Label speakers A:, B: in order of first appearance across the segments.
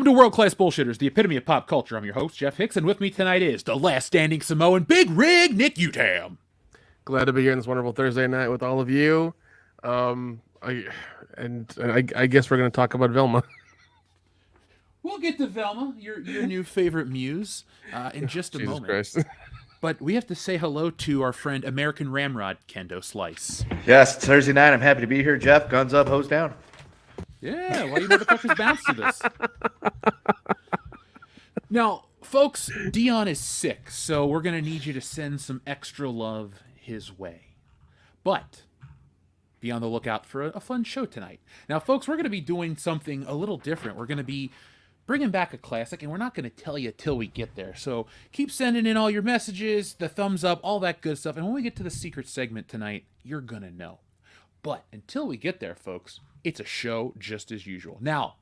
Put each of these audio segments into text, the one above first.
A: Welcome to World Class Bullshitters, the epitome of pop culture. I'm your host, Jeff Hicks, and with me tonight is the last standing Samoan Big Rig, Nick Utam.
B: Glad to be here on this wonderful Thursday night with all of you. I guess we're going to talk about Velma.
A: We'll get to Velma, your new favorite muse, in just a
B: Jesus
A: moment.
B: Christ.
A: But we have to say hello to our friend American Ramrod, Kendo Slice.
C: Yes, it's Thursday night. I'm happy to be here. Jeff, guns up, hose down.
A: Yeah, why you motherfuckers bounce to this? Now, folks, Dion is sick, so we're going to need you to send some extra love his way. But be on the lookout for a fun show tonight. Now, folks, we're going to be doing something a little different. We're going to be bringing back a classic, and we're not going to tell you till we get there. So keep sending in all your messages, the thumbs up, all that good stuff. And when we get to the secret segment tonight, you're going to know. But until we get there, folks, it's a show just as usual. Now,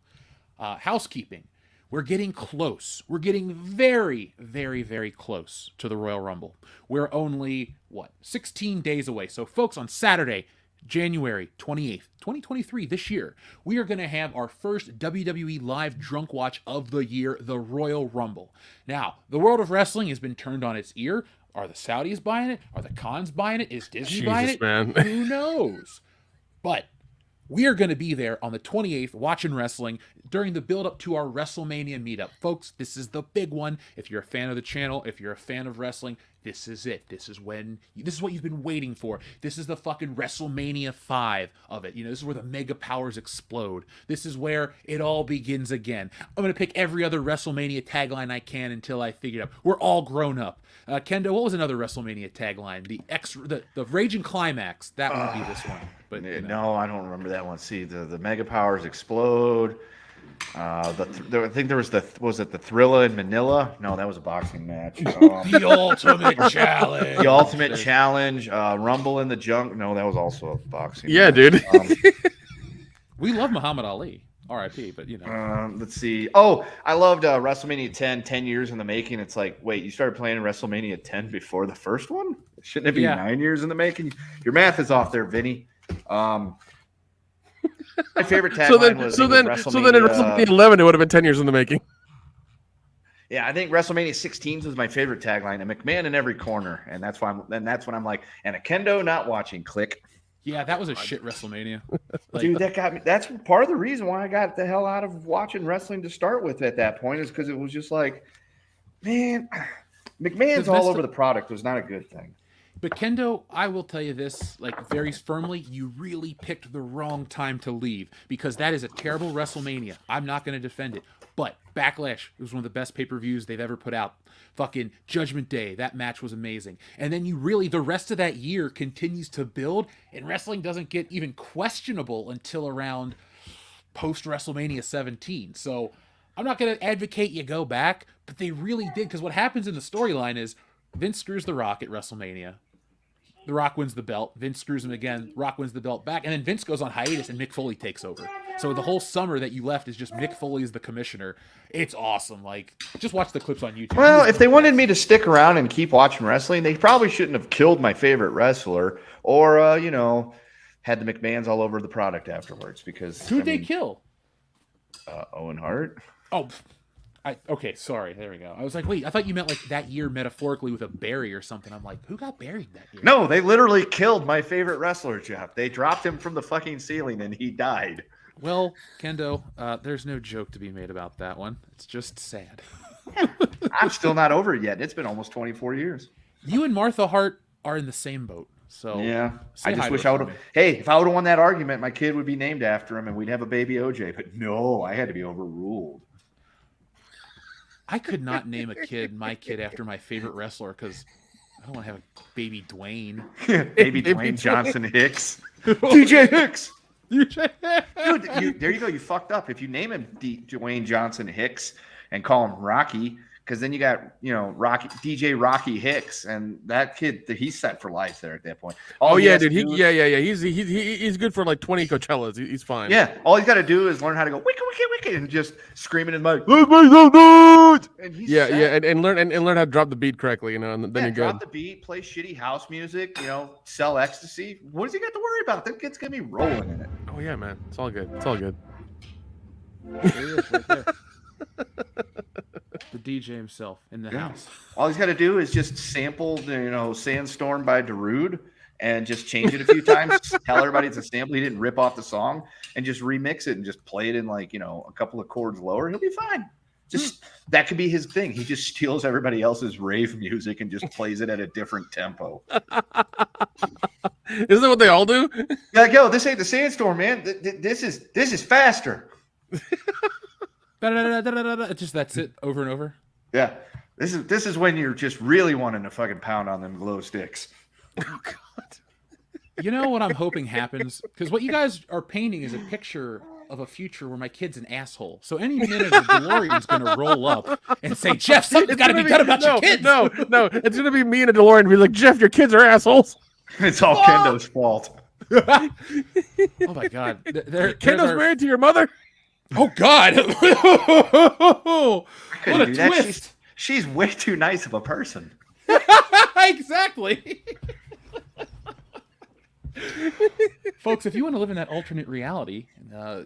A: housekeeping. We're getting close. We're getting very, very, very close to the Royal Rumble. We're only, 16 days away. So, folks, on Saturday, January 28th, 2023, this year, we are going to have our first WWE Live Drunk Watch of the year, the Royal Rumble. Now, the world of wrestling has been turned on its ear. Are the Saudis buying it? Are the Khans buying it? Is Disney buying it?
B: Man.
A: Who knows? But we are going to be there on the 28th watching wrestling during the build-up to our WrestleMania meetup. Folks, this is the big one. If you're a fan of the channel, if you're a fan of wrestling, this is it. This is what you've been waiting for. This is the fucking WrestleMania 5 of it. You know, this is where the mega powers explode. This is where it all begins again. I'm going to pick every other WrestleMania tagline I can until I figure it out. We're all grown up. Kendo, what was another WrestleMania tagline? The Raging Climax. That would be this one. But
C: No, I don't remember that one. See, the mega powers explode. I think there was the Thrilla in Manila? No, that was a boxing match.
A: The Ultimate Challenge.
C: The Ultimate Challenge. Rumble in the Junk. No, that was also a boxing match.
B: Dude.
A: We love Muhammad Ali. R.I.P., but you know.
C: Let's see. Oh, I loved WrestleMania 10 years in the making. It's like, wait, you started playing WrestleMania 10 before the first one? Shouldn't it be 9 years in the making? Your math is off there, Vinny. My favorite tagline was WrestleMania.
B: So then in WrestleMania 11, it would have been 10 years in the making.
C: Yeah, I think WrestleMania 16 was my favorite tagline. A McMahon in every corner, and that's when I'm like, and a Kendo not watching. Click.
A: Yeah, that was a shit WrestleMania.
C: Dude, that got me. That's part of the reason why I got the hell out of watching wrestling to start with at that point, is because it was just like, man, McMahon's all over the product was not a good thing.
A: But Kendo, I will tell you this, like, very firmly, you really picked the wrong time to leave, because that is a terrible WrestleMania. I'm not going to defend it. But Backlash was one of the best pay-per-views they've ever put out. Fucking Judgment Day, that match was amazing. And then the rest of that year continues to build, and wrestling doesn't get even questionable until around post-WrestleMania 17. So I'm not going to advocate you go back, but they really did, because what happens in the storyline is Vince screws The Rock at WrestleMania. The Rock wins the belt. Vince screws him again. Rock wins the belt back. And then Vince goes on hiatus and Mick Foley takes over. So the whole summer that you left is just Mick Foley as the commissioner. It's awesome. Like, just watch the clips on YouTube.
C: Well, if they wanted me to stick around and keep watching wrestling, they probably shouldn't have killed my favorite wrestler or, had the McMahons all over the product afterwards. Because
A: who'd they kill?
C: Owen Hart.
A: Oh, okay, sorry. There we go. I was like, wait, I thought you meant like that year metaphorically with a berry or something. I'm like, who got buried that year?
C: No, they literally killed my favorite wrestler, Jeff. They dropped him from the fucking ceiling and he died.
A: Well, Kendo, there's no joke to be made about that one. It's just sad.
C: I'm still not over it yet. It's been almost 24 years.
A: You and Martha Hart are in the same boat. So
C: yeah, I just wish I would have. Hey, if I would have won that argument, my kid would be named after him and we'd have a baby OJ. But no, I had to be overruled.
A: I could not name my kid after my favorite wrestler because I don't want to have a baby Dwayne.
C: Baby Dwayne Johnson Hicks. DJ Hicks. Dude, there you go. You fucked up. If you name him Dwayne Johnson Hicks and call him Rocky, because then you got, DJ Rocky Hicks, and that kid, he's set for life there at that point.
B: Dude. He's good for like 20 Coachellas. He's fine.
C: Yeah, all he's got to do is learn how to go wiki wiki wiki and just screaming in the mic. And he's set.
B: and learn how to drop the beat correctly, and then you're good.
C: Drop the beat, play shitty house music, sell ecstasy. What does he got to worry about? That kid's gonna be rolling in it.
B: Oh yeah, man, it's all good. It's all good.
A: There he is, right there. The DJ himself in the house.
C: All he's got to do is just sample, Sandstorm by Darude and just change it a few times. Tell everybody it's a sample. He didn't rip off the song and just remix it and just play it in a couple of chords lower. He'll be fine. Just that could be his thing. He just steals everybody else's rave music and just plays it at a different tempo.
B: Isn't that what they all do?
C: Like, yo, this ain't the Sandstorm, man. This is faster.
A: Just that's it over and over.
C: Yeah, this is when you're just really wanting to fucking pound on them glow sticks.
B: Oh God.
A: You know what I'm hoping happens? Because what you guys are painting is a picture of a future where my kid's an asshole. So any minute the DeLorean's going to roll up and say, Jeff, something's got to be done about your kids.
B: No. It's going to be me and a DeLorean and be like, Jeff, your kids are assholes.
C: It's all Kendo's fault.
A: Oh, my God.
B: Kendo's married to your mother?
A: Oh, God. What a twist.
C: She's way too nice of a person.
A: Exactly. Folks, if you want to live in that alternate reality,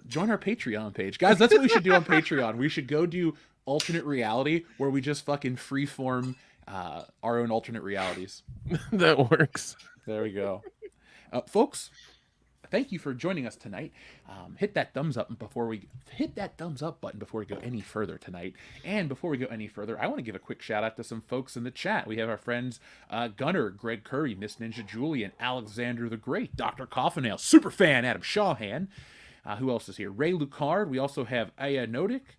A: join our Patreon page. Guys, that's what we should do on Patreon. We should go do alternate reality where we just fucking freeform our own alternate realities.
B: That works.
A: There we go. Folks, thank you for joining us tonight. Hit that thumbs up button before we go any further tonight. And before we go any further, I want to give a quick shout out to some folks in the chat. We have our friends Gunner, Greg Curry, Miss Ninja Julian, Alexander the Great, Dr. Coffinail, Superfan Adam Shawhan. Who else is here? Ray Lucard. We also have Aya Nodic,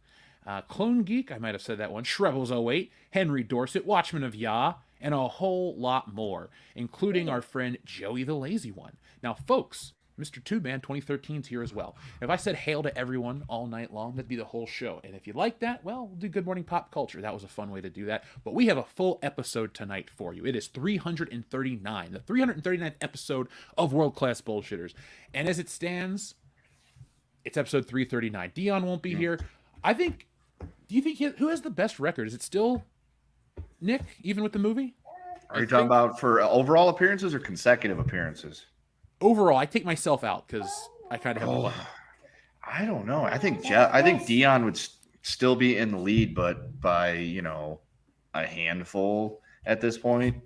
A: Clone Geek, I might have said that one, Shrebels08, Henry Dorset, Watchman of Yah, and a whole lot more, including our friend Joey the Lazy One. Now, folks, Mr. Tubeman 2013 is here as well. If I said hail to everyone all night long, that'd be the whole show. And if you like that, well, we'll do Good Morning Pop Culture. That was a fun way to do that. But we have a full episode tonight for you. It is 339, the 339th episode of World Class Bullshitters. And as it stands, it's episode 339. Dion won't be here. Do you think who has the best record? Is it still Nick, even with the movie?
C: Are you talking about for overall appearances or consecutive appearances?
A: Overall, I take myself out because I kind of have a button.
C: I don't know. I think Dion would still be in the lead, but by a handful at this point.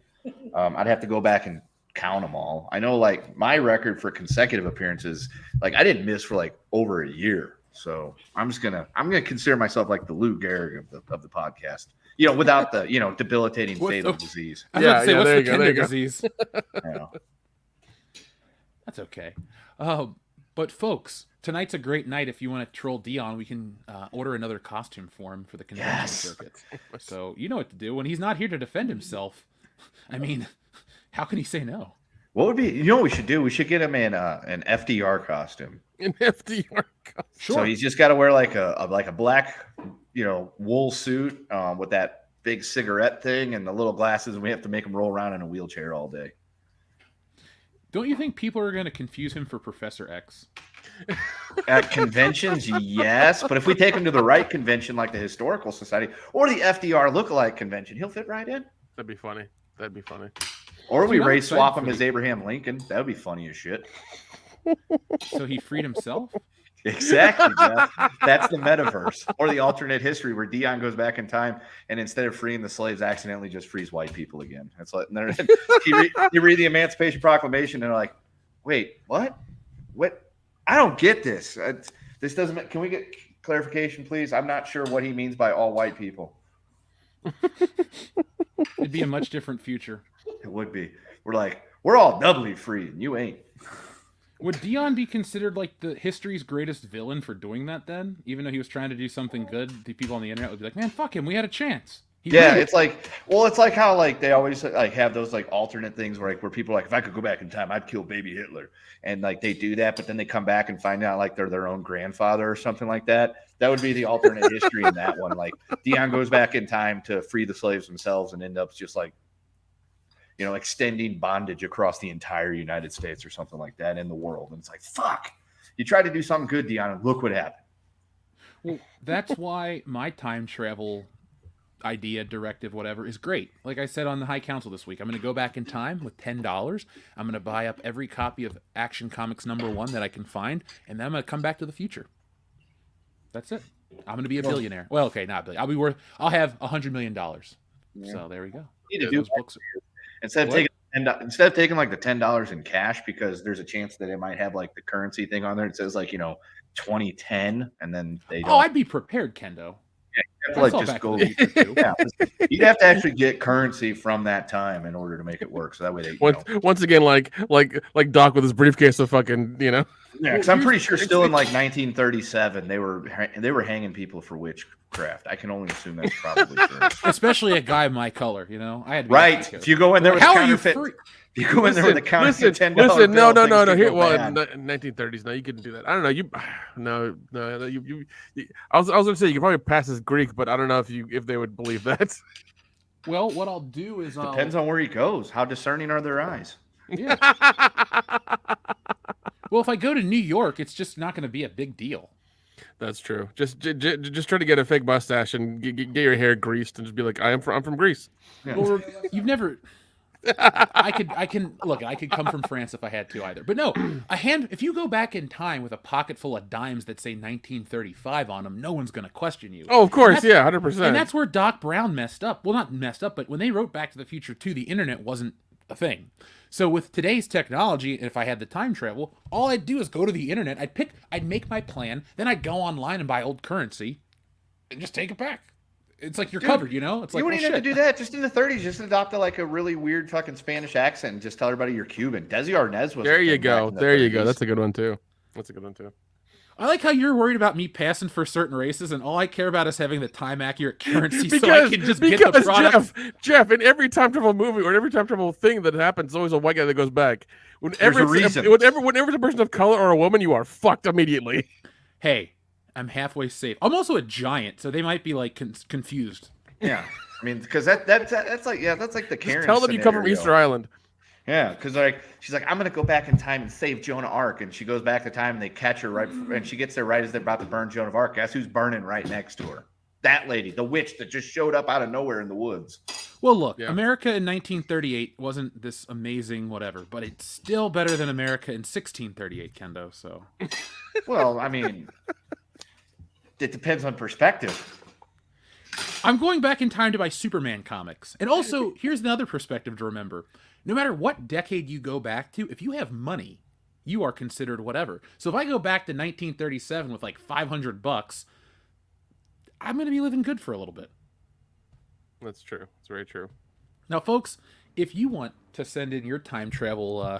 C: I'd have to go back and count them all. I know, like, my record for consecutive appearances, like, I didn't miss for over a year. So I'm gonna consider myself like the Lou Gehrig of the podcast. Without the debilitating fatal disease.
A: I was about to say, what's the Kender
B: go.
A: disease? That's okay. But folks, tonight's a great night. If you want to troll Dion, we can order another costume for him for the convention circuit. So you know what to do. When he's not here to defend himself, I mean, how can he say no?
C: What would be? What we should do? We should get him in an FDR costume.
B: An FDR costume.
A: Sure.
C: So he's just got to wear like a black, wool suit with that big cigarette thing and the little glasses, and we have to make him roll around in a wheelchair all day.
A: Don't you think people are going to confuse him for Professor X?
C: At conventions, yes. But if we take him to the right convention, like the Historical Society or the FDR lookalike convention, he'll fit right in.
B: That'd be funny.
C: Or we race swap him as Abraham Lincoln. That would be funny as shit.
A: So he freed himself?
C: Exactly, Jeff. That's the metaverse. Or the alternate history where Dion goes back in time and instead of freeing the slaves, accidentally just frees white people again. It's like you read the Emancipation Proclamation and they're like, wait, what? What? I don't get this. This doesn't. Can we get clarification, please? I'm not sure what he means by all white people.
A: It'd be a much different future.
C: It would be. We're all doubly free, and you ain't.
A: Would Dion be considered like the history's greatest villain for doing that then? Even though he was trying to do something good, the people on the internet would be like, man, fuck him. We had a chance.
C: It's like how like they always like have those like alternate things where people are like, if I could go back in time, I'd kill baby Hitler. And like they do that, but then they come back and find out like they're their own grandfather or something like that. That would be the alternate history in that one. Like Dion goes back in time to free the slaves themselves and end up just like, extending bondage across the entire United States or something like that in the world. And it's like, fuck, you tried to do something good, Dion, and look what happened.
A: Well, that's why my time travel idea, directive, whatever, is great. Like I said on the High Council this week, I'm going to go back in time with $10. I'm going to buy up every copy of Action Comics #1 that I can find, and then I'm going to come back to the future. That's it. I'm going to be a billionaire. Well, okay, not a billion. I'll have $100 million.
C: Yeah.
A: So there we go.
C: You need to do
A: Those books.
C: instead of taking like the $10 in cash, because there's a chance that it might have like the currency thing on there. It says like 2010, and then they don't.
A: Oh, I'd be prepared, Kendo.
C: You have to like just go. Yeah, you'd have to actually get currency from that time in order to make it work. So that way they
B: once again, like Doc with his briefcase of fucking. Yeah,
C: because I'm pretty sure still in like 1937 they were hanging people for witchcraft. I can only assume that's probably true.
A: Especially a guy my color, I had to be
C: right. If you go in there with counterfeit, you go in there with a counterfeit $10
B: listen, no. Here, well,
C: bad.
B: in 1930s, no, you couldn't do that. I don't know. You. I was gonna say you could probably pass as Greek, but I don't know if they would believe that.
A: Well, what I'll do is
C: depends on where he goes. How discerning are their eyes?
A: Yeah. Well, if I go to New York, it's just not going to be a big deal.
B: That's true. Just try to get a fake mustache and get your hair greased and just be like, I'm from Greece.
A: Yeah. Well, you've never. I could come from France if I had to either. But no, if you go back in time with a pocket full of dimes that say 1935 on them, no one's going to question you.
B: Oh, of course, yeah, 100%.
A: And that's where Doc Brown messed up. Well, not messed up, but when they wrote Back to the Future 2, the internet wasn't a thing. So with today's technology, if I had the time travel, all I'd do is go to the internet, I'd make my plan, then I'd go online and buy old currency and just take it back. It's like you're covered, It's like,
C: you wouldn't even have to do that. Just in the 30s, just adopt a really weird fucking Spanish accent and just tell everybody you're Cuban. Desi Arnaz was.
B: There you go. There you go. That's a good one too.
A: I like how you're worried about me passing for certain races, and all I care about is having the time accurate currency so I can just get the product.
B: Jeff, in every time travel movie or every time travel thing that happens, there's always a white guy that goes back. Whenever it's a person of color or a woman, you are fucked immediately.
A: Hey. I'm halfway safe. I'm also a giant, so they might be like confused.
C: Yeah, I mean, because that's like the Karen.
B: Just tell them you come from Easter Island.
C: Yeah, because she's like, I'm gonna go back in time and save Joan of Arc, and she goes back in time and they catch her right, and she gets there right as they're about to burn Joan of Arc. Guess who's burning right next to her? That lady, the witch that just showed up out of nowhere in the woods.
A: Well, look, America in 1938 wasn't this amazing whatever, but it's still better than America in 1638, Kendo. So,
C: well, I mean. It depends on perspective.
A: I'm going back in time to buy Superman comics. And also, here's another perspective to remember. No matter what decade you go back to, if you have money, you are considered whatever. So if I go back to 1937 with like $500, I'm going to be living good for a little bit.
B: That's true. It's very true.
A: Now, folks, if you want to send in your time travel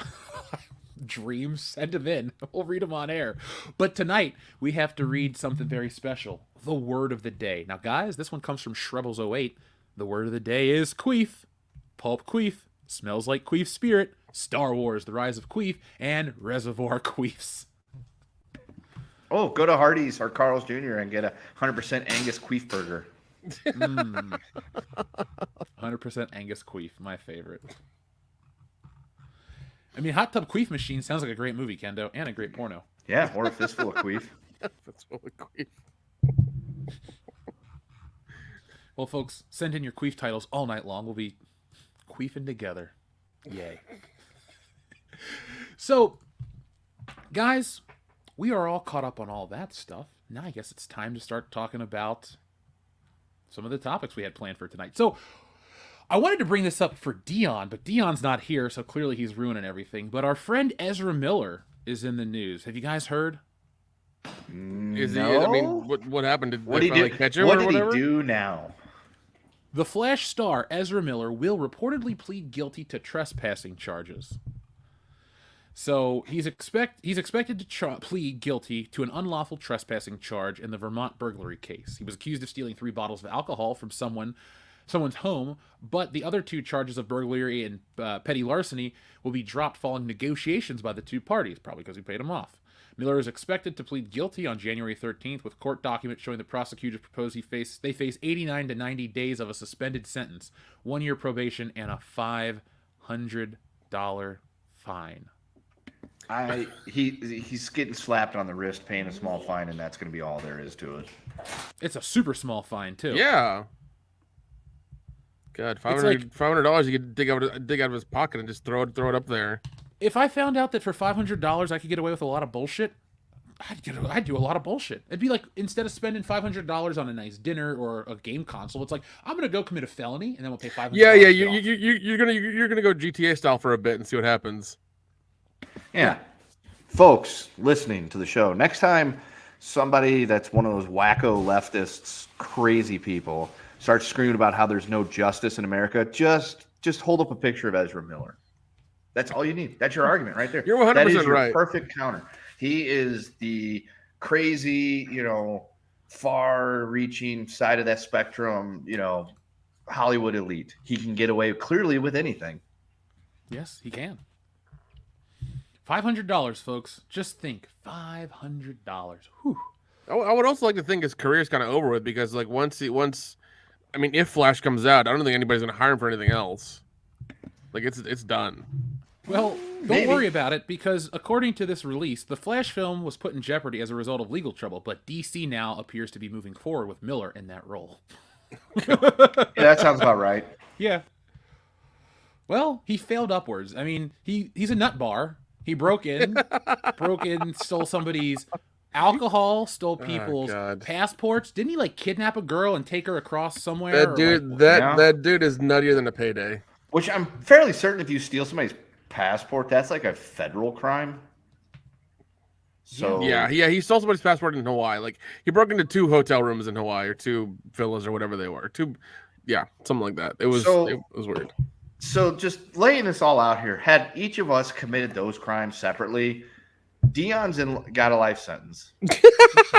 A: dreams, send them in. We'll read them on air. But tonight, we have to read something very special. The word of the day. Now, guys, this one comes from Shrebbles08. The word of the day is queef. Pulp queef. Smells like queef spirit. Star Wars, The Rise of Queef. And Reservoir Queefs.
C: Oh, go to Hardee's or Carl's Jr. and get a 100% Angus queef burger.
A: 100% Angus queef, my favorite. I mean, Hot Tub Queef Machine sounds like a great movie, Kendo, and a great porno.
C: Yeah, or a fistful of queef.
B: Fistful of queef.
A: Well, folks, send in your queef titles all night long. We'll be queefing together. Yay. So, guys, we are all caught up on all that stuff. Now I guess it's time to start talking about some of the topics we had planned for tonight. So, I wanted to bring this up for Dion, but Dion's not here, so clearly he's ruining everything. But our friend Ezra Miller is in the news. Have you guys heard?
B: Is he? I mean, what happened? Did
C: what did he do?
B: Catch him
C: what
B: or
C: did
B: whatever?
C: He do now?
A: The Flash star Ezra Miller will reportedly plead guilty to trespassing charges. So he's expected to plead guilty to an unlawful trespassing charge in the Vermont burglary case. He was accused of stealing 3 bottles of alcohol from someone's home, but the other 2 charges of burglary and petty larceny will be dropped following negotiations by the 2 parties, probably because he paid him off. Miller is expected to plead guilty on January 13th, with court documents showing the prosecutors propose they face 89 to 90 days of a suspended sentence, 1 year probation, and a $500 fine.
C: He's getting slapped on the wrist, paying a small fine, and that's going to be all there is to it.
A: It's a super small fine too.
B: Yeah. God, $500 you could dig out of his pocket and just throw it up there.
A: If I found out that for $500 I could get away with a lot of bullshit, I'd do a lot of bullshit. It'd be like, instead of spending $500 on a nice dinner or a game console, it's like, I'm gonna go commit a felony and then we'll pay $500.
B: Yeah. You're gonna go GTA style for a bit and see what happens.
C: Yeah. Folks listening to the show, next time somebody that's one of those wacko leftists, crazy people, starts screaming about how there's no justice in America, just hold up a picture of Ezra Miller. That's all you need. That's your argument right there.
B: You're 100%
C: that is your
B: right.
C: Perfect counter. He is the crazy, far-reaching side of that spectrum, Hollywood elite. He can get away clearly with anything.
A: Yes, he can. $500, folks. Just think, $500. Whew.
B: I would also like to think his career's kind of over with, because like if Flash comes out, I don't think anybody's going to hire him for anything else. Like it's done.
A: Well, don't worry about it, because according to this release, the Flash film was put in jeopardy as a result of legal trouble, but DC now appears to be moving forward with Miller in that role.
C: Yeah, that sounds about right.
A: Yeah. Well, he failed upwards. I mean, he's a nut bar. He broke in, stole somebody's alcohol, stole people's passports. Didn't he like kidnap a girl and take her across somewhere?
B: That dude is nuttier than a payday.
C: Which I'm fairly certain if you steal somebody's passport, that's like a federal crime. So
B: yeah, he stole somebody's passport in Hawaii. Like he broke into 2 hotel rooms in Hawaii, or 2 villas or whatever they were. Something like that. It was weird.
C: So just laying this all out here, had each of us committed those crimes separately, Dion's got a life sentence.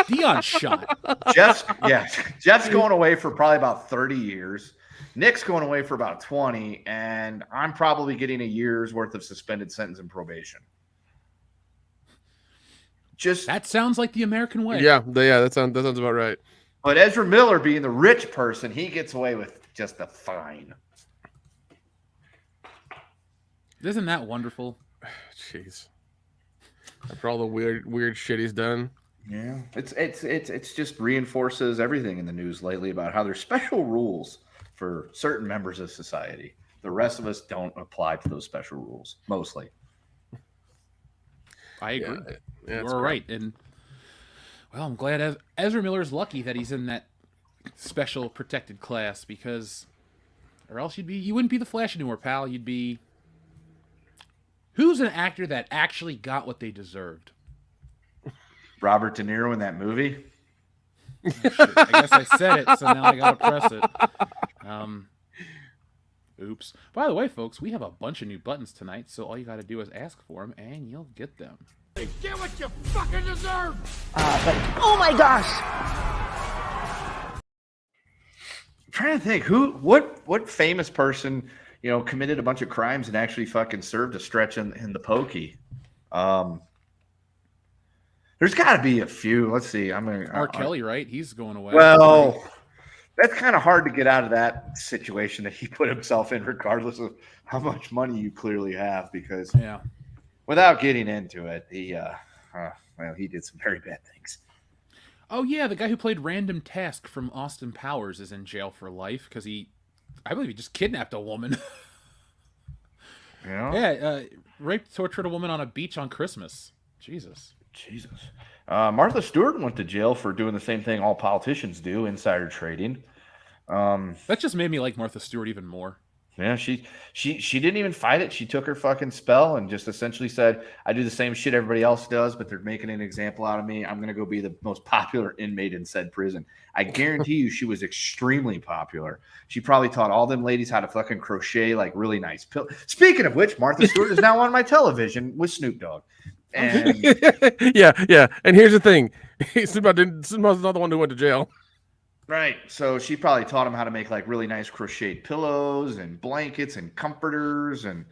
A: Dion's shot.
C: Jeff's going away for probably about 30 years. Nick's going away for about 20, and I'm probably getting a year's worth of suspended sentence and probation.
A: That sounds like the American way.
B: Yeah, that sounds about right.
C: But Ezra Miller, being the rich person, he gets away with just a fine.
A: Isn't that wonderful?
B: Jeez. After all the weird shit he's done.
C: Yeah, it's just reinforces everything in the news lately about how there's special rules for certain members of society. The rest of us don't apply to those special rules, mostly.
A: I agree. Yeah, you're right. And, well, I'm glad Ezra Miller's lucky that he's in that special protected class, because or else you wouldn't be the Flash anymore, pal. You'd be... Who's an actor that actually got what they deserved?
C: Robert De Niro in that movie.
A: Oh, shit. I guess I said it, so now I gotta press it. Oops. By the way, folks, we have a bunch of new buttons tonight, so all you gotta do is ask for them, and you'll get them.
D: Get what you fucking deserve!
E: Oh my gosh!
C: I'm trying to think what famous person committed a bunch of crimes and actually fucking served a stretch in the pokey. There's got to be a few. Let's see.
A: R. Kelly, right? He's going away.
C: Well, that's kind of hard to get out of that situation that he put himself in, regardless of how much money you clearly have. Because without getting into it, he did some very bad things.
A: Oh yeah, the guy who played Random Task from Austin Powers is in jail for life because I believe he just kidnapped a woman. Raped, tortured a woman on a beach on Christmas. Jesus.
C: Martha Stewart went to jail for doing the same thing all politicians do, insider trading.
A: That just made me like Martha Stewart even more.
C: Yeah, she didn't even fight it. She took her fucking spell and just essentially said, I do the same shit everybody else does, but they're making an example out of me. I'm going to go be the most popular inmate in said prison. I guarantee you she was extremely popular. She probably taught all them ladies how to fucking crochet like really nice pillows. Speaking of which, Martha Stewart is now on my television with Snoop Dogg. And
B: yeah. And here's the thing. Snoop Dogg's not the one who went to jail.
C: Right. So she probably taught him how to make like really nice crocheted pillows and blankets and comforters, and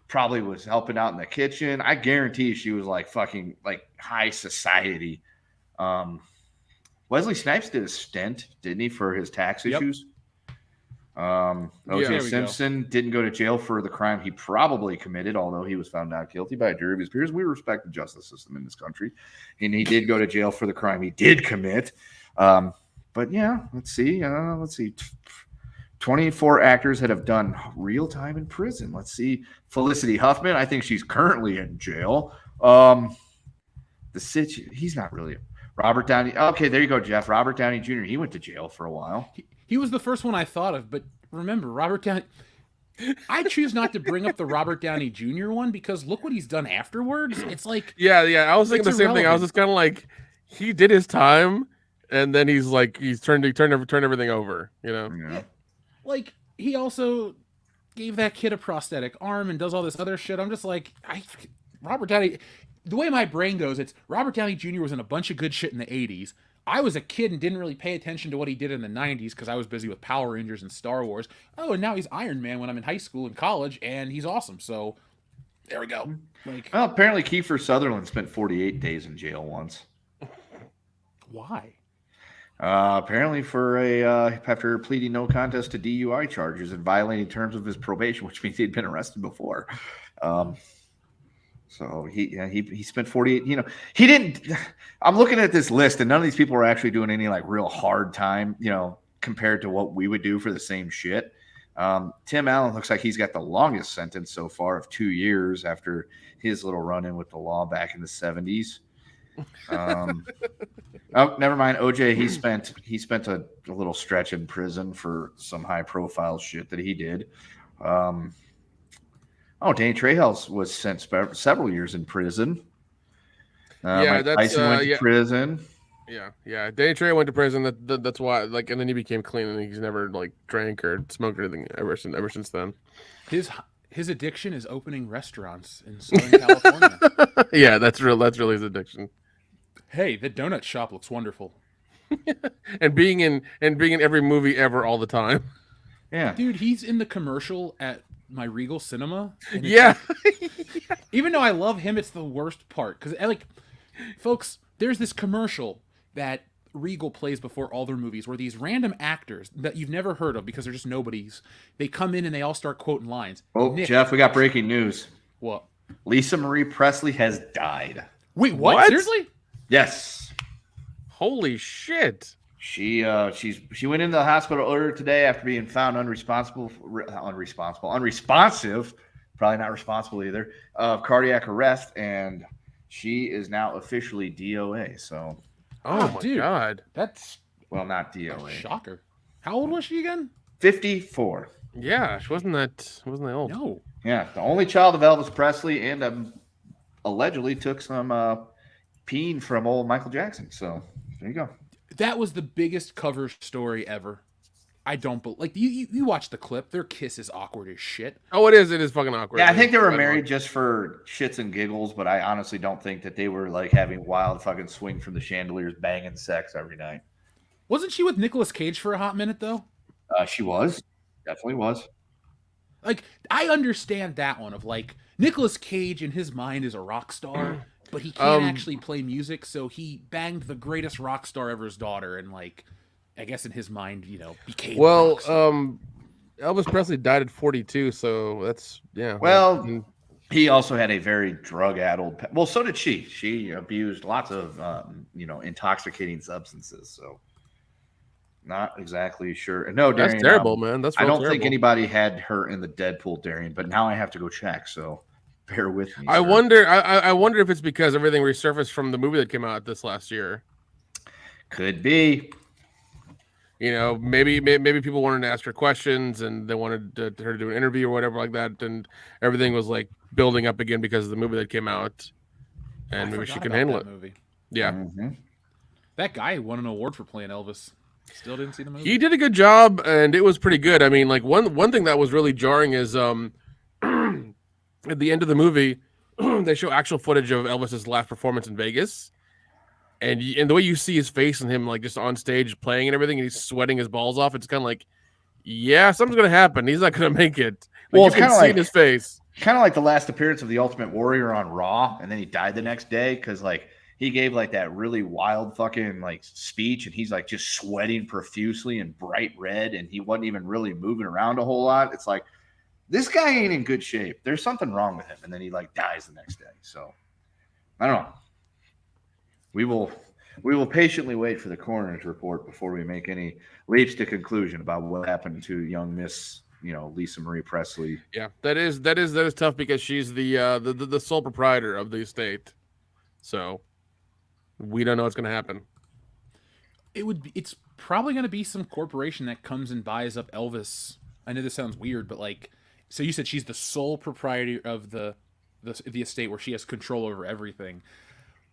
C: probably was helping out in the kitchen. I guarantee she was like fucking like high society. Wesley Snipes did a stint, didn't he, for his tax issues? O.J. Simpson didn't go to jail for the crime he probably committed, although he was found not guilty by a jury of his peers. We respect the justice system in this country. And he did go to jail for the crime he did commit. But yeah, let's see. 24 actors that have done real time in prison. Let's see. Felicity Huffman, I think she's currently in jail. He's not really Robert Downey. Okay, there you go, Jeff. Robert Downey Jr. He went to jail for a while.
A: He was the first one I thought of, but remember, Robert Downey. I choose not to bring up the Robert Downey Jr. one because look what he's done afterwards. It's like
B: Yeah. I was thinking the same thing. I was just kind of like, he did his time, and then he's turned everything over. You know.
C: Yeah.
A: Like he also gave that kid a prosthetic arm and does all this other shit. I'm just like, Robert Downey. The way my brain goes, it's Robert Downey Jr. was in a bunch of good shit in the 80s. I was a kid and didn't really pay attention to what he did in the 90s because I was busy with Power Rangers and Star Wars. Oh, and now he's Iron Man when I'm in high school and college, and he's awesome. So there we go. Like,
C: Well, apparently Kiefer Sutherland spent 48 days in jail once.
A: why?
C: Apparently for after pleading no contest to DUI charges and violating terms of his probation, which means he'd been arrested before. So he spent 48. You know, he didn't. I'm looking at this list, and none of these people are actually doing any like real hard time. You know, compared to what we would do for the same shit. Tim Allen looks like he's got the longest sentence so far of 2 years after his little run-in with the law back in the 70s. Oh, never mind. OJ, he spent a little stretch in prison for some high-profile shit that he did. Danny Trejo was sent several years in prison. Mike Tyson went to prison.
B: Yeah. Danny Trejo went to prison. That's why. Like, and then he became clean, and he's never like drank or smoked or anything ever since then.
A: His addiction is opening restaurants in Southern California.
B: Yeah, that's really his addiction.
A: Hey, the donut shop looks wonderful.
B: and being in every movie ever all the time.
C: Yeah,
A: dude, he's in the commercial at my Regal Cinema.
B: Yeah.
A: Even though I love him, it's the worst part because, like, folks, there's this commercial that Regal plays before all their movies where these random actors that you've never heard of because they're just nobodies, they come in and they all start quoting lines.
C: Oh, Nick, Jeff, we got breaking news.
A: What?
C: Lisa Marie Presley has died.
A: Wait, what? Seriously?
C: Yes.
B: Holy shit.
C: She went into the hospital earlier today after being found unresponsive, probably not responsible either, of cardiac arrest, and she is now officially DOA. So,
B: oh my god,
A: that's
C: not DOA.
A: Shocker. How old was she again?
C: 54.
B: Yeah, she wasn't that old.
A: No.
C: Yeah, the only child of Elvis Presley, and allegedly took some peeing from old Michael Jackson. So there you go.
A: That was the biggest cover story ever. I don't believe. Like you watch the clip. Their kiss is awkward as shit.
B: Oh, it is. It is fucking awkward.
C: Yeah, I think they were married just for shits and giggles, but I honestly don't think that they were like having wild fucking swing from the chandeliers, banging sex every night.
A: Wasn't she with Nicolas Cage for a hot minute though?
C: She was. Definitely was.
A: Like, I understand that one of like Nicolas Cage in his mind is a rock star, but he can't actually play music, so he banged the greatest rock star ever's daughter, and like, I guess in his mind, became.
B: Well, Elvis Presley died at 42, so that's
C: Well, he also had a very drug-addled. Well, so did she. She abused lots of intoxicating substances. So, not exactly sure. No, Darian,
B: that's terrible, man. That's
C: I don't think anybody had her in the Deadpool, Darian. But now I have to go check. So, bear with me.
B: I wonder. I wonder if it's because everything resurfaced from the movie that came out this last year.
C: Could be.
B: Maybe people wanted to ask her questions and they wanted her to do an interview or whatever like that, and everything was like building up again because of the movie that came out, and maybe she can handle it.
A: Movie.
B: Yeah,
A: that guy won an award for playing Elvis. Still didn't see the movie.
B: He did a good job, and it was pretty good. I mean, like one thing that was really jarring is at the end of the movie, they show actual footage of Elvis's last performance in Vegas. And the way you see his face and him like just on stage playing and everything, and he's sweating his balls off, it's kind of like, yeah, something's gonna happen. He's not gonna make it. Like,
C: it's kind of like
B: his face,
C: kind of like the last appearance of the Ultimate Warrior on Raw, and then he died the next day because like he gave like that really wild fucking like speech, and he's like just sweating profusely and bright red, and he wasn't even really moving around a whole lot. It's like this guy ain't in good shape. There's something wrong with him, and then he like dies the next day. So I don't know. We will patiently wait for the coroner's report before we make any leaps to conclusion about what happened to young Miss, Lisa Marie Presley.
B: Yeah, that is tough because she's the sole proprietor of the estate. So, We don't know what's going to happen.
A: It's probably going to be some corporation that comes and buys up Elvis. I know this sounds weird, but like, so you said she's the sole proprietor of the estate where she has control over everything.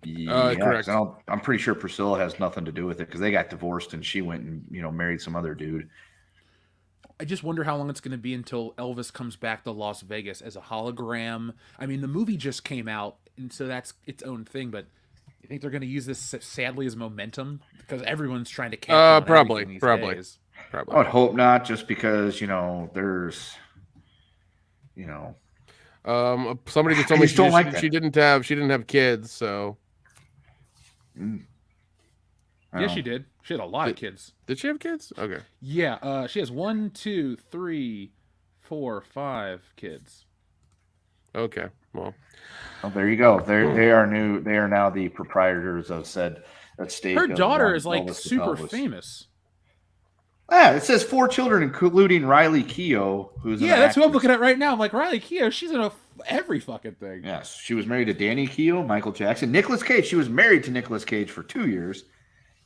C: Yeah,
B: correct.
C: I'm pretty sure Priscilla has nothing to do with it because they got divorced and she went and married some other dude.
A: I just wonder how long it's going to be until Elvis comes back to Las Vegas as a hologram. I mean, the movie just came out, and so that's its own thing. But you think they're going to use this sadly as momentum because everyone's trying to capture
B: probably.
A: days.
C: I would hope not, just because there's
B: somebody just told me she didn't have kids, so.
A: Yeah, she did. She had a lot of kids.
B: Did she have kids? Okay.
A: Yeah, she has 1, 2, 3, 4, 5 kids.
B: Okay. Well,
C: there you go. They are new. They are now the proprietors of said estate.
A: Her daughter is like super famous.
C: Yeah, it says 4 children, including Riley Keough, who's
A: that's who I'm looking at right now. I'm like, Riley Keough, she's in every fucking thing.
C: Yes, she was married to Danny Keough, Michael Jackson, Nicolas Cage. She was married to Nicolas Cage for 2 years.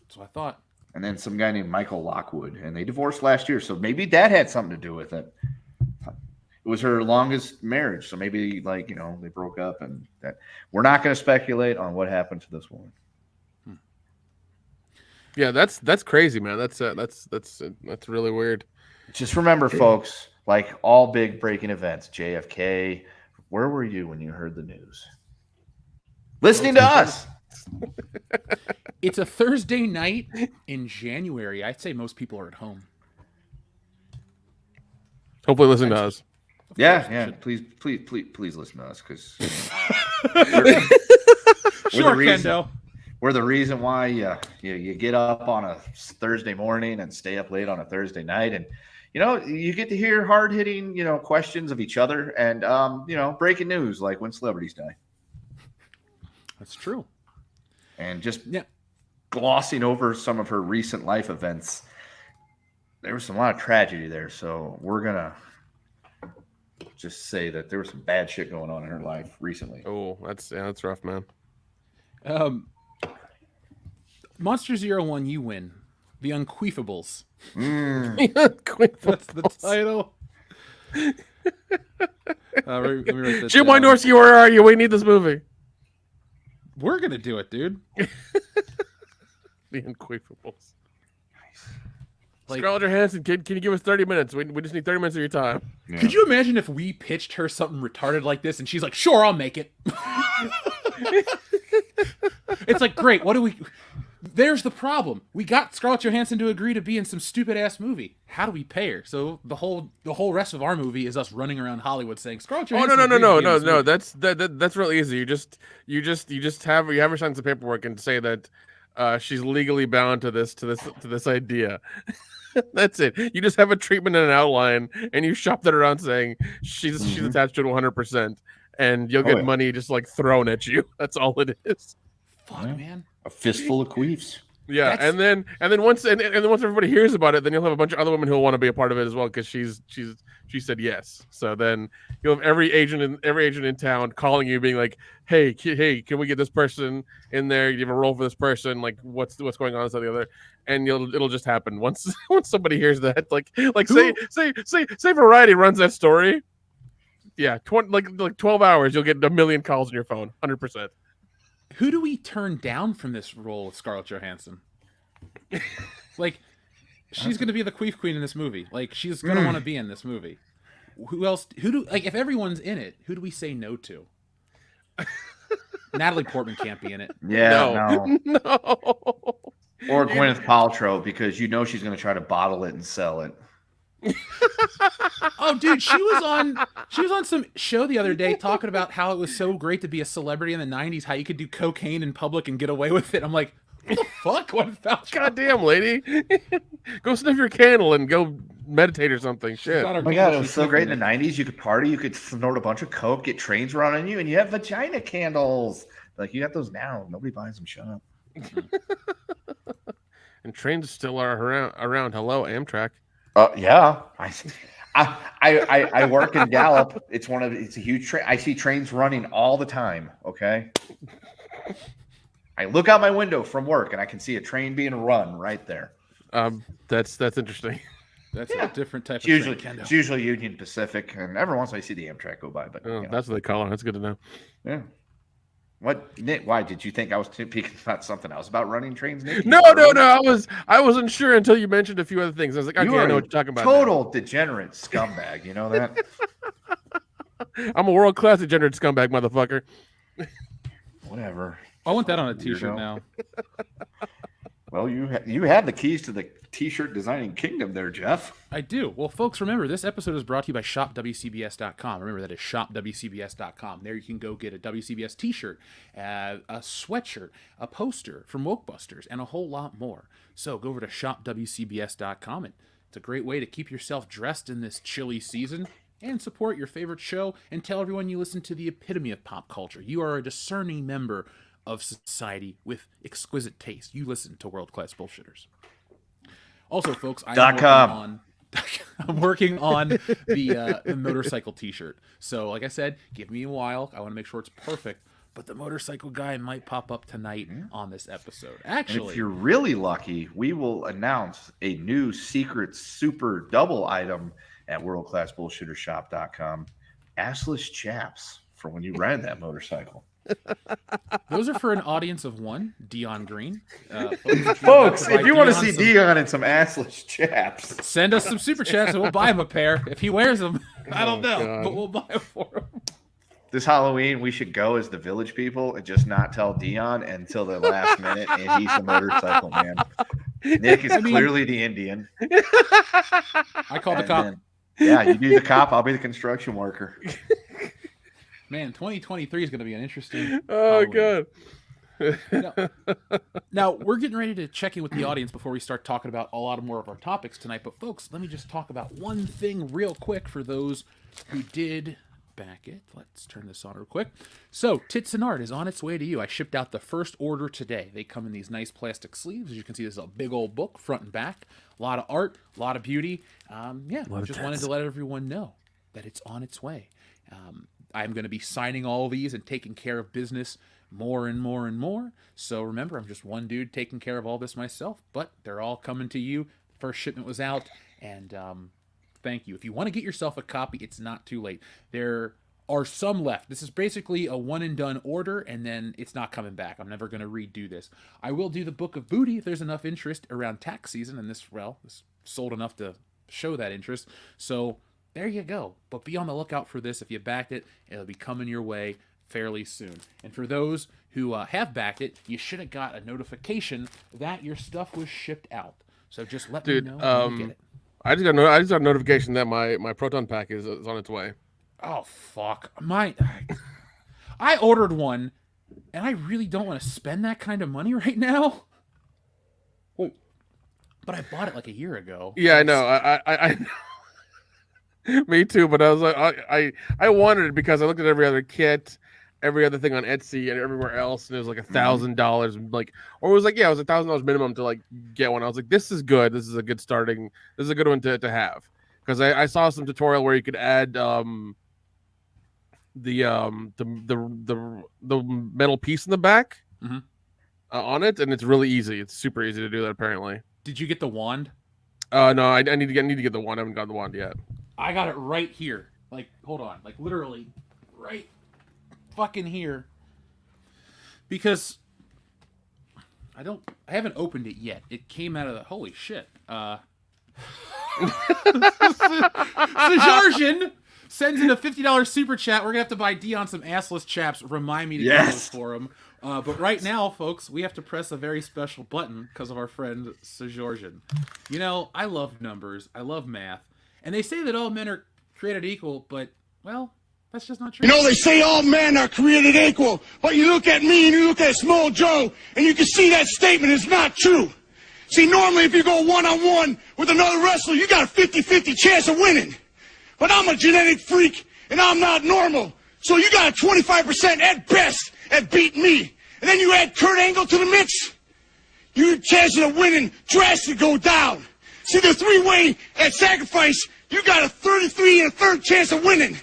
A: That's what I thought.
C: And then some guy named Michael Lockwood, and they divorced last year. So maybe that had something to do with it. It was her longest marriage, so maybe they broke up, and that we're not going to speculate on what happened to this woman.
B: Yeah, that's crazy, man. That's really weird.
C: Just remember, folks, like all big breaking events, JFK, where were you when you heard the news? Listening to us.
A: It's a Thursday night in January. I'd say most people are at home.
B: Hopefully listen to us.
C: Yeah. Please listen to us because
A: sure, Kendo.
C: We're the reason why you get up on a Thursday morning and stay up late on a Thursday night, and you get to hear hard hitting questions of each other and breaking news like when celebrities die.
A: That's true.
C: And just glossing over some of her recent life events, there was a lot of tragedy there. So we're gonna just say that there was some bad shit going on in her life recently.
B: Oh, that's rough, man.
A: Monster 01, you win. The Unqueefables.
B: That's
A: the title. Let me write this
B: Jim
A: down.
B: Wynorski, where are you? We need this movie.
A: We're gonna do it, dude.
B: The Unqueefables.
A: Like,
B: Scarlett Johansson, can you give us 30 minutes? We just need 30 minutes of your time.
C: Yeah.
A: Could you imagine if we pitched her something retarded like this and she's like, sure, I'll make it. It's like, great, what do we... There's the problem. We got Scarlett Johansson to agree to be in some stupid-ass movie. How do we pay her? So the whole rest of our movie is us running around Hollywood saying, Scarlett Johansson...
B: No. That's real easy. You just have her sign some paperwork and say that she's legally bound to this idea. That's it. You just have a treatment and an outline, and you shop that around saying she's attached to it 100%, and you'll get money just like thrown at you. That's all it is.
A: Fuck, man.
C: A fistful of queefs.
B: Yeah, and then once everybody hears about it, then you'll have a bunch of other women who will want to be a part of it as well because she said yes. So then you'll have every agent in town calling you, being like, hey, can we get this person in there? You have a role for this person. Like, what's going on? This and the other, and it'll just happen once somebody hears that. Like say Variety runs that story. Yeah, 12 hours, you'll get a million calls on your phone, 100%.
A: Who do we turn down from this role of Scarlett Johansson? Like, she's going to be the queef queen in this movie. Like, she's going to want to be in this movie. Who else? If everyone's in it, who do we say no to? Natalie Portman can't be in it.
C: Yeah,
B: no.
C: Or Gwyneth Paltrow, because she's going to try to bottle it and sell it.
A: Oh, dude, she was on some show the other day talking about how it was so great to be a celebrity in the 90s, how you could do cocaine in public and get away with it. I'm like, what the fuck? What Paltrow?
B: Goddamn, lady. Go sniff your candle and go meditate or something. Shit.
C: Oh my God, it was so great in the 90s. You could party, you could snort a bunch of coke, get trains run on you, and you have vagina candles. Like, you have those now. Nobody buys them. Shut up.
B: And trains still are around. Hello, Amtrak.
C: Yeah, I work in Gallup. It's a huge train. I see trains running all the time. Okay, I look out my window from work and I can see a train being run right there.
B: That's interesting.
A: That's a different type
C: It's
A: of
C: usually,
A: train, Kendo.
C: it's usually Union Pacific, and every once in a while I see the Amtrak go by. But
B: Oh, that's what they call it. That's good to know.
C: yeah. What, Nick? Why did you think I was speaking about something else about running trains, Nick?
B: No. I wasn't sure until you mentioned a few other things. I was like, okay, I know what you're talking about.
C: Total degenerate scumbag. You know that?
B: I'm a world class degenerate scumbag, motherfucker.
C: Whatever.
A: I want that on a T-shirt now.
C: Well, you had the keys to the T-shirt designing kingdom there, Jeff.
A: I do. Well, folks, remember, this episode is brought to you by shopwcbs.com. Remember, that is shopwcbs.com. There you can go get a WCBS T-shirt, a sweatshirt, a poster from Wokebusters, and a whole lot more. So go over to shopwcbs.com. It's a great way to keep yourself dressed in this chilly season and support your favorite show and tell everyone you listen to the epitome of pop culture. You are a discerning member of society with exquisite taste. You listen to World Class Bullshitters. Also, folks, I'm working on the motorcycle T-shirt. So, like I said, give me a while. I want to make sure it's perfect. But the motorcycle guy might pop up tonight on this episode. Actually,
C: and if you're really lucky, we will announce a new secret super double item at worldclassbullshittershop.com. Assless chaps for when you ride that motorcycle.
A: Those are for an audience of one, Dion Green.
C: Folks, if you want to see Dion and some assless chaps,
A: send us some super chats and we'll buy him a pair. If he wears them, I don't know, but we'll buy them for him.
C: This Halloween, we should go as the village people and just not tell Dion until the last minute, and he's the motorcycle man. Nick is clearly the Indian.
A: I call the cop.
C: Then, yeah, you do the cop. I'll be the construction worker.
A: Man, 2023 is going to be an interesting.
B: Oh,
A: Halloween.
B: God.
A: Now, we're getting ready to check in with the audience before we start talking about a lot more of our topics tonight. But, folks, let me just talk about one thing real quick for those who did back it. Let's turn this on real quick. So, Tits and Art is on its way to you. I shipped out the first order today. They come in these nice plastic sleeves. As you can see, this is a big old book, front and back. A lot of art, a lot of beauty. Just wanted to let everyone know that it's on its way. I'm going to be signing all of these and taking care of business more and more and more. So remember, I'm just one dude taking care of all this myself, but they're all coming to you. First shipment was out, and thank you. If you want to get yourself a copy, it's not too late. There are some left. This is basically a one-and-done order, and then it's not coming back. I'm never going to redo this. I will do the Book of Booty if there's enough interest around tax season, and this sold enough to show that interest. So there you go. But be on the lookout for this. If you backed it, it'll be coming your way fairly soon. And for those who have backed it, you should have got a notification that your stuff was shipped out. So just let me know when you get it.
B: I just got a notification that my Proton pack is on its way.
A: Oh, fuck. I ordered one, and I really don't want to spend that kind of money right now. Wait. But I bought it like a year ago.
B: Yeah, I know. I Me too, but I was like, I wanted it because I looked at every other kit, every other thing on Etsy and everywhere else, and it was like $1,000, like, or it was like, yeah, it was $1,000 minimum to like get one. I was like, this is good. This is a good starting. This is a good one to have, because I saw some tutorial where you could add the metal piece in the back on it, and it's really easy. It's super easy to do that apparently.
A: Did you get the wand?
B: No, I need to get the wand. I haven't got the wand yet.
A: I got it right here. Like, hold on. Like, literally right fucking here. Because I haven't opened it yet. It came out of the... Holy shit. Sajarjan sends in a $50 super chat. We're going to have to buy Dion some assless chaps. Remind me to get those for him. But right now, folks, we have to press a very special button because of our friend Sajarjan. You know, I love numbers. I love math. And they say that all men are created equal, but, well, that's just not true.
D: You know, they say all men are created equal, but you look at me and you look at Small Joe, and you can see that statement is not true. See, normally if you go one-on-one with another wrestler, you got a 50-50 chance of winning. But I'm a genetic freak, and I'm not normal. So you got a 25% at best at beating me. And then you add Kurt Angle to the mix, your chances of winning drastically go down. See, the three-way at sacrifice, you got a 33 1/3 chance of winning.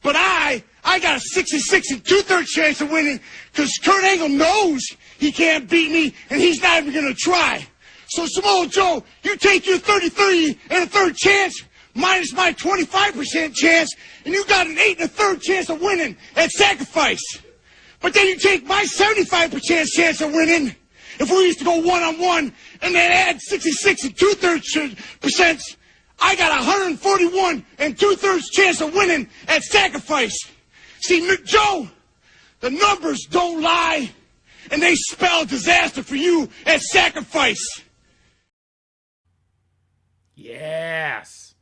D: But I got a 66 2/3 chance of winning because Kurt Angle knows he can't beat me, and he's not even going to try. So, Samoa Joe, you take your 33 and a third chance, minus my 25% chance, and you got an 8 and a third chance of winning at Sacrifice. But then you take my 75% chance of winning, if we used to go one-on-one, and then add 66 and 2/3%, I got 141 and 2/3 chance of winning at Sacrifice. See, Joe, the numbers don't lie, and they spell disaster for you at Sacrifice.
A: Yes.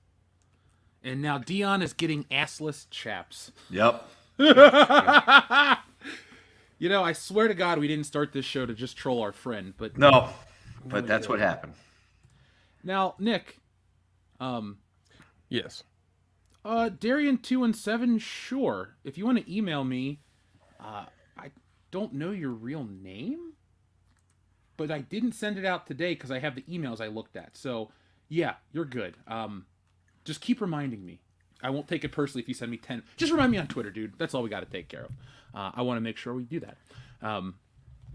A: And now Dion is getting assless chaps.
C: Yep.
A: You know, I swear to God, we didn't start this show to just troll our friend, but
C: No, but that's what happened.
A: Now, Nick,
B: Yes.
A: Darian 217, sure. If you want to email me, I don't know your real name, but I didn't send it out today because I have the emails I looked at. So, yeah, you're good. Just keep reminding me. I won't take it personally if you send me 10. Just remind me on Twitter, dude. That's all we got to take care of. I want to make sure we do that.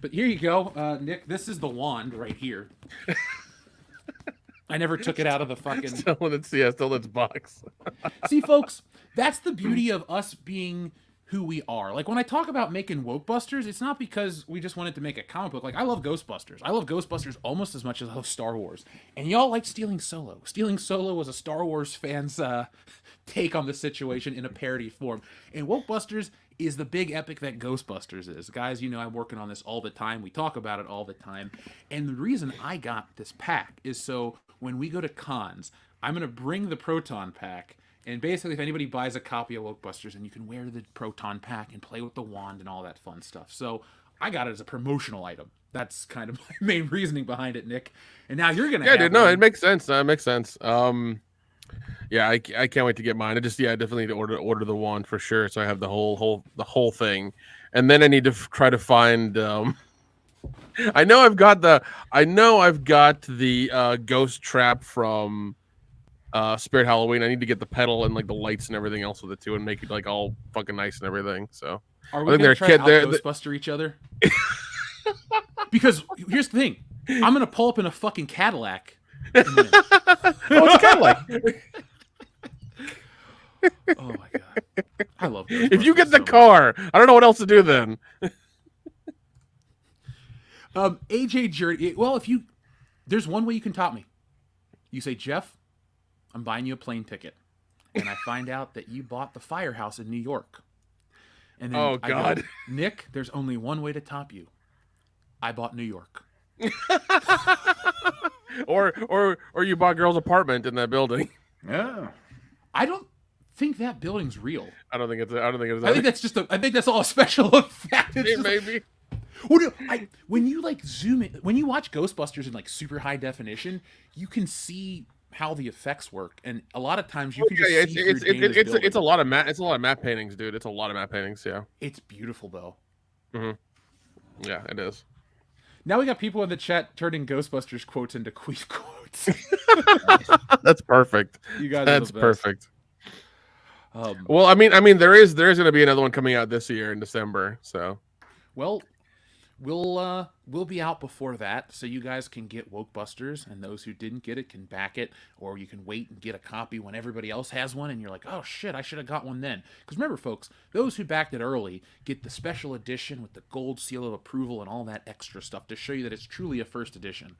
A: But here you go, Nick. This is the wand right here. I never took it out of the fucking...
B: Still in its box.
A: See, folks, that's the beauty of us being who we are. Like, when I talk about making Woke Busters, it's not because we just wanted to make a comic book. Like, I love Ghostbusters. I love Ghostbusters almost as much as I love Star Wars. And y'all like Stealing Solo. Stealing Solo was a Star Wars fan's take on the situation in a parody form. And Woke Busters is the big epic that Ghostbusters is. Guys, you know I'm working on this all the time. We talk about it all the time. And the reason I got this pack is so when we go to cons, I'm going to bring the Proton pack. And basically, if anybody buys a copy of Woke Busters, and you can wear the Proton pack and play with the wand and all that fun stuff. So I got it as a promotional item. That's kind of my main reasoning behind it, Nick. And now you're going to have
B: dude, no,
A: one.
B: it makes sense. It makes sense. Yeah, I can't wait to get mine. I definitely need to order the wand for sure. So I have the whole thing, and then I need to try to find. I know I've got the ghost trap from Spirit Halloween. I need to get the pedal and like the lights and everything else with it too, and make it like all fucking nice and everything. So
A: are we going to try to Ghostbuster each other? Because here's the thing, I'm going to pull up in a fucking Cadillac.
B: Oh, it's a Cadillac.
A: Oh my god, I love Ghostbusters.
B: If you get the
A: so
B: car, I don't know what else to do then.
A: AJ Journey. Well, there's one way you can top me. You say, Jeff, I'm buying you a plane ticket, and I find out that you bought the Firehouse in New York. And then
B: Oh
A: I
B: God,
A: go, Nick, there's only one way to top you. I bought New York.
B: or you bought Girl's Apartment in that building.
C: Yeah.
A: I don't think that building's real.
B: I don't think it's.
A: I think that's just. I think that's all a special effect. It's just,
B: Maybe.
A: well, no, when you like zoom in, when you watch Ghostbusters in like super high definition, you can see how the effects work, and a lot of times you can just see through Dana's building.
B: It's a lot of matte paintings, dude. It's a lot of matte paintings. Yeah.
A: It's beautiful though.
B: Yeah, it is.
A: Now we got people in the chat turning Ghostbusters quotes into Queef quotes.
B: That's perfect.
A: You guys,
B: that's
A: are the best.
B: perfect. Well, I mean, there is going to be another one coming out this year in December. So,
A: well, we'll be out before that, so you guys can get Woke Busters, and those who didn't get it can back it, or you can wait and get a copy when everybody else has one, and you're like, oh shit, I should have got one then. Because remember, folks, those who backed it early get the special edition with the gold seal of approval and all that extra stuff to show you that it's truly a first edition.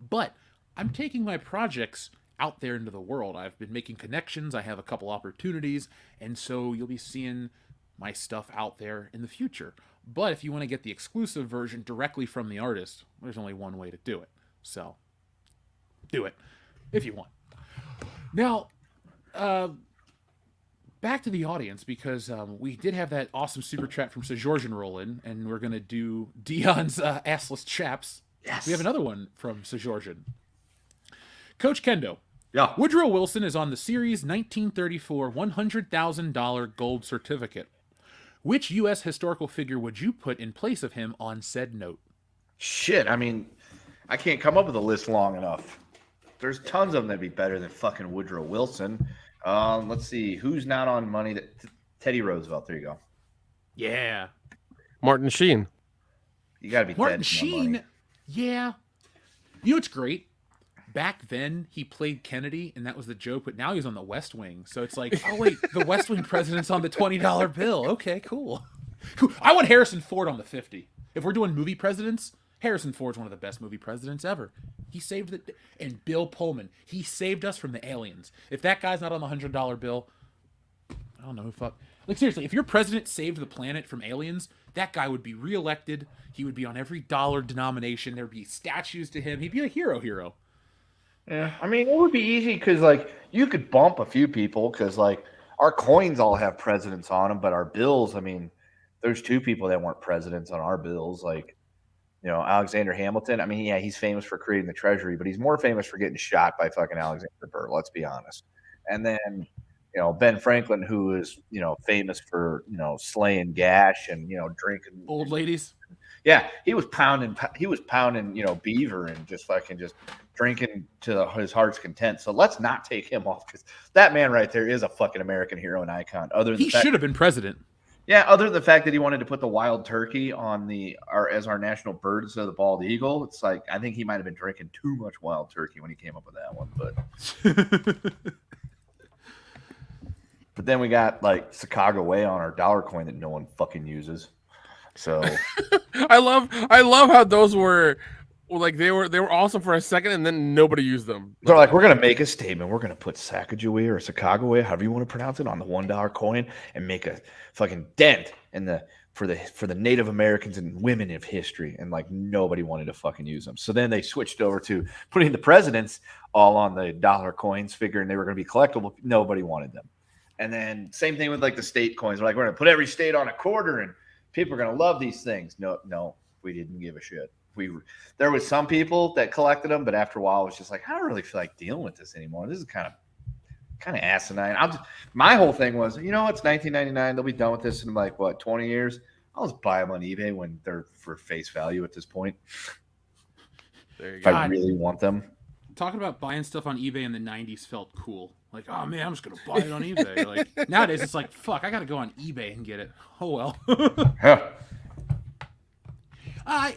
A: But I'm taking my projects out there into the world. I've been making connections. I have a couple opportunities, and so you'll be seeing my stuff out there in the future. But if you want to get the exclusive version directly from the artist, there's only one way to do it. So, do it if you want. Now, back to the audience, because we did have that awesome super chat from Sejorjan roll in, and we're going to do Dion's assless chaps.
C: Yes.
A: We have another one from Sejorjan. Coach Kendo.
C: Yeah.
A: Woodrow Wilson is on the Series 1934 $100,000 gold certificate. Which U.S. historical figure would you put in place of him on said note?
C: Shit, I mean, I can't come up with a list long enough. There's tons of them that'd be better than fucking Woodrow Wilson. Let's see, who's not on money? Teddy Roosevelt. There you go.
A: Yeah.
B: Martin Sheen.
C: You got to be
A: Martin
C: dead for more money.
A: Sheen, yeah. You know what's great? Back then, he played Kennedy, and that was the joke, but now he's on the West Wing. So it's like, oh, wait, the West Wing president's on the $20 bill. Okay, cool. I want Harrison Ford on the 50. If we're doing movie presidents, Harrison Ford's one of the best movie presidents ever. He saved it. And Bill Pullman, he saved us from the aliens. If that guy's not on the $100 bill, I don't know who fuck. Like, seriously, if your president saved the planet from aliens, that guy would be reelected. He would be on every dollar denomination. There would be statues to him. He'd be a hero.
C: Yeah, I mean, it would be easy because, like, you could bump a few people because, like, our coins all have presidents on them, but our bills, I mean, there's 2 people that weren't presidents on our bills. Like, Alexander Hamilton. I mean, yeah, he's famous for creating the treasury, but he's more famous for getting shot by fucking Alexander Burr. Let's be honest. And then, Ben Franklin, who is, famous for, slaying gash and, drinking
A: Old ladies.
C: Yeah, he was pounding, beaver and just drinking to his heart's content. So let's not take him off because that man right there is a fucking American hero and icon.
A: He should have been president.
C: Yeah, other than the fact that he wanted to put the wild turkey on as our national bird instead of the bald eagle. It's like I think he might have been drinking too much wild turkey when he came up with that one. But then we got like Chicago Way on our dollar coin that no one fucking uses. So
B: I love how those were like they were awesome for a second and then nobody used them.
C: They're like, we're gonna make a statement. We're gonna put Sacagawea or Chicago, however you want to pronounce it, on the $1 coin and make a fucking dent in for the Native Americans and women of history. And like nobody wanted to fucking use them. So then they switched over to putting the presidents all on the dollar coins, figuring they were gonna be collectible. Nobody wanted them. And then same thing with like the state coins. We're like, we're gonna put every state on a quarter and people are gonna love these things. No, we didn't give a shit. There was some people that collected them, but after a while, it was just like, I don't really feel like dealing with this anymore. This is kind of asinine. My whole thing was, it's 1999. They'll be done with this in like 20 years. I'll just buy them on eBay when they're for face value at this point.
B: There you
C: if
B: go.
C: I really want them.
A: Talking about buying stuff on eBay in the 90s felt cool. Like, oh man, I'm just gonna buy it on eBay. Like nowadays, it's like, fuck, I gotta go on eBay and get it. Oh well.
C: Yeah.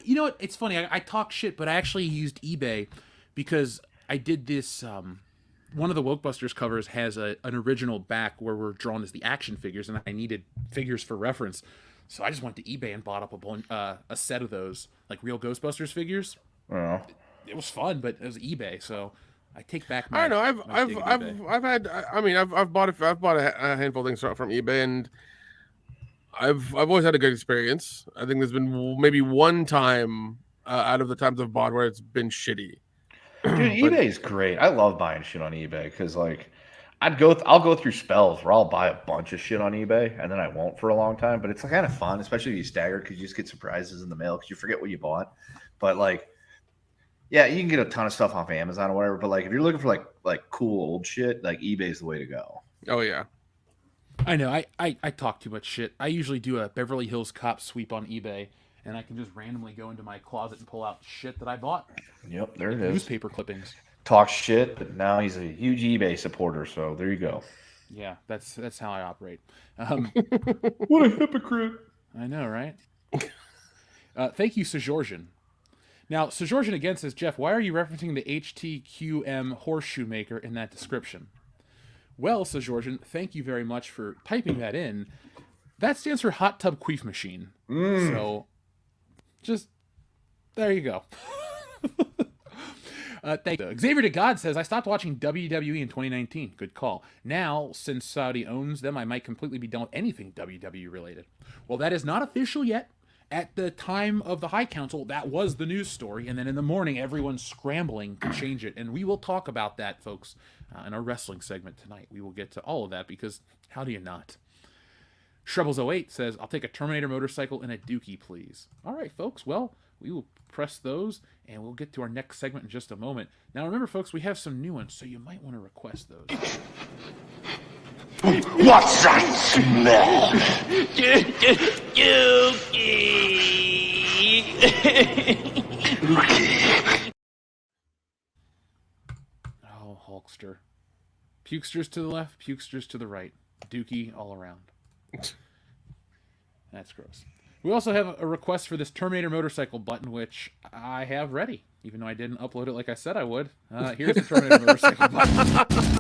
A: You know what? It's funny. I talk shit, but I actually used eBay because I did this. One of the Wokebusters covers has an original back where we're drawn as the action figures, and I needed figures for reference. So I just went to eBay and bought up a set of those, like real Ghostbusters figures.
C: Oh.
A: It was fun, but it was eBay, so I take back my.
B: I don't know. I've bought a handful of things from eBay, and I've always had a good experience. I think there's been maybe one time out of the times I've bought where it's been shitty.
C: Dude, eBay is great. I love buying shit on eBay because like I'll go through spells where I'll buy a bunch of shit on eBay and then I won't for a long time. But it's kind of fun, especially if you stagger because you just get surprises in the mail because you forget what you bought. But like, yeah, you can get a ton of stuff off Amazon or whatever. But like, if you're looking for like cool old shit, like eBay's the way to go.
B: Oh yeah.
A: I know. I talk too much shit. I usually do a Beverly Hills Cop sweep on eBay, and I can just randomly go into my closet and pull out shit that I bought.
C: Yep, there it is.
A: Newspaper clippings.
C: Talk shit, but now he's a huge eBay supporter, so there you go.
A: Yeah, that's how I operate. What a hypocrite! I know, right? Thank you, Sejorjan. Now, Sejorjan again says, Jeff, why are you referencing the HTQM horseshoe maker in that description? Well, Sejorjan, thank you very much for typing that in. That stands for hot tub queef machine. So, just there you go. Thank you. Xavier to God says, I stopped watching WWE in 2019. Good call. Now, since Saudi owns them, I might completely be done with anything WWE related. Well, that is not official yet. At the time of the High Council, that was the news story. And then in the morning, everyone's scrambling to change it. And we will talk about that, folks, in our wrestling segment tonight. We will get to all of that because how do you not? Shrebbles08 says, I'll take a Terminator motorcycle and a Dookie, please. All right, folks. Well, we will press those and we'll get to our next segment in just a moment. Now, remember, folks, we have some new ones, so you might want to request those.
D: What's that smell?
A: Oh, Hulkster. Pukesters to the left, pukesters to the right. Dookie all around. That's gross. We also have a request for this Terminator motorcycle button, which I have ready, even though I didn't upload it like I said I would. Here's the Terminator motorcycle button.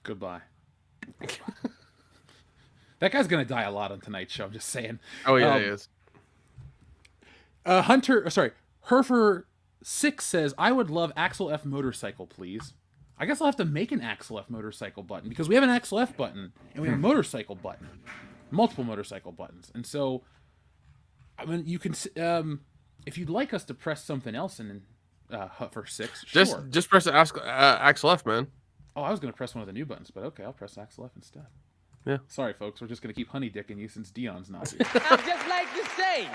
A: Goodbye. That guy's gonna die a lot on tonight's show. I'm just saying.
B: Oh yeah, he is.
A: Herfer6 says, "I would love Axel F motorcycle, please." I guess I'll have to make an Axel F motorcycle button because we have an Axel F button and we have a motorcycle button, multiple motorcycle buttons, and so I mean you can if you'd like us to press something else in Herfer6, sure.
B: Just press Axel F, man.
A: Oh, I was gonna press one of the new buttons, but okay, I'll press Axel F instead.
B: Yeah.
A: Sorry, folks. We're just going to keep honey dicking you since Dion's not here.
E: I'm just like you say.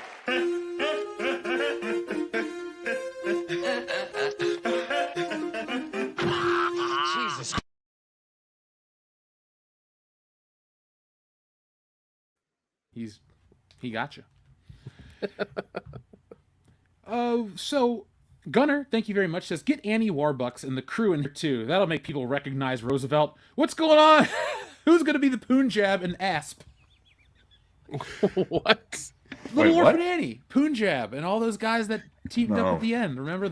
E: Jesus.
A: He got you. So Gunner, thank you very much, says, "Get Annie Warbucks and the crew in here too. That'll make people recognize Roosevelt. What's going on? Who's going to be the Punjab and Asp?"
B: What?
A: Little
C: Wait,
A: Orphan
C: what?
A: Annie, Punjab, and all those guys that teamed up at the end. Remember,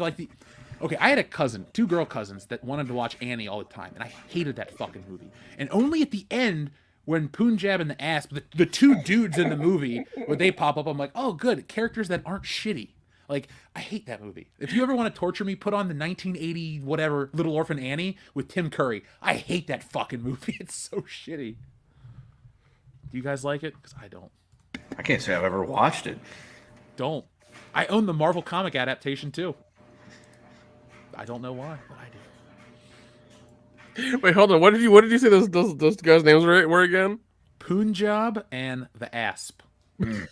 A: Okay, I had a cousin, 2 girl cousins, that wanted to watch Annie all the time, and I hated that fucking movie. And only at the end, when Punjab and the Asp, the 2 dudes in the movie, when they pop up, I'm like, oh, good, characters that aren't shitty. Like, I hate that movie. If you ever want to torture me, put on the 1980 whatever Little Orphan Annie with Tim Curry. I hate that fucking movie. It's so shitty. Do you guys like it? Because I don't.
C: I can't say I've ever watched it.
A: Don't. I own the Marvel comic adaptation too. I don't know why, but I do.
B: Wait, hold on. What did you say those guys' names were again?
A: Punjab and the Asp.
C: Good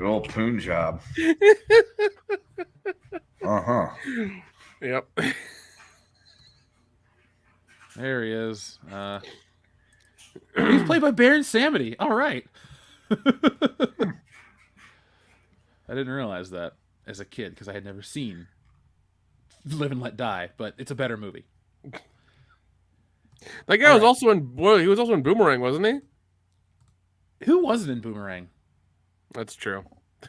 C: old Punjab. Uh-huh.
B: Yep.
A: There he is. He's played by Baron Samedi. All right. I didn't realize that as a kid because I had never seen Live and Let Die, but it's a better movie.
B: That guy was also in Boomerang, wasn't he?
A: Who wasn't in Boomerang?
B: That's true.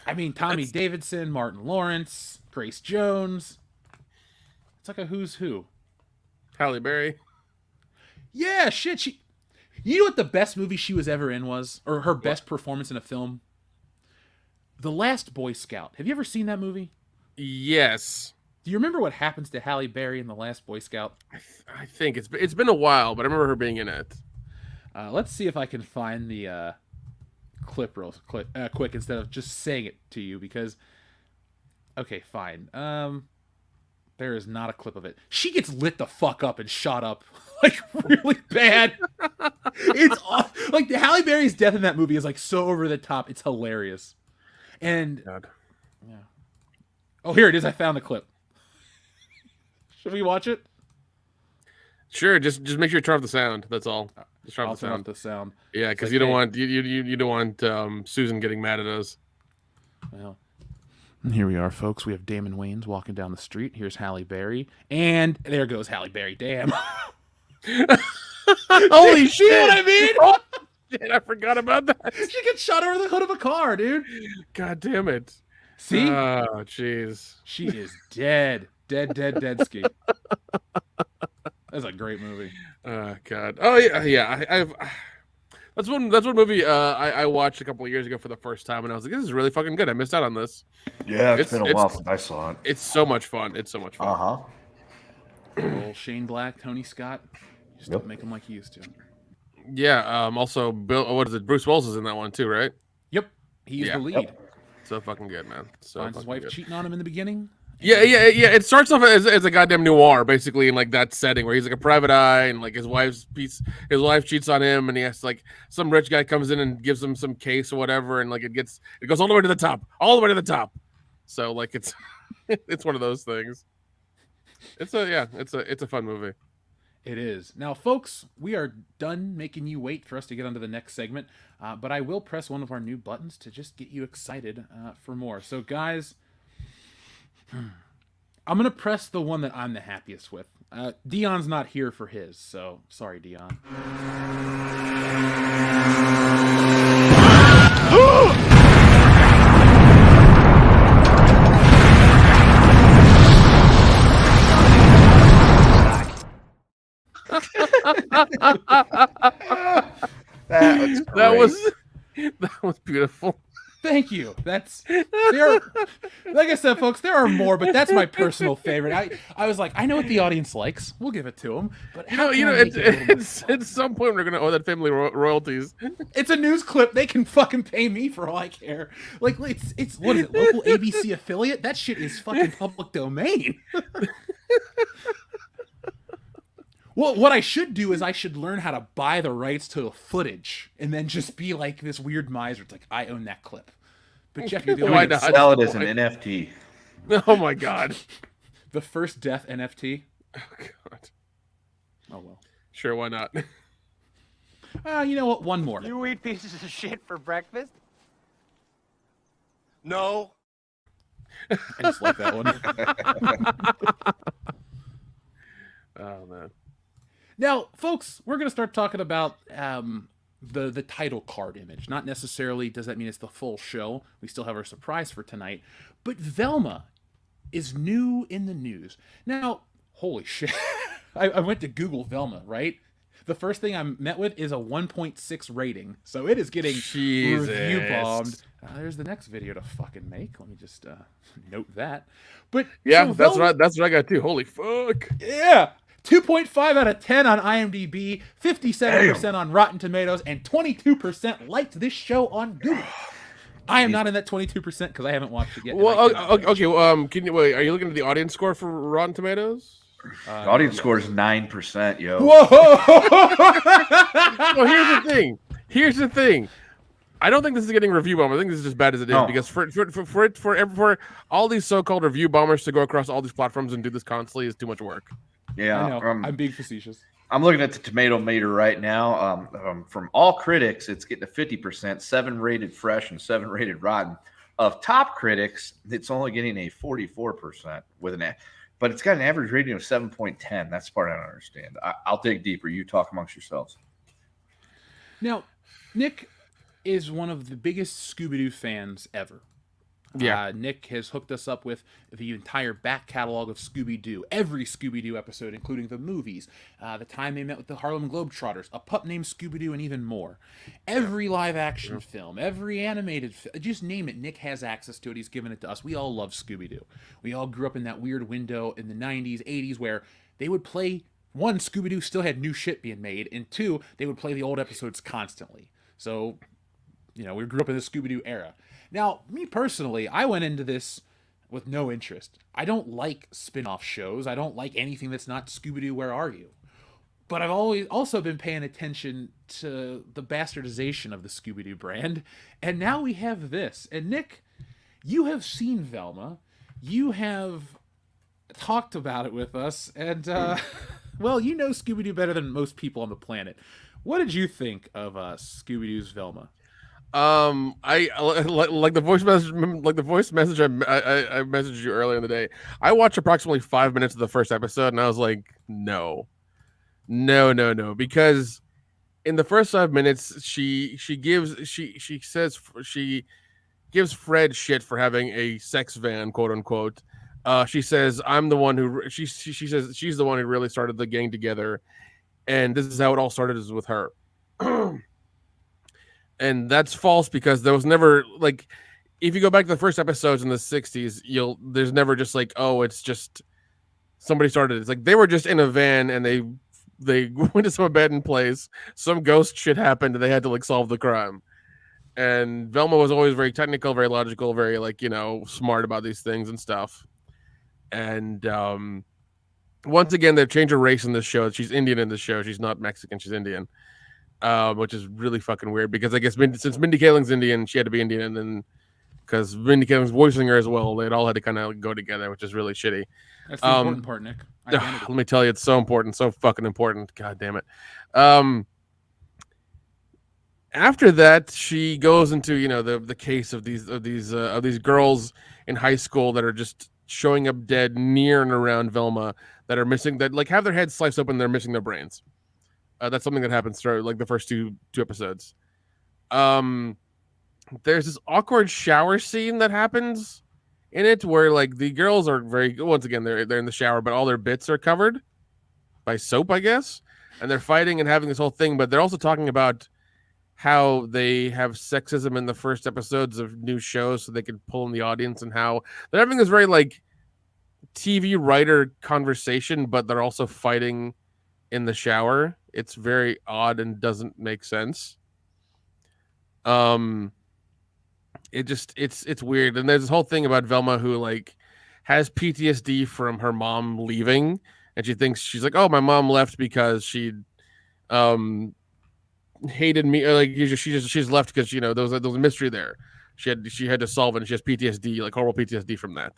A: I mean, Tommy Davidson, Martin Lawrence, Grace Jones. It's like a who's who.
B: Halle Berry.
A: Yeah, shit. You know what the best movie she was ever in was? Or her best performance in a film? The Last Boy Scout. Have you ever seen that movie?
B: Yes.
A: Do you remember what happens to Halle Berry in The Last Boy Scout?
B: I think it's been a while, but I remember her being in it.
A: Let's see if I can find the clip real quick instead of just saying it to you because... Okay, fine. There is not a clip of it. She gets lit the fuck up and shot up like really bad. It's like the Halle Berry's death in that movie is like so over the top. It's hilarious. And
B: God.
A: yeah. Oh, here it is. I found the clip. Should we watch it?
B: Sure. Just make sure you turn off the sound. That's all. Just turn
A: I'll
B: off the
A: turn
B: sound.
A: off the sound.
B: Yeah, because
A: Like,
B: you don't
A: hey.
B: want you don't want Susan getting mad at us.
A: Well, and here we are, folks. We have Damon Wayans walking down the street. Here's Halle Berry, and there goes Halle Berry. Damn.
B: Holy shit!
A: You know what I mean?
B: Oh, shit, I forgot about that.
A: She gets shot over the hood of a car, dude.
B: God damn it!
A: See?
B: Oh, jeez.
A: She is dead. Dead ski. That's a great movie.
B: Oh God. Oh yeah. I've. That's one movie I watched a couple of years ago for the first time, and I was like, "This is really fucking good." I missed out on this.
C: Yeah, it's been a while since I saw it.
B: It's so much fun.
C: Uh-huh.
A: Old Shane Black, Tony Scott. Just don't make him like he used to.
B: Yeah. Also, Bruce Willis is in that one too, right?
A: Yep. He's the lead.
C: Yep.
B: So fucking good, man. So
A: Finds his
B: fucking
A: wife
B: good.
A: cheating on him in the beginning.
B: Yeah. It starts off as a goddamn noir, basically, in like that setting where he's like a private eye, and like his wife cheats on him, and he has like some rich guy comes in and gives him some case or whatever, and like it goes all the way to the top, So like it's it's one of those things. It's a fun movie.
A: It is. Now, folks, we are done making you wait for us to get on to the next segment, but I will press one of our new buttons to just get you excited for more. So, guys, I'm going to press the one that I'm the happiest with. Dion's not here for his, so sorry, Dion.
B: That was beautiful.
A: Thank you. Like I said, folks, there are more, but that's my personal favorite. I was like, I know what the audience likes. We'll give it to them. But
B: at some point we're gonna owe that family royalties.
A: It's a news clip. They can fucking pay me for all I care. Like it's what is it? Local ABC affiliate? That shit is fucking public domain. Well, what I should do is I should learn how to buy the rights to the footage and then just be like this weird miser. It's like, I own that clip. But Jeff, you're the
C: Why
A: only
C: not sell it as an NFT?
B: Oh my god.
A: The first death NFT.
B: Oh god.
A: Oh well.
B: Sure, why not?
A: You know what? One more.
E: You eat pieces of shit for breakfast?
D: No.
A: I just like that one.
B: Oh man.
A: Now, folks, we're going to start talking about the title card image. Not necessarily does that mean it's the full show. We still have our surprise for tonight. But Velma is new in the news. Now, holy shit. I went to Google Velma, right? The first thing I'm met with is a 1.6 rating. So it is getting review bombed. There's the next video to fucking make. Let me just note that. But
B: yeah,
A: so
B: that's
A: Velma,
B: right. That's what I got too. Holy fuck.
A: Yeah. 2.5 out of 10 on IMDb, 57% on Rotten Tomatoes, and 22% liked this show on Google. I am not in that 22% because I haven't watched it yet.
B: Well, okay. Can you wait? Are you looking at the audience score for Rotten Tomatoes?
C: The audience score is 9%, yo.
A: Whoa!
B: Well, here's the thing. I don't think this is getting review bomb. I think this is just bad as it is because for all these so-called review bombers to go across all these platforms and do this constantly is too much work.
C: Yeah,
A: I know. I'm being facetious.
C: I'm looking at the tomato meter right now. From all critics, it's getting to 50%, 7 rated fresh and 7 rated rotten. Of top critics, it's only getting a 44% with but it's got an average rating of 7.10. That's the part I don't understand. I'll dig deeper. You talk amongst yourselves.
A: Now, Nick is one of the biggest Scooby-Doo fans ever.
B: Yeah.
A: Nick has hooked us up with the entire back catalog of Scooby-Doo, every Scooby-Doo episode, including the movies, the time they met with the Harlem Globetrotters, A Pup Named Scooby-Doo, and even more. Every live-action film, every animated film, just name it, Nick has access to it. He's given it to us. We all love Scooby-Doo. We all grew up in that weird window in the 90s, 80s, where they would play, one, Scooby-Doo still had new shit being made, and two, they would play the old episodes constantly. So, we grew up in the Scooby-Doo era. Now, me personally, I went into this with no interest. I don't like spin-off shows. I don't like anything that's not Scooby-Doo, Where Are You? But I've always also been paying attention to the bastardization of the Scooby-Doo brand. And now we have this. And Nick, you have seen Velma. You have talked about it with us. And, well, you know Scooby-Doo better than most people on the planet. What did you think of Scooby-Doo's Velma?
B: I like the voice message I messaged you earlier in the day. I watched approximately 5 minutes of the first episode and I was like, no, because in the first 5 minutes she gives Fred shit for having a sex van, quote unquote. She says I'm the one who she says she's the one who really started the gang together, and this is how it all started, is with her. And that's false because there was never, like, if you go back to the first episodes in the 60s, there's never just like, oh, it's just somebody started it. It's like they were just in a van and they went to some abandoned place, some ghost shit happened and they had to like solve the crime. And Velma was always very technical, very logical, very smart about these things and stuff. And once again, they've changed her race in this show. She's Indian in this show. She's not Mexican, she's Indian. Which is really fucking weird because I guess since Mindy Kaling's Indian, she had to be Indian, and then because Mindy Kaling's voicing her as well. They all had to kind of go together, which is really shitty.
A: That's the important part, Nick. Identity.
B: Let me tell you, it's so important, so fucking important. God damn it. After that, she goes into the case of these girls in high school that are just showing up dead near and around Velma, that are missing, that like have their heads sliced open, they're missing their brains. That's something that happens throughout like the first two episodes. There's this awkward shower scene that happens in it where like the girls are once again they're in the shower, but all their bits are covered by soap, I guess, and they're fighting and having this whole thing, but they're also talking about how they have sexism in the first episodes of new shows so they can pull in the audience, and how they're having this very like TV writer conversation, but they're also fighting in the shower. It's very odd and doesn't make sense. It's weird. And there's this whole thing about Velma who like has PTSD from her mom leaving, and she's like, oh, my mom left because she hated me, or like she's left because there was a mystery there. She had to solve it, and she has PTSD, like horrible PTSD from that.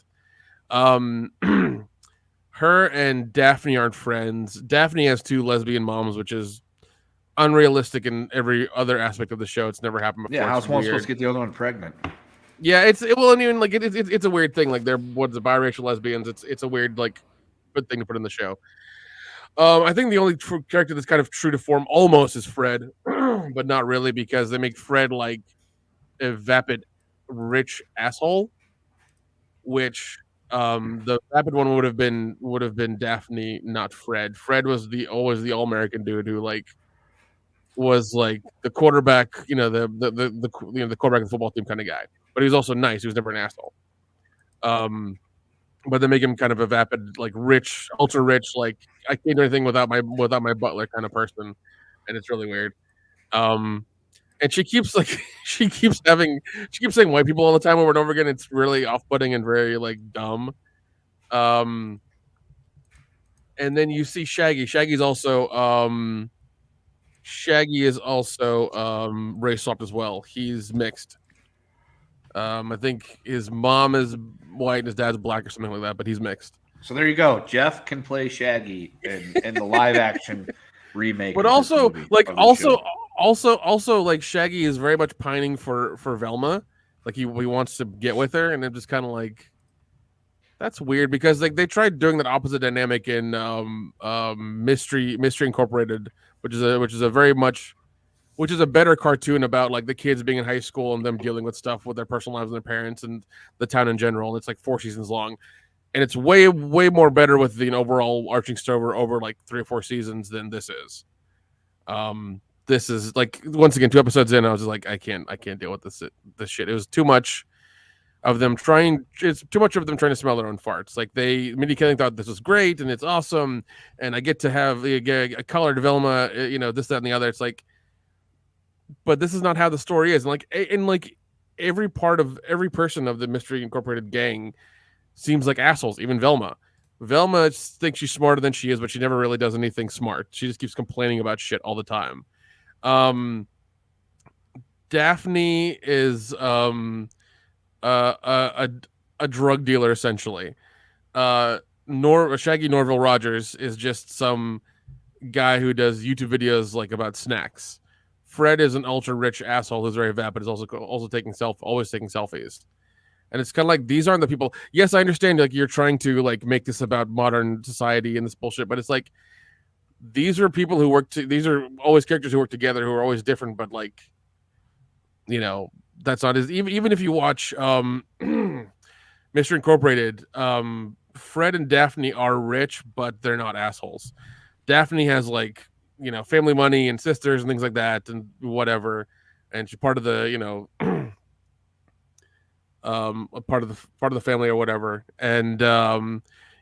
B: Her and Daphne aren't friends. Daphne has two lesbian moms, which is unrealistic in every other aspect of the show. It's never happened before.
C: Yeah, how's one supposed to get the other one pregnant?
B: Yeah, it's a weird thing. Like they're biracial lesbians. It's a weird like good thing to put in the show. I think the only true character that's kind of true to form almost is Fred, but not really, because they make Fred like a vapid rich asshole, which the vapid one would have been Daphne, not Fred. Fred was always the all-American dude who like was like the quarterback, the quarterback of the football team kind of guy. But he was also nice. He was never an asshole. But they make him kind of a vapid, like rich, ultra rich, like I can't do anything without my butler kind of person, and it's really weird. And she keeps saying white people all the time over and over again. It's really off-putting and very like dumb. And then you see Shaggy. Shaggy is also race swapped as well. He's mixed. I think his mom is white and his dad's black or something like that, but he's mixed.
C: So there you go. Jeff can play Shaggy in the live action remake.
B: But also like Shaggy is very much pining for Velma. Like he wants to get with her, and I'm just kind of like, that's weird, because like they tried doing that opposite dynamic in Mystery Incorporated, which is a better cartoon about like the kids being in high school and them dealing with stuff with their personal lives and their parents and the town in general. And it's like 4 seasons long, and it's way more better with the overall arching story over like 3 or 4 seasons than this is. This is like, once again, 2 episodes in, I was just like, I can't deal with this shit. It was too much of them trying to smell their own farts. Like Mindy Kaling thought this was great and it's awesome, and I get to have a colored Velma, this, that, and the other. It's like, but this is not how the story is. And like every person of the Mystery Incorporated gang seems like assholes. Even Velma thinks she's smarter than she is, but she never really does anything smart. She just keeps complaining about shit all the time. Daphne is a drug dealer, essentially. Shaggy Norville Rogers is just some guy who does YouTube videos like about snacks. Fred is an ultra rich asshole who's very vapid, is also always taking selfies. And it's kind of like, these aren't the people. Yes, I understand like you're trying to like make this about modern society and this bullshit, but it's like, these are people who these are always characters who work together, who are always different, but like, that's not even if you watch Mystery Incorporated, Fred and Daphne are rich, but they're not assholes. Daphne has like, family money and sisters and things like that and whatever, and she's part of the part of the family or whatever. And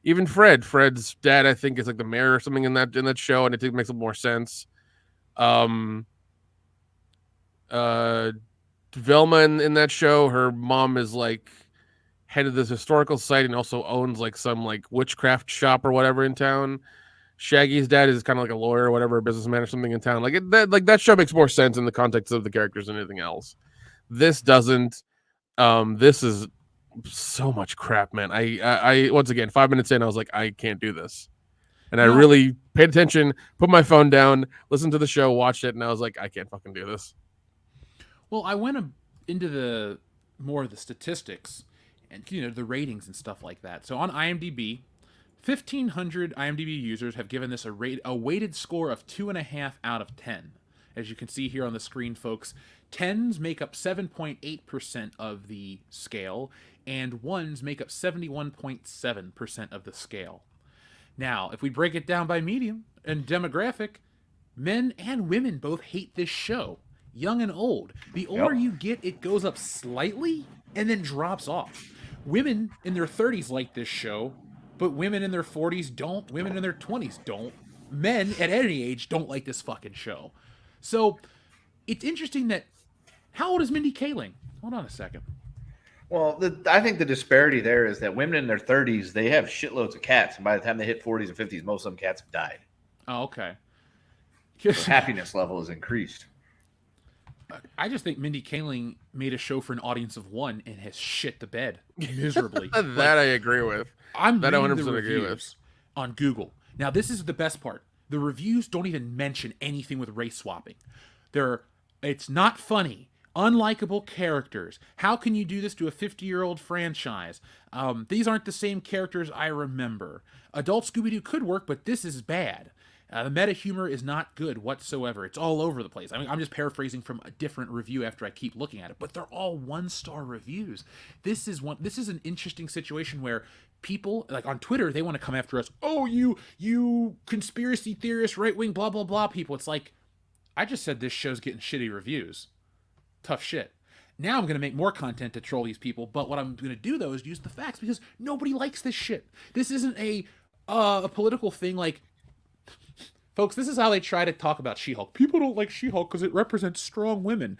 B: even Fred's dad, I think, is like the mayor or something in that show, and it makes a little more sense. Velma in that show, her mom is like head of this historical site and also owns like some like witchcraft shop or whatever in town. Shaggy's dad is kind of like a lawyer or whatever, a businessman or something in town. Like that show makes more sense in the context of the characters than anything else. This doesn't. This is so much crap, man. I once again, 5 minutes in, I was like, I can't do this. And I really paid attention, put my phone down, listened to the show, watched it, and I was like, I can't fucking do this.
A: Well, I went into the more of the statistics and the ratings and stuff like that. So on IMDb, 1,500 IMDb users have given this a weighted score of 2.5 out of 10. As you can see here on the screen, folks, 10s make up 7.8% of the scale, and 1s make up 71.7% of the scale. Now, if we break it down by medium and demographic, men and women both hate this show, young and old. The older you get, it goes up slightly and then drops off. Women in their 30s like this show, but women in their 40s don't. Women in their 20s don't. Men at any age don't like this fucking show. So it's interesting that... How old is Mindy Kaling? Hold on a second.
C: Well, I think the disparity there is that women in their 30s, they have shitloads of cats. And by the time they hit 40s and 50s, most of them cats have died.
A: Oh, okay.
C: Their happiness level is increased.
A: I just think Mindy Kaling made a show for an audience of one and has shit the bed miserably.
B: That I agree with.
A: I'm
B: that
A: reading
B: 100%
A: the
B: agree with.
A: reviews on Google. Now, this is the best part. The reviews don't even mention anything with race swapping. It's not funny. Unlikable characters. How can you do this to a 50-year-old franchise? These aren't the same characters I remember. Adult Scooby-Doo could work, but this is bad. The meta humor is not good whatsoever. It's all over the place. I mean, I'm just paraphrasing from a different review after I keep looking at it, but they're all 1-star reviews. This is an interesting situation where people, like on Twitter, they want to come after us. Oh, you conspiracy theorists, right-wing, blah, blah, blah people. It's like, I just said this show's getting shitty reviews. Tough shit. Now I'm going to make more content to troll these people, but what I'm going to do, though, is use the facts, because nobody likes this shit. This isn't a political thing like... Folks, this is how they try to talk about She-Hulk. People don't like She-Hulk because it represents strong women.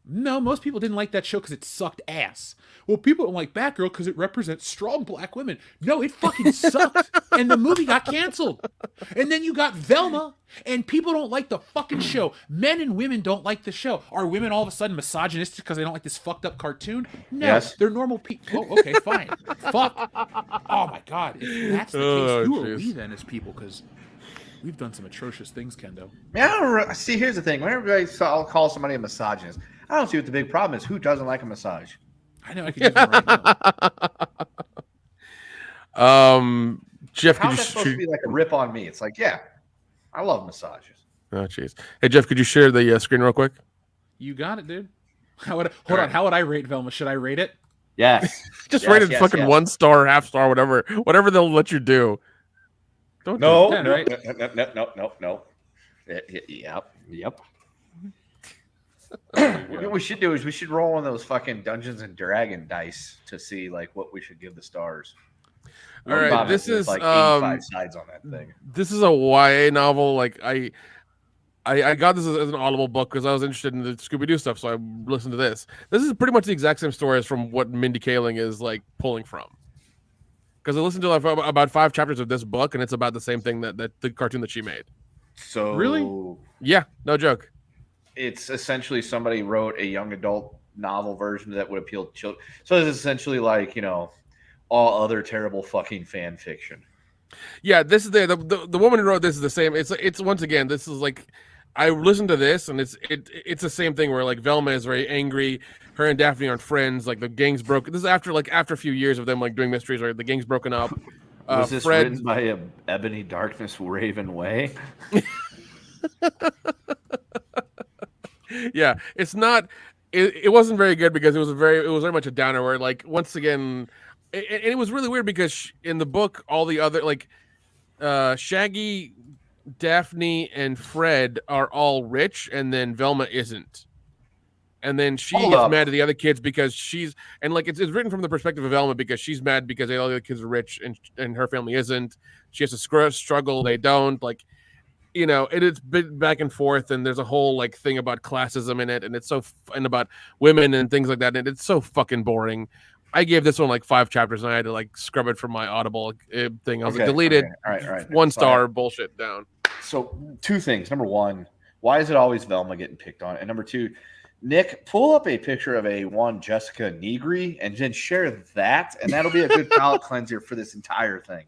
A: No, most people didn't like that show because it sucked ass. Well, people don't like Batgirl because it represents strong black women. No, it fucking sucked. And the movie got canceled. And then you got Velma, and people don't like the fucking show. Men and women don't like the show. Are women all of a sudden misogynistic because they don't like this fucked up cartoon? No,
C: yes.
A: They're normal people. Oh, okay, fine. Fuck. Oh my God. If that's the case, who are we then as people? Because we've done some atrocious things, Kendo.
C: Yeah, see, here's the thing. Whenever I call somebody a misogynist, I don't see what the big problem is. Who doesn't like a massage?
A: I know I can use one right
B: now. Jeff,
C: how's that supposed to be like a rip on me? It's like, yeah, I love massages.
B: Oh, jeez. Hey, Jeff, could you share the screen real quick?
A: You got it, dude. How would I rate Velma? Should I rate it?
C: Yes.
B: Just rate it fucking 1-star, half-star, whatever they'll let you do.
C: Don't
A: no.
C: Yep. What we should do is we should roll one of those fucking Dungeons and Dragon dice to see like what we should give the stars.
B: All right, this is
C: like 85 sides on that thing.
B: This is a YA novel. Like I got this as an Audible book because I was interested in the Scooby-Doo stuff, so I listened to this. This is pretty much the exact same story as from what Mindy Kaling is like pulling from. Because I listened to about 5 chapters of this book, and it's about the same thing that the cartoon that she made.
C: So
A: really,
B: yeah, no joke.
C: It's essentially somebody wrote a young adult novel version that would appeal to children. So it's essentially like, all other terrible fucking fan fiction.
B: Yeah, this is the woman who wrote this is the same. It's once again, this is like, I listened to this and it's the same thing where like Velma is very angry. Her and Daphne aren't friends. Like the gang's broken. This is after a few years of them like doing mysteries. Right, the gang's broken up.
C: Was this written by a Ebony Darkness Raven Way?
B: Yeah, it's not. It wasn't very good because it was very much a downer. Where like once again, and it was really weird because in the book, all the other like Shaggy, Daphne, and Fred are all rich, and then Velma isn't. And then she gets mad at the other kids because she's it's written from the perspective of Velma because she's mad because all the other kids are rich and her family isn't. She has to struggle. They don't it's been back and forth, and there's a whole like thing about classism in it, and it's and about women and things like that, and it's so fucking boring. I gave this one like 5 chapters, and I had to like scrub it from my Audible thing. I was like, deleted.
C: All right.
B: 1-star bullshit down.
C: So 2 things. Number 1, why is it always Velma getting picked on? And number 2, Nick, pull up a picture of a one Jessica Negri and then share that, and that'll be a good palate cleanser for this entire thing.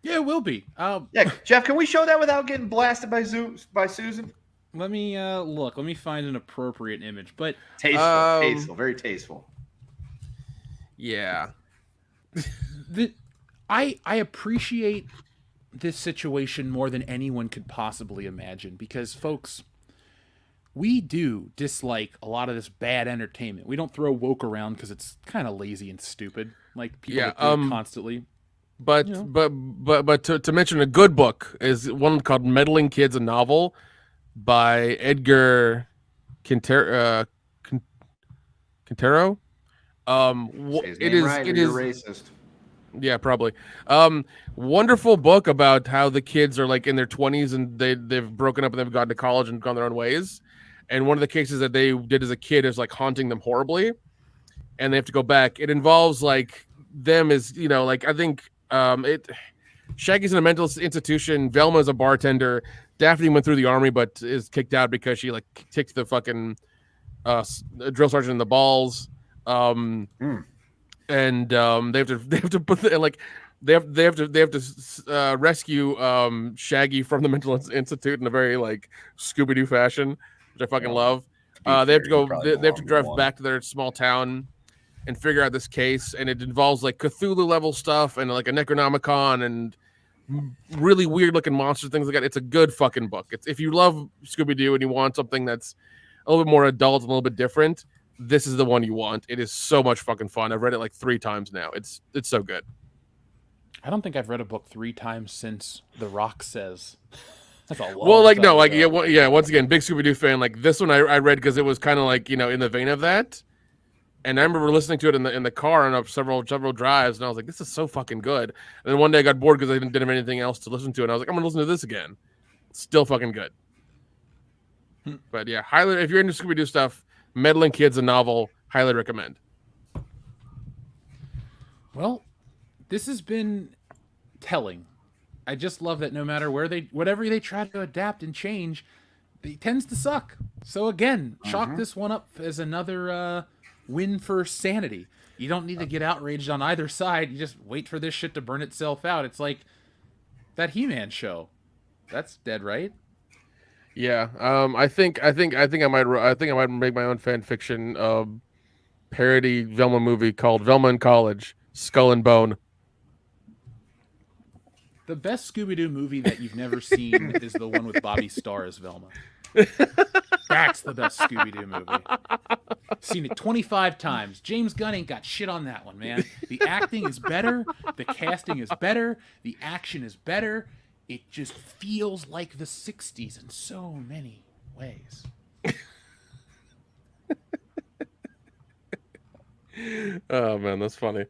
A: Yeah, it will be.
C: Yeah, Jeff, can we show that without getting blasted by Susan?
A: Let me look. Let me find an appropriate image. But
C: Tasteful, very tasteful.
B: Yeah.
A: I appreciate this situation more than anyone could possibly imagine because, folks, we do dislike a lot of this bad entertainment. We don't throw woke around because it's kind of lazy and stupid, like people do it constantly.
B: But to mention a good book is one called "Meddling Kids," a novel by Edgar Quintero.
C: It is. Right, it is racist.
B: Yeah, probably. Wonderful book about how the kids are like in their 20s and they've broken up and they've gone to college and gone their own ways. And one of the cases that they did as a kid is like haunting them horribly, and they have to go back. It involves like them as like I think Shaggy's in a mental institution. Velma's a bartender. Daphne went through the army but is kicked out because she like kicked the fucking drill sergeant in the balls. And they have to put they have to rescue Shaggy from the mental institute in a very like Scooby-Doo fashion, which I fucking love. They have to go. They have to drive back to their small town and figure out this case, and it involves like Cthulhu level stuff and like a Necronomicon and really weird looking monster things like that. It's a good fucking book. It's if you love Scooby-Doo and you want something that's a little bit more adult and a little bit different, this is the one you want. It is so much fucking fun. I've read it like 3 times now. It's so good.
A: I don't think I've read a book 3 times since The Rock Says. That's a long
B: well, like
A: time
B: no, like
A: ago.
B: yeah. Once again, big Scooby-Doo fan. Like this one, I read because it was kind of like in the vein of that. And I remember listening to it in the car on several drives, and I was like, "This is so fucking good." And then one day I got bored because I didn't have anything else to listen to, and I was like, "I'm gonna listen to this again." It's still fucking good. But yeah, highly if you're into Scooby-Doo stuff, Meddling Kids, a novel, highly recommend.
A: Well, this has been telling. I just love that no matter whatever they try to adapt and change, it tends to suck. So again, chalk this one up as another win for sanity. You don't need to get outraged on either side. You just wait for this shit to burn itself out. It's like that He-Man show. That's dead, right?
B: Yeah. I think I might make my own fan fiction parody Velma movie called Velma in College, Skull and Bone.
A: The best Scooby-Doo movie that you've never seen is the one with Bobby Starr as Velma. That's the best Scooby-Doo movie. Seen it 25 times. James Gunn ain't got shit on that one, man. The acting is better. The casting is better. The action is better. It just feels like the 60s in so many ways.
B: Oh, man, that's funny.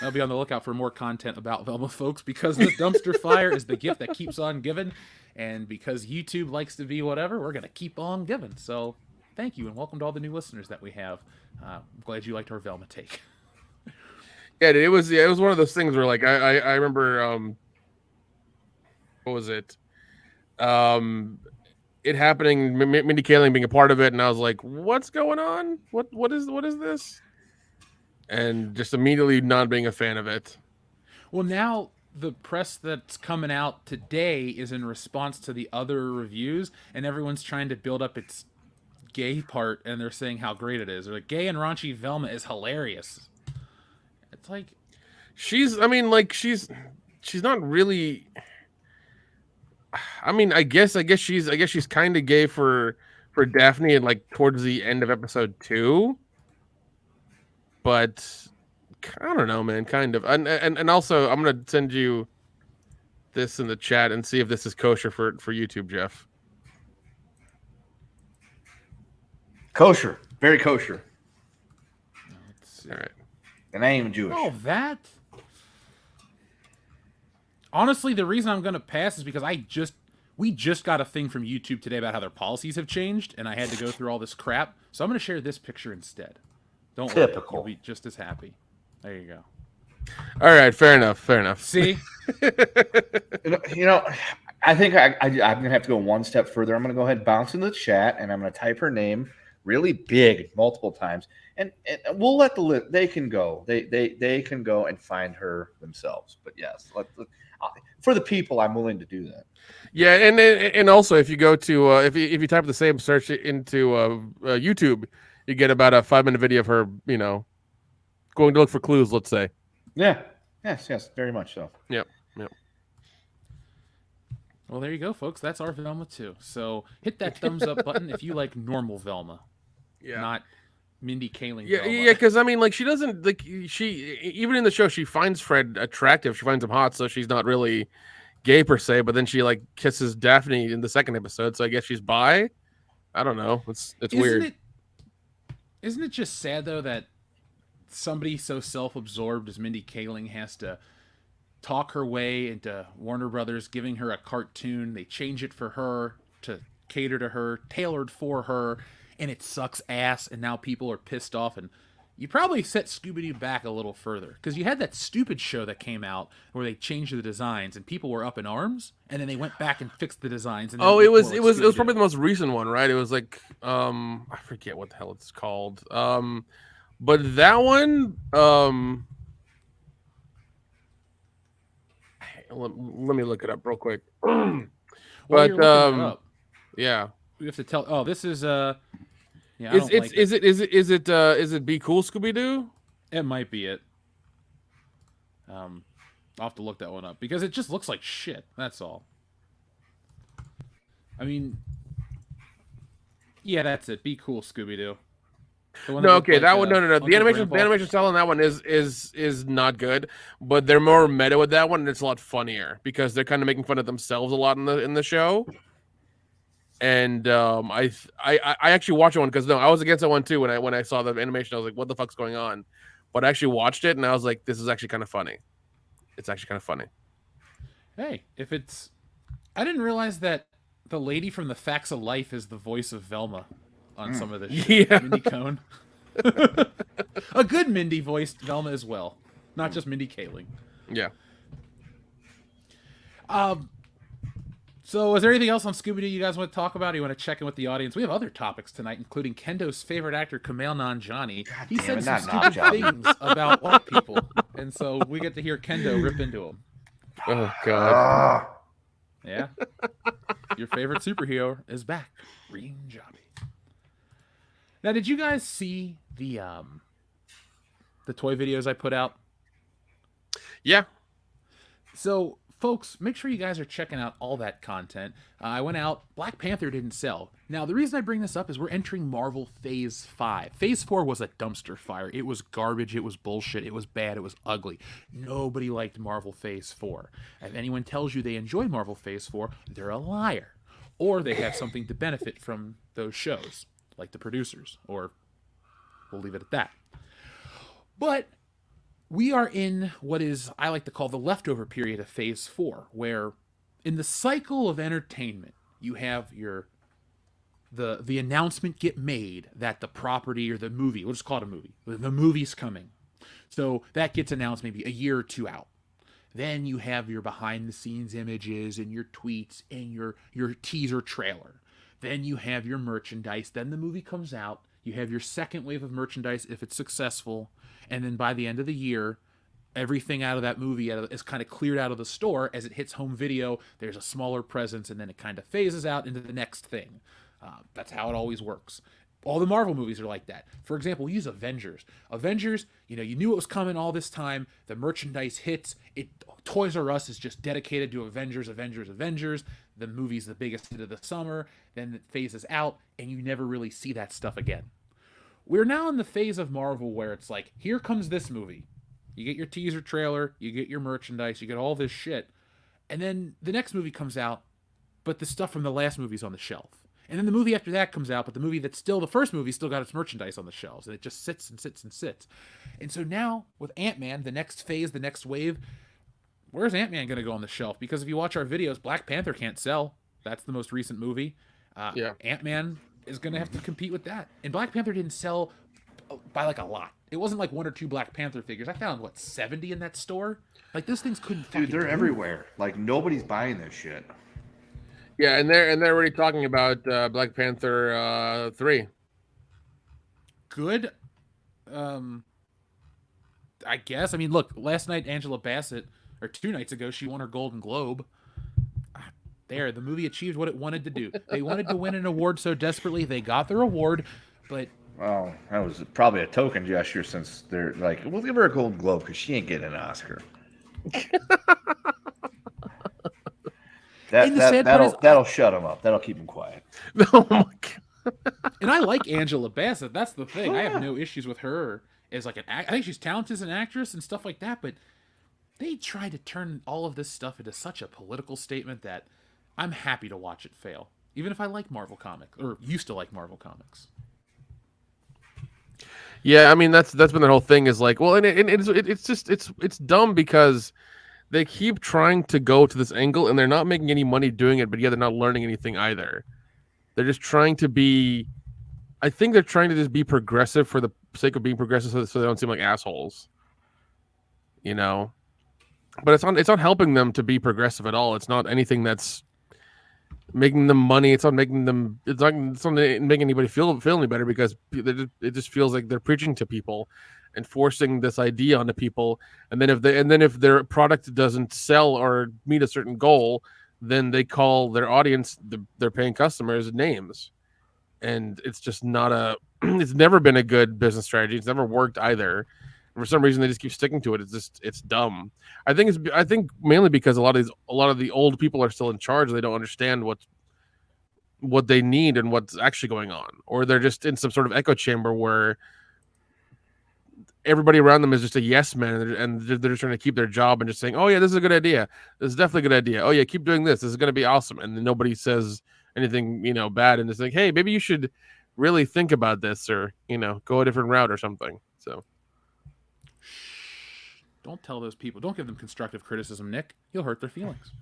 A: I'll be on the lookout for more content about Velma, folks, because the dumpster fire is the gift that keeps on giving. And because YouTube likes to be whatever, we're going to keep on giving. So thank you, and welcome to all the new listeners that we have. I'm glad you liked our Velma take.
B: Yeah, it was one of those things where like I remember what was it? It happening, Mindy Kaling being a part of it, and I was like, what's going on? What is this? And just immediately not being a fan of it.
A: Well, now the press that's coming out today is in response to the other reviews, and everyone's trying to build up its gay part, and they're saying how great it is. They're like, gay and raunchy Velma is hilarious. It's like
B: she's not really. I mean, I guess she's kind of gay for Daphne and like towards the end of episode 2. But I don't know, man. Kind of, and also, I'm gonna send you this in the chat and see if this is kosher for YouTube, Jeff.
C: Kosher, very kosher.
B: All right,
C: and I ain't even Jewish.
A: Oh, that. Honestly, the reason I'm gonna pass is because we just got a thing from YouTube today about how their policies have changed, and I had to go through all this crap. So I'm gonna share this picture instead. Don't
C: Typical.
A: worry, you'll be just as happy. There you go.
B: All right, fair enough.
A: See?
C: I think I'm gonna have to go one step further. I'm gonna go ahead and bounce into the chat, and I'm gonna type her name really big multiple times, and we'll let they can go. They can go and find her themselves. But yes, for the people, I'm willing to do that.
B: Yeah, and also if you go to if you type the same search into YouTube, you get about a 5-minute video of her, going to look for clues. Let's say.
C: Yeah. Yes. Very much so.
B: Yep.
A: Well, there you go, folks. That's our Velma too. So hit that thumbs up button if you like normal Velma, not Mindy Kaling.
B: Yeah,
A: Velma.
B: yeah. Because I mean, like, she doesn't like even in the show she finds Fred attractive. She finds him hot, so she's not really gay per se. But then she like kisses Daphne in the second episode, so I guess she's bi. I don't know. It's weird.
A: Isn't it just sad though that somebody so self-absorbed as Mindy Kaling has to talk her way into Warner Brothers giving her a cartoon? They change it for her to cater to her, tailored for her, and it sucks ass, and now people are pissed off. And you probably set Scooby-Doo back a little further, because you had that stupid show that came out where they changed the designs and people were up in arms, and then they went back and fixed the designs. And
B: it was probably the most recent one, right? It was like I forget what the hell it's called. But that one let me look it up real quick.
A: While
B: But
A: you're looking it up,
B: yeah.
A: we have to tell. Oh, this is yeah.
B: Is it Be Cool, Scooby-Doo?
A: It might be it. I'll have to look that one up because it just looks like shit. That's all. I mean, yeah, that's it. Be Cool, Scooby-Doo.
B: No, okay, that one. No. The animation style on that one is not good, but they're more meta with that one, and it's a lot funnier because they're kind of making fun of themselves a lot in the show. And I actually watched one because I was against that one too when I saw the animation. I was like, what the fuck's going on? But I actually watched it and I was like, this is actually kind of funny. It's actually kind of funny.
A: Hey, I didn't realize that the lady from The Facts of Life is the voice of Velma on some of this shit.
B: Yeah.
A: Mindy Cohn. A good Mindy voiced Velma as well, not just Mindy Kaling.
B: Yeah.
A: So is there anything else on Scooby-Doo you guys want to talk about? Or you want to check in with the audience? We have other topics tonight, including Kendo's favorite actor, Kumail Nanjiani. He said some stupid things about white people, and so we get to hear Kendo rip into him.
B: Oh, God.
A: Yeah. Your favorite superhero is back. Green Johnny. Now, did you guys see the toy videos I put out?
B: Yeah.
A: So, folks, make sure you guys are checking out all that content. I went out. Black Panther didn't sell. Now, the reason I bring this up is we're entering Marvel Phase 5. Phase 4 was a dumpster fire. It was garbage. It was bullshit. It was bad. It was ugly. Nobody liked Marvel Phase 4. If anyone tells you they enjoy Marvel Phase 4, they're a liar. Or they have something to benefit from those shows, like the producers. Or we'll leave it at that. But we are in what is, I like to call, the leftover period of Phase 4, where in the cycle of entertainment, you have the announcement get made that the property or the movie, we'll just call it a movie, the movie's coming. So that gets announced maybe a year or two out. Then you have your behind-the-scenes images and your tweets and your teaser trailer. Then you have your merchandise. Then the movie comes out. You have your second wave of merchandise if it's successful. And then by the end of the year, everything out of that movie is kind of cleared out of the store. As it hits home video, there's a smaller presence, and then it kind of phases out into the next thing. That's how it always works. All the Marvel movies are like that. For example, we use Avengers. Avengers, you knew it was coming all this time. The merchandise hits. Toys R Us is just dedicated to Avengers. The movie's the biggest hit of the summer. Then it phases out, and you never really see that stuff again. We're now in the phase of Marvel where it's like, here comes this movie. You get your teaser trailer, you get your merchandise, you get all this shit. And then the next movie comes out, but the stuff from the last movie's on the shelf. And then the movie after that comes out, but the movie that's still the first movie still got its merchandise on the shelves, and it just sits and sits and sits. And so now with Ant-Man, the next phase, the next wave, where's Ant-Man going to go on the shelf? Because if you watch our videos, Black Panther can't sell. That's the most recent movie. Ant-Man is going to have to compete with that. And Black Panther didn't sell by like a lot. It wasn't like 1 or 2 Black Panther figures. I found 70 in that store. Like, those things couldn't.
C: Dude, they're everywhere. Like, nobody's buying this shit.
B: Yeah, and they're already talking about Black Panther 3.
A: Good. I guess. I mean, look, last night Angela Bassett, or 2 nights ago, she won her Golden Globe. There, the movie achieved what it wanted to do. They wanted to win an award so desperately, they got their award, but
C: Well, that was probably a token gesture since they're like, we'll give her a Golden Globe because she ain't getting an Oscar. That'll shut him up. That'll keep him quiet.
B: Oh my god!
A: And I like Angela Bassett. That's the thing. I have no issues with her as like I think she's talented as an actress and stuff like that. But they try to turn all of this stuff into such a political statement that I'm happy to watch it fail, even if I like Marvel Comics or used to like Marvel Comics.
B: Yeah, I mean that's been the whole thing is like, well, and it's just it's dumb because they keep trying to go to this angle and they're not making any money doing it, but yeah, they're not learning anything either. They're just trying to be, I think they're trying to just be progressive for the sake of being progressive so they don't seem like assholes. You know? But it's not helping them to be progressive at all. It's not anything that's making them money. It's not making making anybody feel any better because it just feels like they're preaching to people and forcing this idea onto people. And then if their product doesn't sell or meet a certain goal, then they call their audience, their paying customers, names. And it's just not it's never been a good business strategy. It's never worked either. For some reason, they just keep sticking to it. It's dumb. I think mainly because a lot of the old people are still in charge. They don't understand what they need and what's actually going on, or they're just in some sort of echo chamber where everybody around them is just a yes man, and they're just trying to keep their job and just saying, "Oh yeah, this is a good idea. This is definitely a good idea. Oh yeah, keep doing this. This is going to be awesome." And then nobody says anything, bad, and it's like, "Hey, maybe you should really think about this, or go a different route or something." So.
A: Don't tell those people. Don't give them constructive criticism, Nick. You'll hurt their feelings.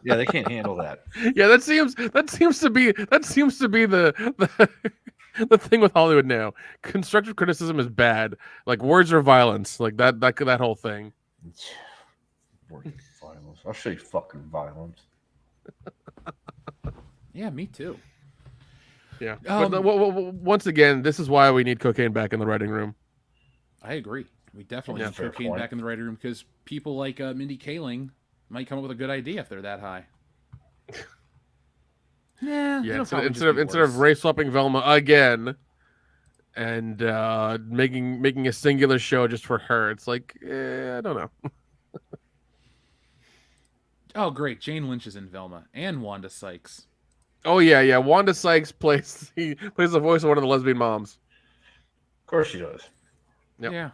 C: Yeah, they can't handle that.
B: Yeah, that seems to be the the thing with Hollywood now. Constructive criticism is bad. Like words are violence. Like that whole thing.
C: Violence. I'll show you fucking violence.
A: Yeah, me too.
B: Yeah. But once again, this is why we need cocaine back in the writing room.
A: I agree. We definitely need cocaine back in the writing room because people like Mindy Kaling might come up with a good idea if they're that high. Yeah.
B: Instead of race swapping Velma again, and making a singular show just for her, it's like I don't know.
A: Oh, great! Jane Lynch is in Velma and Wanda Sykes.
B: Oh yeah. Wanda Sykes plays the voice of one of the lesbian moms.
C: Of course she does.
B: Yep.
A: Yeah.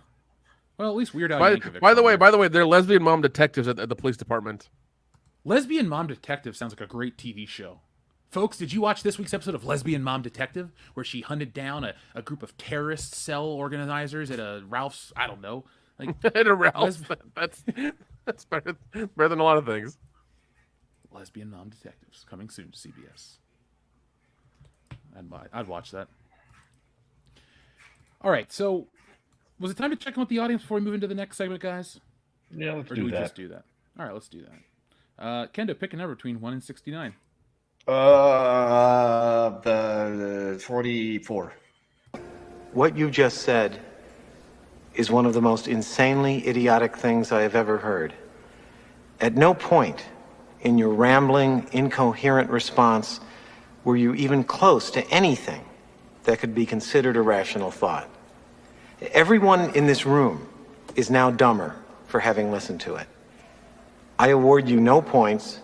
A: Well, at least Weird Al Yankovic.
B: By the way, they're lesbian mom detectives at the police department.
A: Lesbian Mom Detective sounds like a great TV show. Folks, did you watch this week's episode of Lesbian Mom Detective, where she hunted down a group of terrorist cell organizers at a Ralph's? I don't know. Like
B: at a Ralph's. That's better than a lot of things.
A: Lesbian Mom Detectives coming soon to CBS. I'd watch that. All right, so. Was it time to check in with the audience before we move into the next segment, guys?
C: Yeah, let's
A: do that. Or do we just do that? All right, let's do that. Kendo, pick a number between 1 and 69.
C: The 44.
F: What you just said is one of the most insanely idiotic things I have ever heard. At no point in your rambling, incoherent response were you even close to anything that could be considered a rational thought. Everyone in this room is now dumber for having listened to it. I award you no points,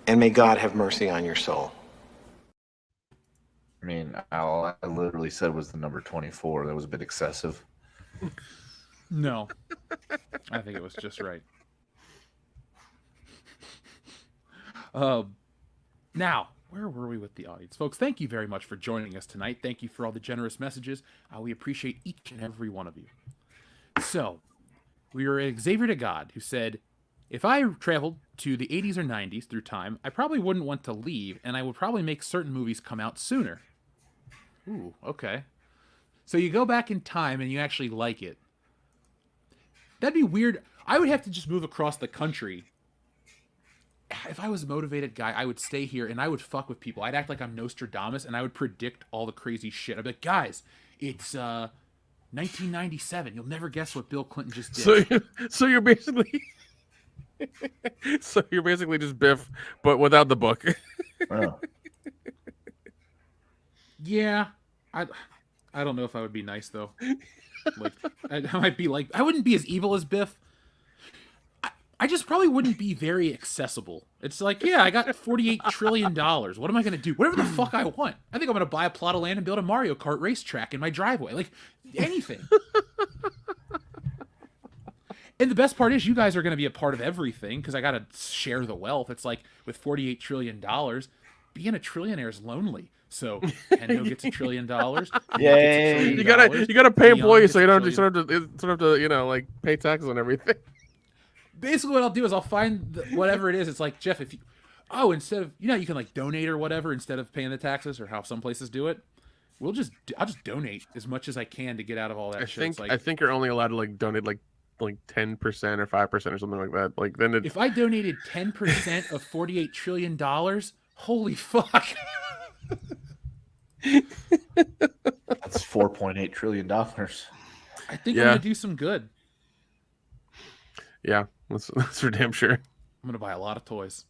F: and may God have mercy on your soul.
C: I mean, all I literally said was the number 24. That was a bit excessive.
A: No. I think it was just right. Now, where were we with the audience? Folks, thank you very much for joining us tonight. Thank you for all the generous messages. We appreciate each and every one of you. So, we were at Xavier to God, who said, if I traveled to the 80s or 90s through time, I probably wouldn't want to leave, and I would probably make certain movies come out sooner. Ooh, okay. So you go back in time and you actually like it. That'd be weird. I would have to just move across the country if I was a motivated guy, I would stay here and I would fuck with people. I'd act like I'm Nostradamus and I would predict all the crazy shit. I'd be like, guys, it's 1997. You'll never guess what Bill Clinton just did.
B: So you're basically just Biff, but without the book.
C: Oh.
A: Yeah, I don't know if I would be nice though. Like I might be like, I wouldn't be as evil as Biff. I just probably wouldn't be very accessible. It's like, yeah, I got $48 trillion. What am I going to do? Whatever the fuck I want. I think I'm going to buy a plot of land and build a Mario Kart racetrack in my driveway. Like, anything. And the best part is you guys are going to be a part of everything because I got to share the wealth. It's like with $48 trillion, being a trillionaire is lonely. So Kendo gets $1 trillion.
C: Yay.
B: You gotta pay employees so you don't have to like pay taxes on everything.
A: Basically, what I'll do is I'll find whatever it is. It's like, Jeff, if you, instead of, you can like donate or whatever instead of paying the taxes or how some places do it. I'll just donate as much as I can to get out of all that shit.
B: I think you're only allowed to like donate like 10% or 5% or something like that. Like then
A: if I donated 10% of $48 trillion, holy fuck.
C: That's $4.8 trillion.
A: I think I'm gonna do some good.
B: Yeah, that's for damn sure.
A: I'm gonna buy a lot of toys.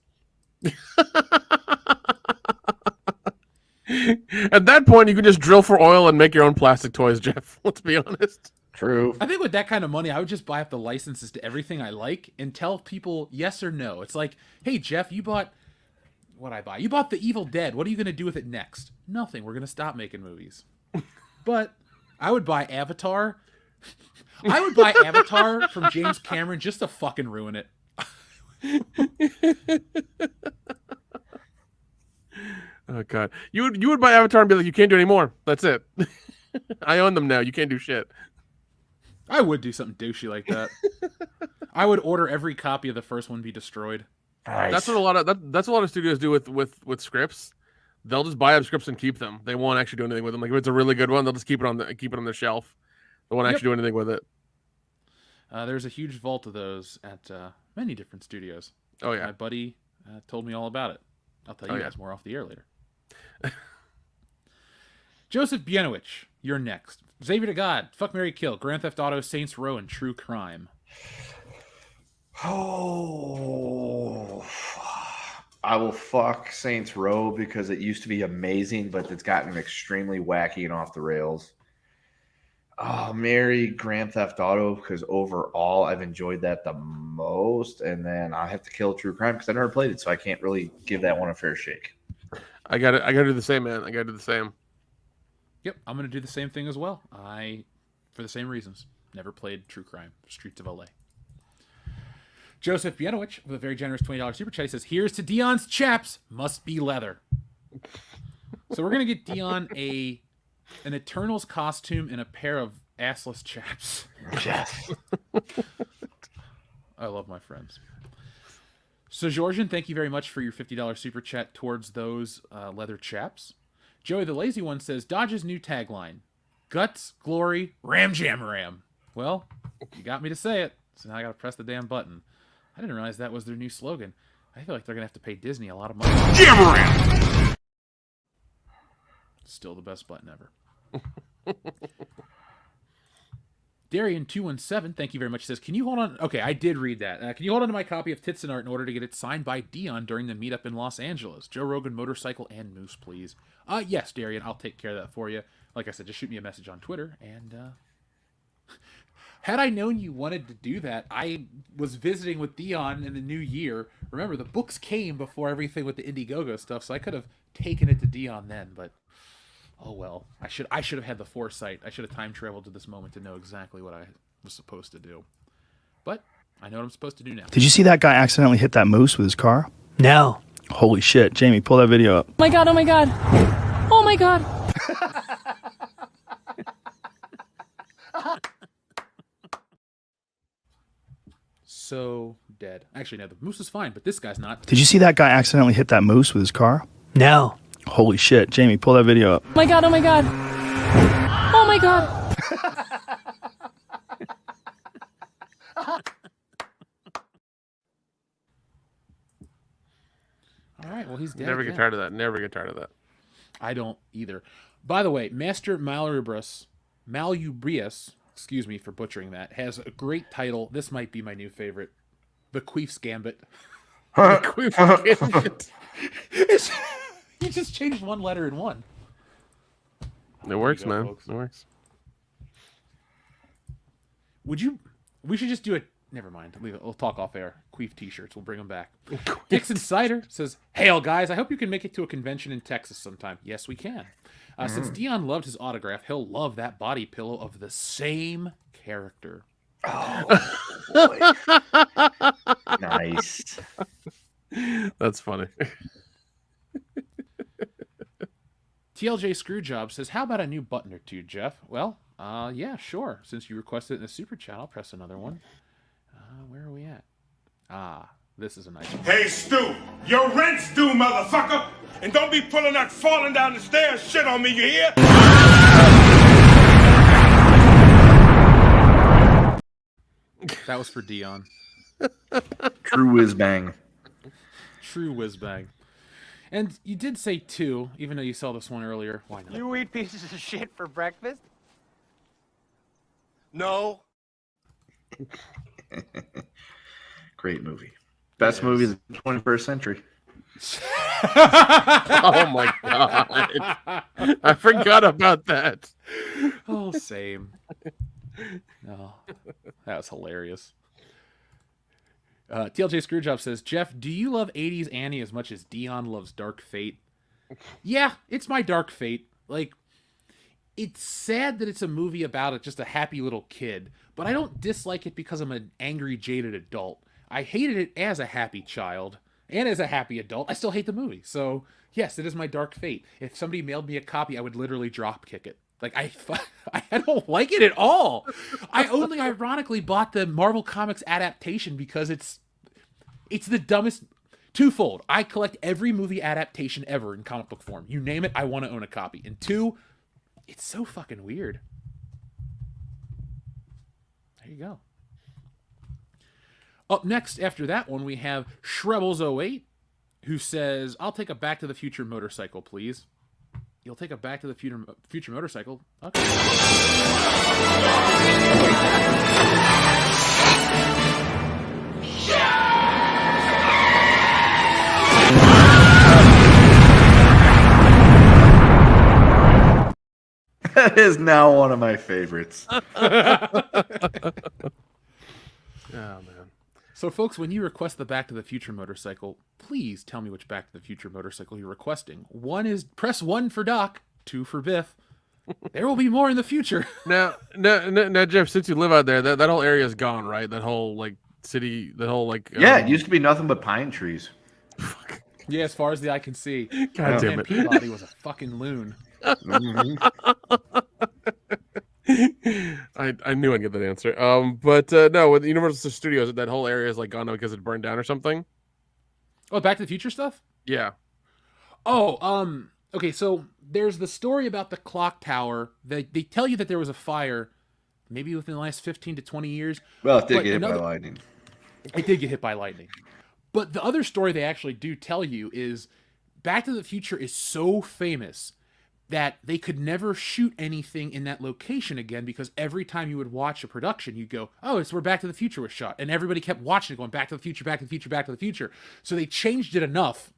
B: At that point, you can just drill for oil and make your own plastic toys, Jeff. Let's be honest.
C: True.
A: I think with that kind of money, I would just buy up the licenses to everything I like and tell people yes or no. It's like, hey, Jeff, you bought what I buy. You bought The Evil Dead. What are you going to do with it next? Nothing. We're going to stop making movies. But I would buy Avatar. I would buy Avatar from James Cameron just to fucking ruin it.
B: Oh god, you would buy Avatar and be like, you can't do any more. That's it. I own them now. You can't do shit.
A: I would do something douchey like that. I would order every copy of the first one be destroyed.
C: Nice.
B: That's what a lot of studios do with scripts. They'll just buy up scripts and keep them. They won't actually do anything with them. Like if it's a really good one, they'll just keep it on their shelf. They won't actually do anything with it.
A: There's a huge vault of those at many different studios.
B: Oh yeah,
A: my buddy told me all about it. I'll tell you guys more off the air later. Joseph Bienowicz, you're next. Xavier to God, Fuck, Marry, Kill, Grand Theft Auto, Saints Row, and True Crime.
C: Oh, I will fuck Saints Row because it used to be amazing, but it's gotten extremely wacky and off the rails. Oh, marry Grand Theft Auto because overall I've enjoyed that the most, and then I have to kill True Crime because I never played it, so I can't really give that one a fair shake.
B: I got to do the same, man. I got to do the same.
A: Yep, I'm gonna do the same thing as well. For the same reasons, never played True Crime, Streets of LA. Joseph Bienowicz with a very generous $20 super chat says, "Here's to Dion's chaps, must be leather." So we're gonna get Dion an Eternals costume and a pair of assless chaps.
C: Yes.
A: I love my friends. So Georgian, thank you very much for your $50 super chat towards those leather chaps. Joey the Lazy One says, Dodge's new tagline, guts, glory, ram jam ram. Well, you got me to say it, so now I gotta press the damn button. I didn't realize that was their new slogan. I feel like they're gonna have to pay Disney a lot of money. Jam ram! Still the best button ever. Darian217, thank you very much, says, can you hold on? Okay, I did read that. Can you hold on to my copy of Tits and Art in order to get it signed by Dion during the meetup in Los Angeles? Joe Rogan, motorcycle, and moose, please. Yes, Darian, I'll take care of that for you. Like I said, just shoot me a message on Twitter. And had I known you wanted to do that, I was visiting with Dion in the new year. Remember, the books came before everything with the Indiegogo stuff, so I could have taken it to Dion then, but oh well. I should have had the foresight. I should have time traveled to this moment to know exactly what I was supposed to do. But I know what I'm supposed to do now.
G: Did you see that guy accidentally hit that moose with his car?
E: No.
G: Holy shit. Jamie, pull that video up.
H: Oh my god, oh my god. Oh my god.
A: So dead. Actually, no, the moose is fine, but this guy's not.
G: Did you see that guy accidentally hit that moose with his car?
E: No.
G: Holy shit. Jamie, pull that video up.
H: Oh my god, oh my god. Oh my god.
A: he's dead.
B: Never
A: again.
B: get tired of that. Never get tired of that.
A: I don't either. By the way, Master Malubrius, excuse me for butchering that, has a great title. This might be my new favorite. Bequeath's Gambit.
B: Bequeath's Gambit.
A: He just changed one letter in one.
B: It works,
A: go,
B: man.
A: folks.
B: It works.
A: We should just do it. Never mind. Leave it. We'll talk off air. Queef t-shirts. We'll bring them back. Dixon Cider says, "Hail, guys. I hope you can make it to a convention in Texas sometime." Yes, we can. Since Dion loved his autograph, he'll love that body pillow of the same character.
C: Oh, boy. Nice.
B: That's funny.
A: TLJ Screwjob says, "How about a new button or two, Jeff?" Well, yeah, sure. Since you requested it in the super chat, I'll press another one. Where are we at? This is a nice one.
D: Hey, Stu, your rent's due, motherfucker. And don't be pulling that falling down the stairs shit on me, you hear?
A: That was for Dion.
C: True whiz bang.
A: True whiz bang. And you did say 2, even though you saw this one earlier. Why not?
E: You eat pieces of shit for breakfast?
D: No.
C: Great movie. Best movie of the 21st century.
B: Oh my god. I forgot about that.
A: Oh, same. Oh, that was hilarious. TLJ Screwjob says, "Jeff, do you love 80s Annie as much as Dion loves Dark Fate?" Yeah, it's my Dark Fate. Like, it's sad that it's a movie about just a happy little kid, but I don't dislike it because I'm an angry, jaded adult. I hated it as a happy child, and as a happy adult, I still hate the movie. So, yes, it is my Dark Fate. If somebody mailed me a copy, I would literally drop kick it. Like, I don't like it at all. I only ironically bought the Marvel Comics adaptation because it's the dumbest. Twofold. I collect every movie adaptation ever in comic book form. You name it, I want to own a copy. And 2, it's so fucking weird. There you go. Up next, after that one, we have Shrebbles08, who says, "I'll take a Back to the Future motorcycle, please." You'll take a Back to the Future motorcycle? Okay.
C: That is now one of my favorites.
B: Oh man.
A: So, folks, when you request the Back to the Future motorcycle, please tell me which Back to the Future motorcycle you're requesting. Press 1 for Doc, 2 for Biff. There will be more in the future.
B: Now, Jeff, since you live out there, that whole area is gone, right? That whole like city, that whole like
C: Yeah, it used to be nothing but pine trees.
A: Yeah, as far as the eye can see.
B: God damn
A: Man,
B: it.
A: Peabody was a fucking loon.
B: I knew I'd get that answer. But no, with Universal Studios, that whole area is like gone because it burned down or something.
A: Oh, Back to the Future stuff?
B: Yeah.
A: Oh, okay, so there's the story about the clock tower. They tell you that there was a fire maybe within the last 15 to 20 years.
C: Well, it did
A: But
C: get hit by lightning.
A: It did get hit by lightning. But the other story they actually do tell you is Back to the Future is so famous that they could never shoot anything in that location again because every time you would watch a production, you'd go, "Oh, it's where Back to the Future was shot." And everybody kept watching it going, "Back to the Future, Back to the Future, Back to the Future." So they changed it enough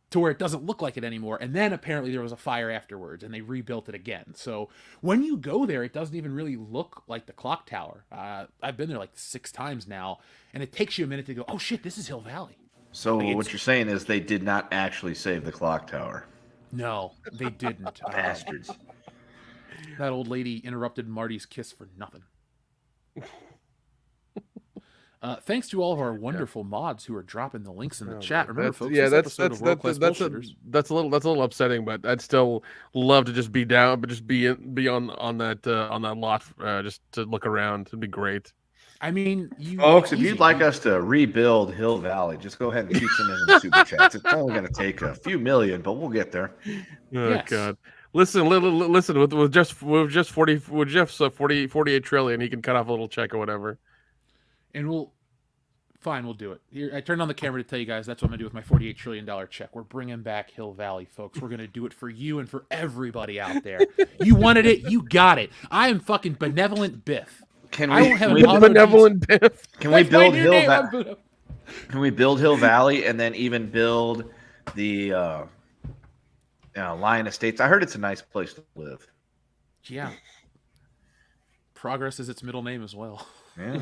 A: to where it doesn't look like it anymore. And then apparently there was a fire afterwards and they rebuilt it again. So when you go there, it doesn't even really look like the clock tower. I've been there like 6 times now, and it takes you a minute to go, "Oh shit, this is Hill Valley."
C: So what you're saying is they did not actually save the clock tower.
A: No, they didn't.
C: Bastards.
A: That old lady interrupted Marty's kiss for nothing. Thanks to all of our wonderful mods who are dropping the links in the chat. Remember, folks,
B: yeah,
A: this
B: that's
A: episode of World Class Bullshitters.
B: that's a little upsetting, but I'd still love to just be down, but just be on that lot, just to look around. It'd be great.
A: I mean,
C: Folks, if you'd like us to rebuild Hill Valley, just go ahead and keep them in the super chats. It's only going to take a few million, but we'll get there.
B: Oh
A: Yes.
B: God! Listen. With Jeff's 48 trillion, he can cut off a little check or whatever.
A: And Fine, we'll do it. Here, I turned on the camera to tell you guys that's what I'm going to do with my $48 trillion check. We're bringing back Hill Valley, folks. We're going to do it for you and for everybody out there. You wanted it, you got it. I am fucking Benevolent Biff.
C: Can
A: I
C: we,
A: won't have
C: can
A: an
C: we,
A: auto
B: Benevolent Biff.
C: can we
A: That's my
C: build
A: new
C: Hill
A: name,
C: Valley? Can we build Hill Valley and then even build the Lion Estates? I heard it's a nice place to live.
A: Yeah. Progress is its middle name as well.
C: Yeah.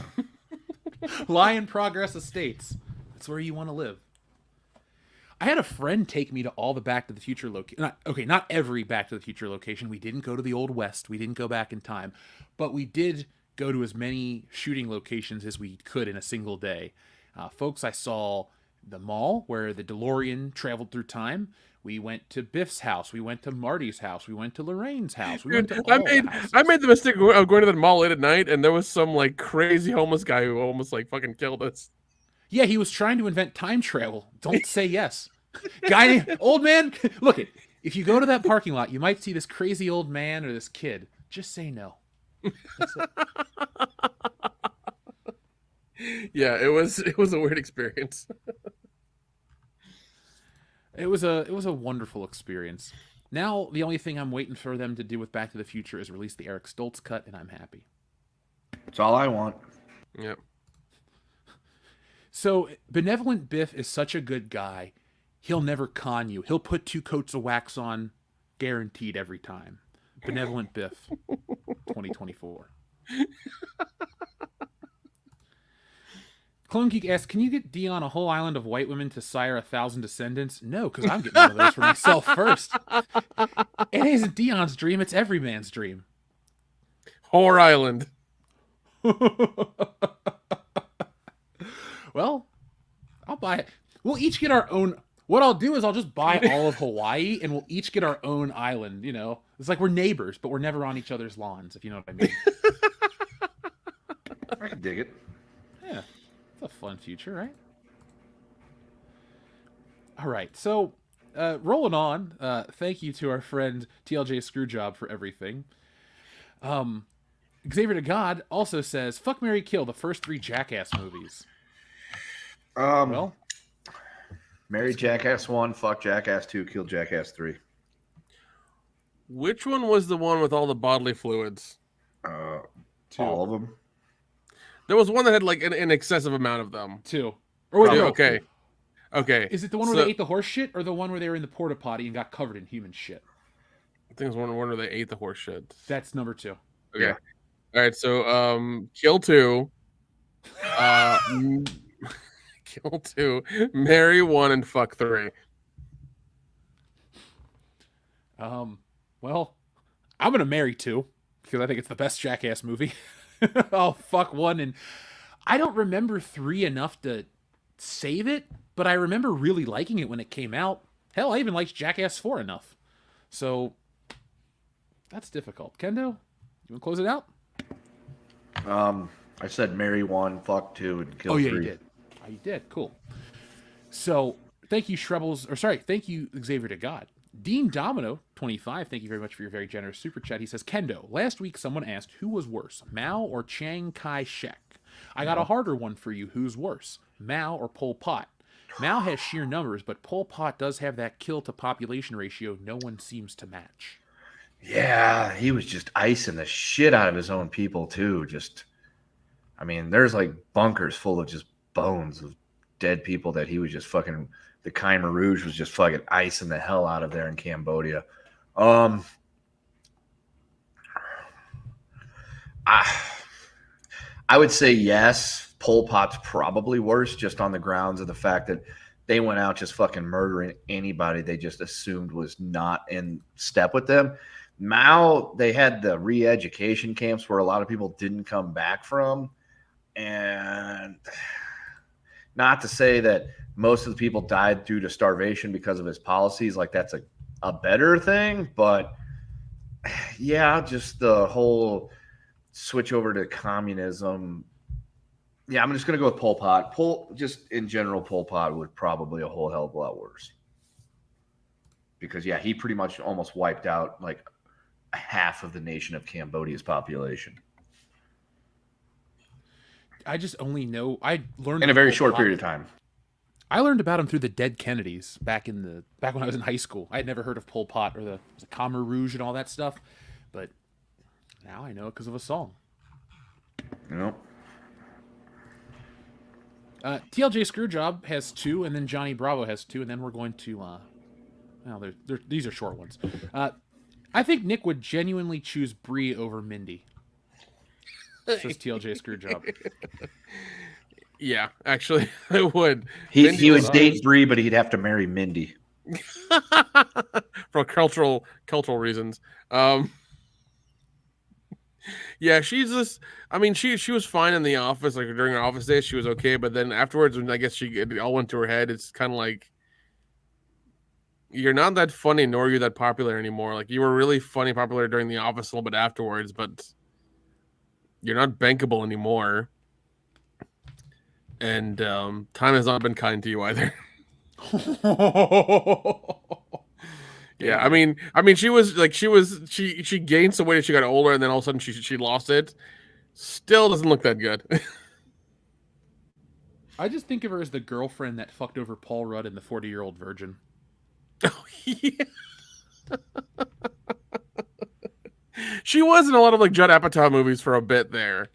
A: Lion Progress Estates. That's where you want to live. I had a friend take me to all the Back to the Future not every Back to the Future location. We didn't go to the Old West. We didn't go back in time. But we did go to as many shooting locations as we could in a single day. Folks, I saw the mall where the DeLorean traveled through time. We went to Biff's house. We went to Marty's house. We went to Lorraine's house. We went to all the houses.
B: I made the mistake of going to the mall late at night, and there was some like crazy homeless guy who almost like fucking killed us.
A: Yeah, he was trying to invent time travel. Don't say yes. Guy, old man, look it. If you go to that parking lot, you might see this crazy old man or this kid. Just say no. That's it.
B: Yeah, it was a weird experience.
A: It was a wonderful experience. Now the only thing I'm waiting for them to do with Back to the Future is release the Eric Stoltz cut, and I'm happy.
C: That's all I want.
B: Yep.
A: So Benevolent Biff is such a good guy. He'll never con you. He'll put 2 coats of wax on, guaranteed every time. Benevolent Biff, 2024. Clone Geek asks, can you get Dion a whole island of white women to sire 1,000 descendants? No, because I'm getting one of those for myself first. It isn't Dion's dream, it's every man's dream.
B: Whore Island.
A: Well, I'll buy it. We'll each get our own. What I'll do is I'll just buy all of Hawaii and we'll each get our own island, you know? It's like we're neighbors, but we're never on each other's lawns, if you know what I mean.
C: I can dig it.
A: Yeah. It's a fun future, right? All right. So, rolling on. Thank you to our friend TLJ Screwjob for everything. Xavier to God also says, fuck, marry, kill the first 3 Jackass movies. Well,
C: marry Jackass 1, fuck Jackass 2, kill Jackass 3.
B: Which one was the one with all the bodily fluids?
C: All of them.
B: There was one that had like an excessive amount of them.
A: 2. Or wait, no.
B: Okay. Okay.
A: Is it the one where they ate the horse shit, or the one where they were in the porta potty and got covered in human shit?
B: I think it was one where they ate the horse shit.
A: That's number 2.
B: Okay.
C: Yeah.
B: All right. So, kill 2. Kill 2. Marry 1 and fuck 3.
A: Well, I'm gonna marry 2 because I think it's the best Jackass movie. I'll fuck 1, and I don't remember 3 enough to save it, but I remember really liking it when it came out. Hell, I even liked Jackass 4 enough. So that's difficult. Kendo, you want to close it out?
C: I said marry 1, fuck 2, and kill 3.
A: You did. Oh, you did. Cool. So thank you, thank you, Xavier to God. Dean Domino 25, thank you very much for your very generous super chat. He says, Kendo, last week someone asked who was worse, Mao or Chiang Kai-shek? I got a harder one for you. Who's worse, Mao or Pol Pot? Mao has sheer numbers, but Pol Pot does have that kill to population ratio no one seems to match.
C: Yeah, he was just icing the shit out of his own people too. There's like bunkers full of just bones of dead people that he was just fucking. The Khmer Rouge was just fucking icing the hell out of there in Cambodia. I would say yes. Pol Pot's probably worse, just on the grounds of the fact that they went out just fucking murdering anybody they just assumed was not in step with them. Mao, they had the re-education camps where a lot of people didn't come back from. And not to say that most of the people died due to starvation because of his policies, like that's a better thing. But yeah, just the whole switch over to communism. Yeah, I'm just going to go with Pol Pot. Just in general, Pol Pot would probably a whole hell of a lot worse. Because, yeah, he pretty much almost wiped out like half of the nation of Cambodia's population.
A: I just only know I learned
C: in a very
A: Pol
C: short
A: Pot.
C: period of time.
A: I learned about him through the Dead Kennedys back when I was in high school. I had never heard of Pol Pot or the Khmer Rouge and all that stuff, but now I know it because of a song.
C: You know.
A: TLJ Screwjob has 2, and then Johnny Bravo has 2, and then we're going to. Well, these are short ones. I think Nick would genuinely choose Bree over Mindy. Says TLJ Screwjob.
B: Yeah, actually, I would.
C: He would date Bree, but he'd have to marry Mindy
B: for cultural reasons. Yeah, she's just. I mean, she was fine in the office, like during her office days, she was okay. But then afterwards, when I guess it all went to her head, it's kind of like you're not that funny, nor are you that popular anymore. Like you were really funny, popular during the office a little bit afterwards, but you're not bankable anymore. And time has not been kind to you either. Yeah, I mean, she gained some weight as she got older, and then all of a sudden she lost it. Still doesn't look that good.
A: I just think of her as the girlfriend that fucked over Paul Rudd in The 40-Year-Old Virgin.
B: Oh yeah. She was in a lot of like Judd Apatow movies for a bit there.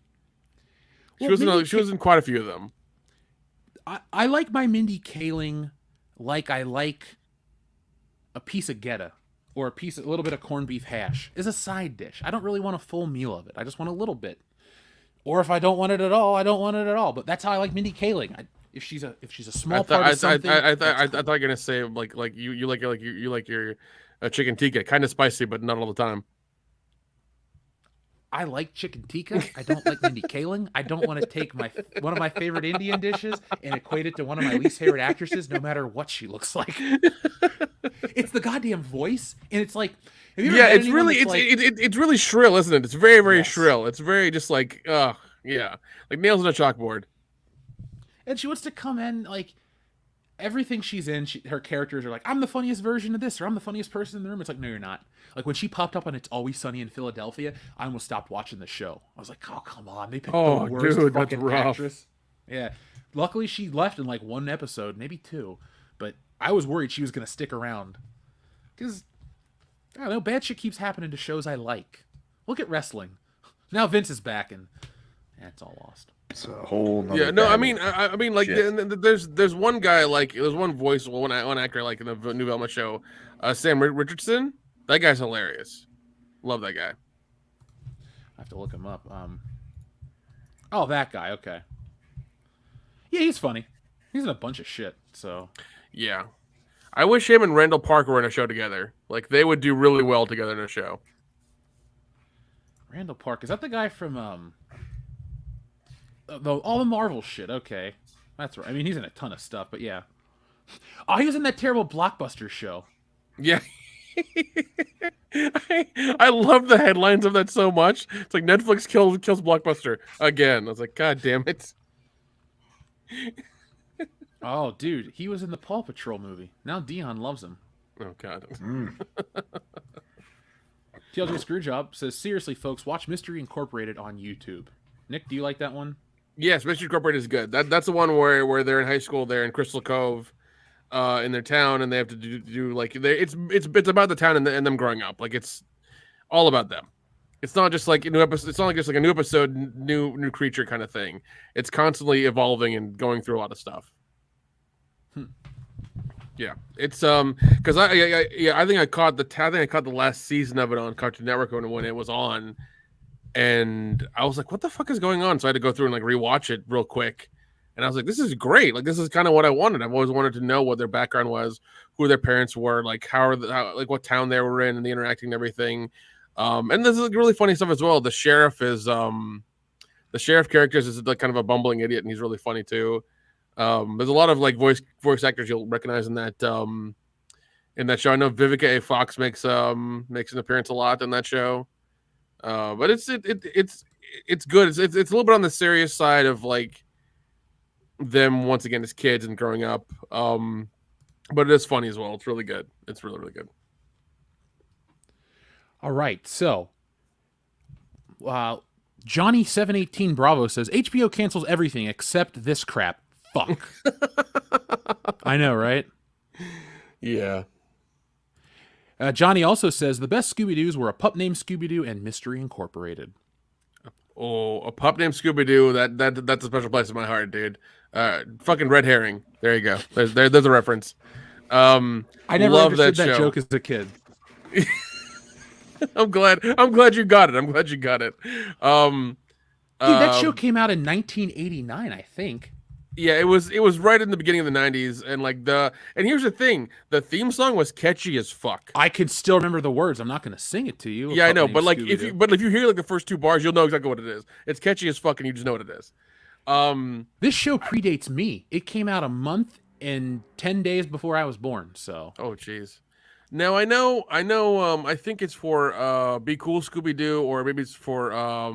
B: She was in quite a few of them.
A: I like my Mindy Kaling like I like a piece of Geta or a little bit of corned beef hash is a side dish. I don't really want a full meal of it. I just want a little bit. Or if I don't want it at all, I don't want it at all. But that's how I like Mindy Kaling. If she's a small part of something.
B: I thought you were gonna say like you like your chicken tikka, kind of spicy, but not all the time.
A: I like chicken tikka. I don't like Mindy Kaling. I don't want to take one of my favorite Indian dishes and equate it to one of my least favorite actresses, no matter what she looks like. It's the goddamn voice, and it's like,
B: it's really shrill, isn't it? It's very, very shrill. It's very just like, yeah, like nails on a chalkboard.
A: And she wants to come in like everything she's in. Her characters are like, I'm the funniest version of this, or I'm the funniest person in the room. It's like, no, you're not. Like when she popped up on It's Always Sunny in Philadelphia, I almost stopped watching the show. I was like, oh come on, they picked the worst fucking actress. Yeah, luckily she left in like 1 episode, maybe 2, but I was worried she was gonna stick around because I don't know, bad shit keeps happening to shows I like. Look at wrestling. Now Vince is back and it's all lost.
C: It's a whole nother
B: I mean like there's one guy, like there's one voice, one actor like in the new Velma show, Sam Richardson. That guy's hilarious. Love that guy.
A: I have to look him up. Oh, that guy. Okay. Yeah, he's funny. He's in a bunch of shit. So.
B: Yeah, I wish him and Randall Park were in a show together. Like they would do really well together in a show.
A: Randall Park, is that the guy from all the Marvel shit? Okay, that's right. I mean, he's in a ton of stuff, but yeah. Oh, he was in that terrible Blockbuster show.
B: Yeah. I love the headlines of that so much. It's like Netflix kills Blockbuster again. I was like, God damn it.
A: Oh, dude, he was in the Paw Patrol movie. Now Dion loves him.
B: Oh God.
A: TLJ Screwjob says, seriously, folks, watch Mystery Incorporated on YouTube. Nick, do you like that one?
B: Yes, Mystery Incorporated is good. That's the one where they're in high school. They're in Crystal Cove. In their town, and they have to do like it's about the town and them growing up. Like it's all about them. It's not just like a new episode. It's not like just like a new episode, new creature kind of thing. It's constantly evolving and going through a lot of stuff. Yeah, it's because I think I caught the last season of it on Cartoon Network when it was on, and I was like, what the fuck is going on? So I had to go through and like rewatch it real quick. And I was like, this is great. Like, this is kind of what I wanted. I've always wanted to know what their background was, who their parents were, like like what town they were in, and the interacting and everything. And this is like really funny stuff as well. The sheriff characters is like kind of a bumbling idiot, and he's really funny too. There's a lot of like voice actors you'll recognize in that show. I know Vivica A. Fox makes an appearance a lot in that show. But it's good. It's a little bit on the serious side of like them once again as kids and growing up, but it is funny as well. It's really good. It's really, really good.
A: All right, so Johnny718 Bravo says HBO cancels everything except this crap. Fuck. I know, right?
B: Yeah.
A: Johnny also says the best Scooby-Doos were A Pup Named Scooby-Doo and Mystery Incorporated.
B: Oh, A Pup Named Scooby-Doo. That's a special place in my heart, dude. Fucking red herring. There you go. There's a reference.
A: I never
B: love
A: understood that
B: show.
A: joke as a kid.
B: I'm glad you got it.
A: Dude, that show came out in 1989, I think.
B: Yeah, it was right in the beginning of the 90s, and here's the thing, the theme song was catchy as fuck.
A: I can still remember the words. I'm not going to sing it to you.
B: Yeah, I know, but if you hear the first 2 bars, you'll know exactly what it is. It's catchy as fuck, and you just know what it is.
A: This show predates me. It came out a month and 10 days before I was born. So.
B: Oh, jeez. Now I know. I think it's for Be Cool Scooby-Doo, or maybe it's for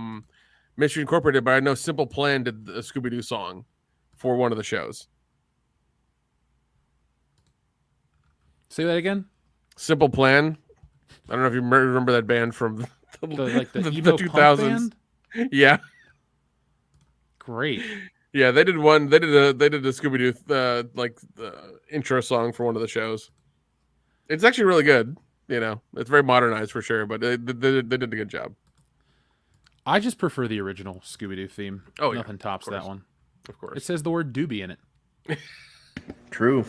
B: Mystery Incorporated. But I know Simple Plan did a Scooby-Doo song for one of the shows.
A: Say that again.
B: Simple Plan. I don't know if you remember that band from
A: the
B: the 2000s. Yeah.
A: Great.
B: Yeah, they did one. They did a Scooby-Doo intro song for one of the shows. It's actually really good. You know, it's very modernized for sure, but they did a good job.
A: I just prefer the original Scooby-Doo theme.
B: Oh,
A: nothing tops that one.
B: Of course.
A: It says the word doobie in it.
C: True.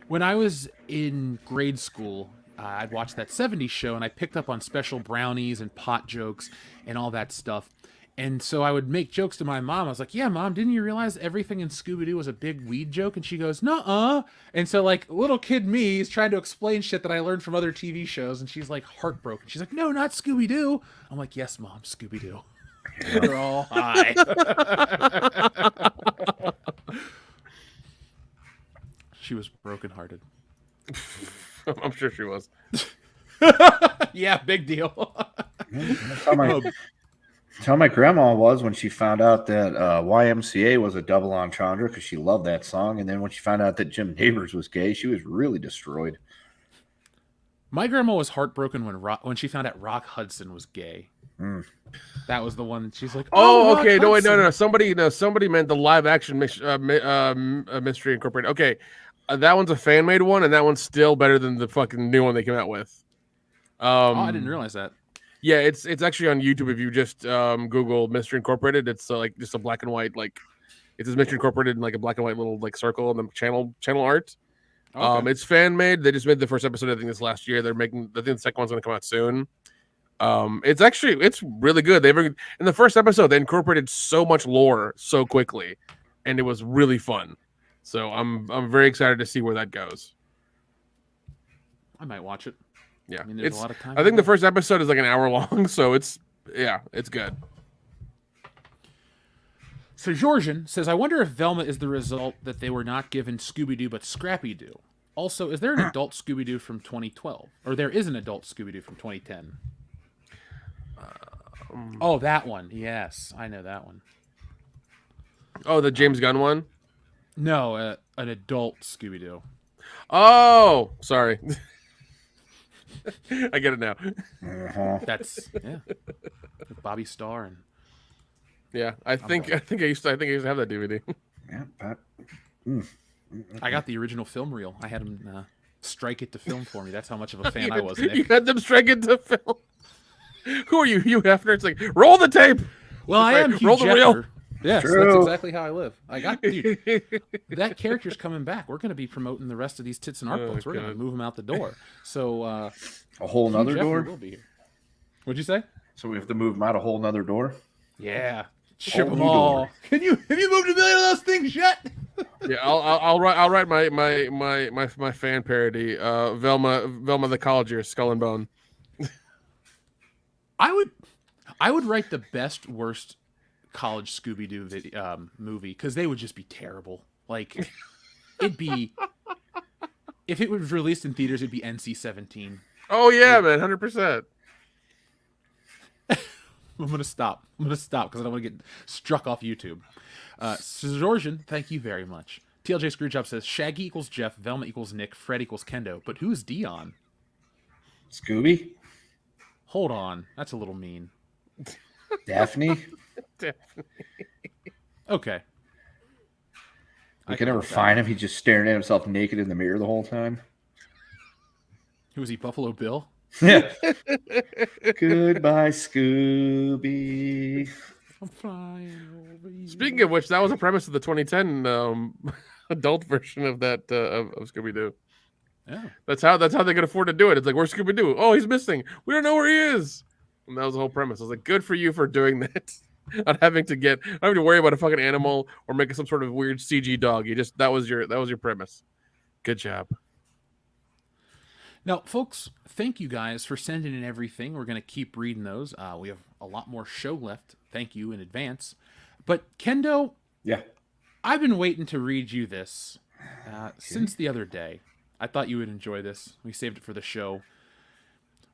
A: When I was in grade school, I'd watch that 70s show, and I picked up on special brownies and pot jokes and all that stuff. And so I would make jokes to my mom. I was like, yeah, Mom, didn't you realize everything in Scooby-Doo was a big weed joke? And she goes, nuh-uh. And so, little kid me is trying to explain shit that I learned from other TV shows, and she's, heartbroken. She's like, no, not Scooby-Doo. I'm like, yes, Mom, Scooby-Doo. They're all high. She was brokenhearted.
B: I'm sure she was.
A: Yeah, big deal.
C: Tell my grandma was when she found out that YMCA was a double entendre because she loved that song, and then when she found out that Jim Neighbors was gay, she was really destroyed.
A: My grandma was heartbroken when she found out Rock Hudson was gay.
C: Mm.
A: That was the one. She's like,
B: "Oh,
A: Rock
B: okay, no, wait,
A: Hudson."
B: no. Somebody meant the live action Mystery Incorporated. Okay, that one's a fan made one, and that one's still better than the fucking new one they came out with.
A: I didn't realize that.
B: Yeah, it's actually on YouTube. If you just Google Mystery Incorporated, it's just a black and white it says Mystery Incorporated in a black and white little circle in the channel art. Okay. It's fan made. They just made the first episode, I think, this last year. I think the second one's gonna come out soon. It's really good. In the first episode, they incorporated so much lore so quickly, and it was really fun. So I'm very excited to see where that goes.
A: I might watch it.
B: Yeah,
A: I mean, there's a lot of time.
B: I think the first episode is an hour long, so it's good.
A: So Georgian says, I wonder if Velma is the result that they were not given Scooby-Doo but Scrappy-Doo. Also, is there an adult Scooby-Doo from 2012? Or there is an adult Scooby-Doo from 2010? Oh, that one. Yes, I know that one.
B: Oh, the James Gunn one?
A: No, an adult Scooby-Doo.
B: Oh, sorry. I get it now.
A: That's with Bobby Starr and
B: yeah. I think I used to have that DVD.
C: Yeah, but
A: I got the original film reel. I had him strike it to film for me. That's how much of a fan I was. Nick.
B: You had them strike it to film. Who are you, Hugh Hefner? It's roll the tape.
A: Well, I am Hugh
B: roll the reel.
A: Yes, that's exactly how I live. That character's coming back. We're going to be promoting the rest of these tits and art books. We're going to move them out the door. So
C: a whole nother door
A: will be here. What'd you say?
C: So we have to move them out a whole nother door.
A: Yeah, ship them all. Have you moved a million of those things yet?
B: Yeah, I'll write my fan parody. Velma the College Year, Skull and Bone.
A: I would write the best worst college Scooby-Doo movie because they would just be terrible. It'd be if it was released in theaters, it'd be NC-17.
B: Oh yeah, man, 100%.
A: I'm gonna stop because I don't want to get struck off YouTube. Georgian, thank you very much. TLJ Screwjob says Shaggy equals Jeff, Velma equals Nick, Fred equals Kendo. But who's Dion?
C: Scooby?
A: Hold on, that's a little mean.
C: Daphne.
A: Okay.
C: You can never find him. He's just staring at himself naked in the mirror the whole time.
A: Who was he? Buffalo Bill?
C: Yeah. Goodbye, Scooby.
A: I'm flying over you.
B: Speaking of which, that was a premise of the 2010 adult version of that of Scooby Doo.
A: Yeah.
B: That's how they could afford to do it. It's like, where's Scooby Doo? Oh, he's missing. We don't know where he is. And that was the whole premise. I was like, good for you for doing that. Not having to worry about a fucking animal or making some sort of weird CG dog. That was your premise. Good job.
A: Now, folks, thank you guys for sending in everything. We're going to keep reading those. We have a lot more show left. Thank you in advance. But Kendo,
C: Yeah.
A: I've been waiting to read you this since the other day. I thought you would enjoy this. We saved it for the show.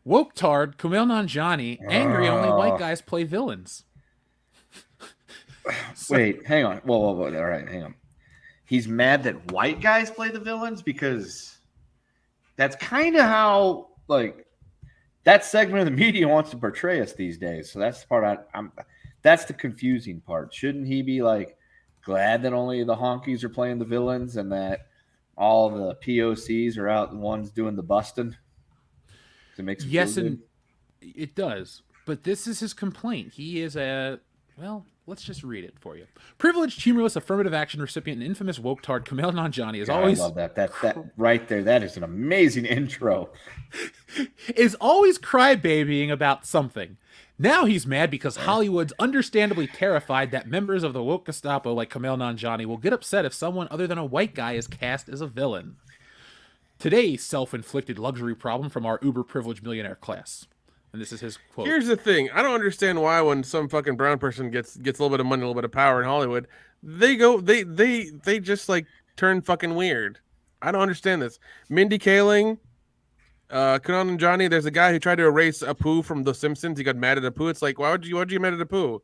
A: Woke tard, Kumail Nanjiani, angry only white guys play villains.
C: Wait, hang on. Whoa. All right, hang on. He's mad that white guys play the villains because that's kind of how that segment of the media wants to portray us these days. So that's the part that's the confusing part. Shouldn't he be glad that only the honkies are playing the villains and that all the POCs are out the ones doing the busting? To make some
A: yes,
C: feel
A: and
C: good?
A: it does. But this is his complaint. He is let's just read it for you. Privileged, humorless, affirmative action recipient and infamous woke tard Kumail Nanjiani is always...
C: I love that. That right there, that is an amazing intro.
A: is always crybabying about something. Now he's mad because Hollywood's understandably terrified that members of the woke Gestapo like Kumail Nanjiani will get upset if someone other than a white guy is cast as a villain. Today's self-inflicted luxury problem from our uber-privileged millionaire class. And this is his quote.
B: Here's the thing. I don't understand why when some fucking brown person gets a little bit of money, a little bit of power in Hollywood, they just turn fucking weird. I don't understand this. Mindy Kaling, Kumail Nanjiani, there's a guy who tried to erase Apu from The Simpsons. He got mad at Apu. It's like, why'd you get mad at Apu?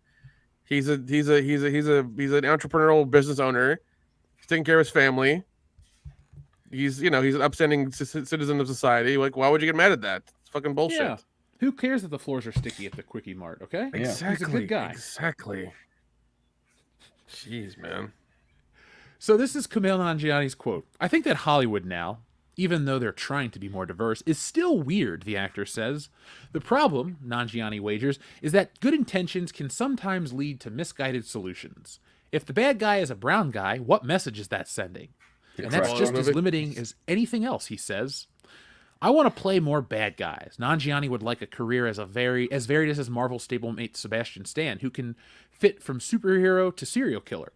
B: He's an entrepreneurial business owner. He's taking care of his family. He's an upstanding citizen of society. Why would you get mad at that? It's fucking bullshit.
A: Yeah. Who cares that the floors are sticky at the Quickie Mart, okay?
B: Exactly.
A: He's a good guy.
B: Exactly. Jeez, man.
A: So this is Kumail Nanjiani's quote. I think that Hollywood now, even though they're trying to be more diverse, is still weird, the actor says. The problem, Nanjiani wagers, is that good intentions can sometimes lead to misguided solutions. If the bad guy is a brown guy, what message is that sending? And that's just as limiting as anything else, he says. I want to play more bad guys. Nanjiani would like a career as varied as his Marvel stablemate Sebastian Stan, who can fit from superhero to serial killer.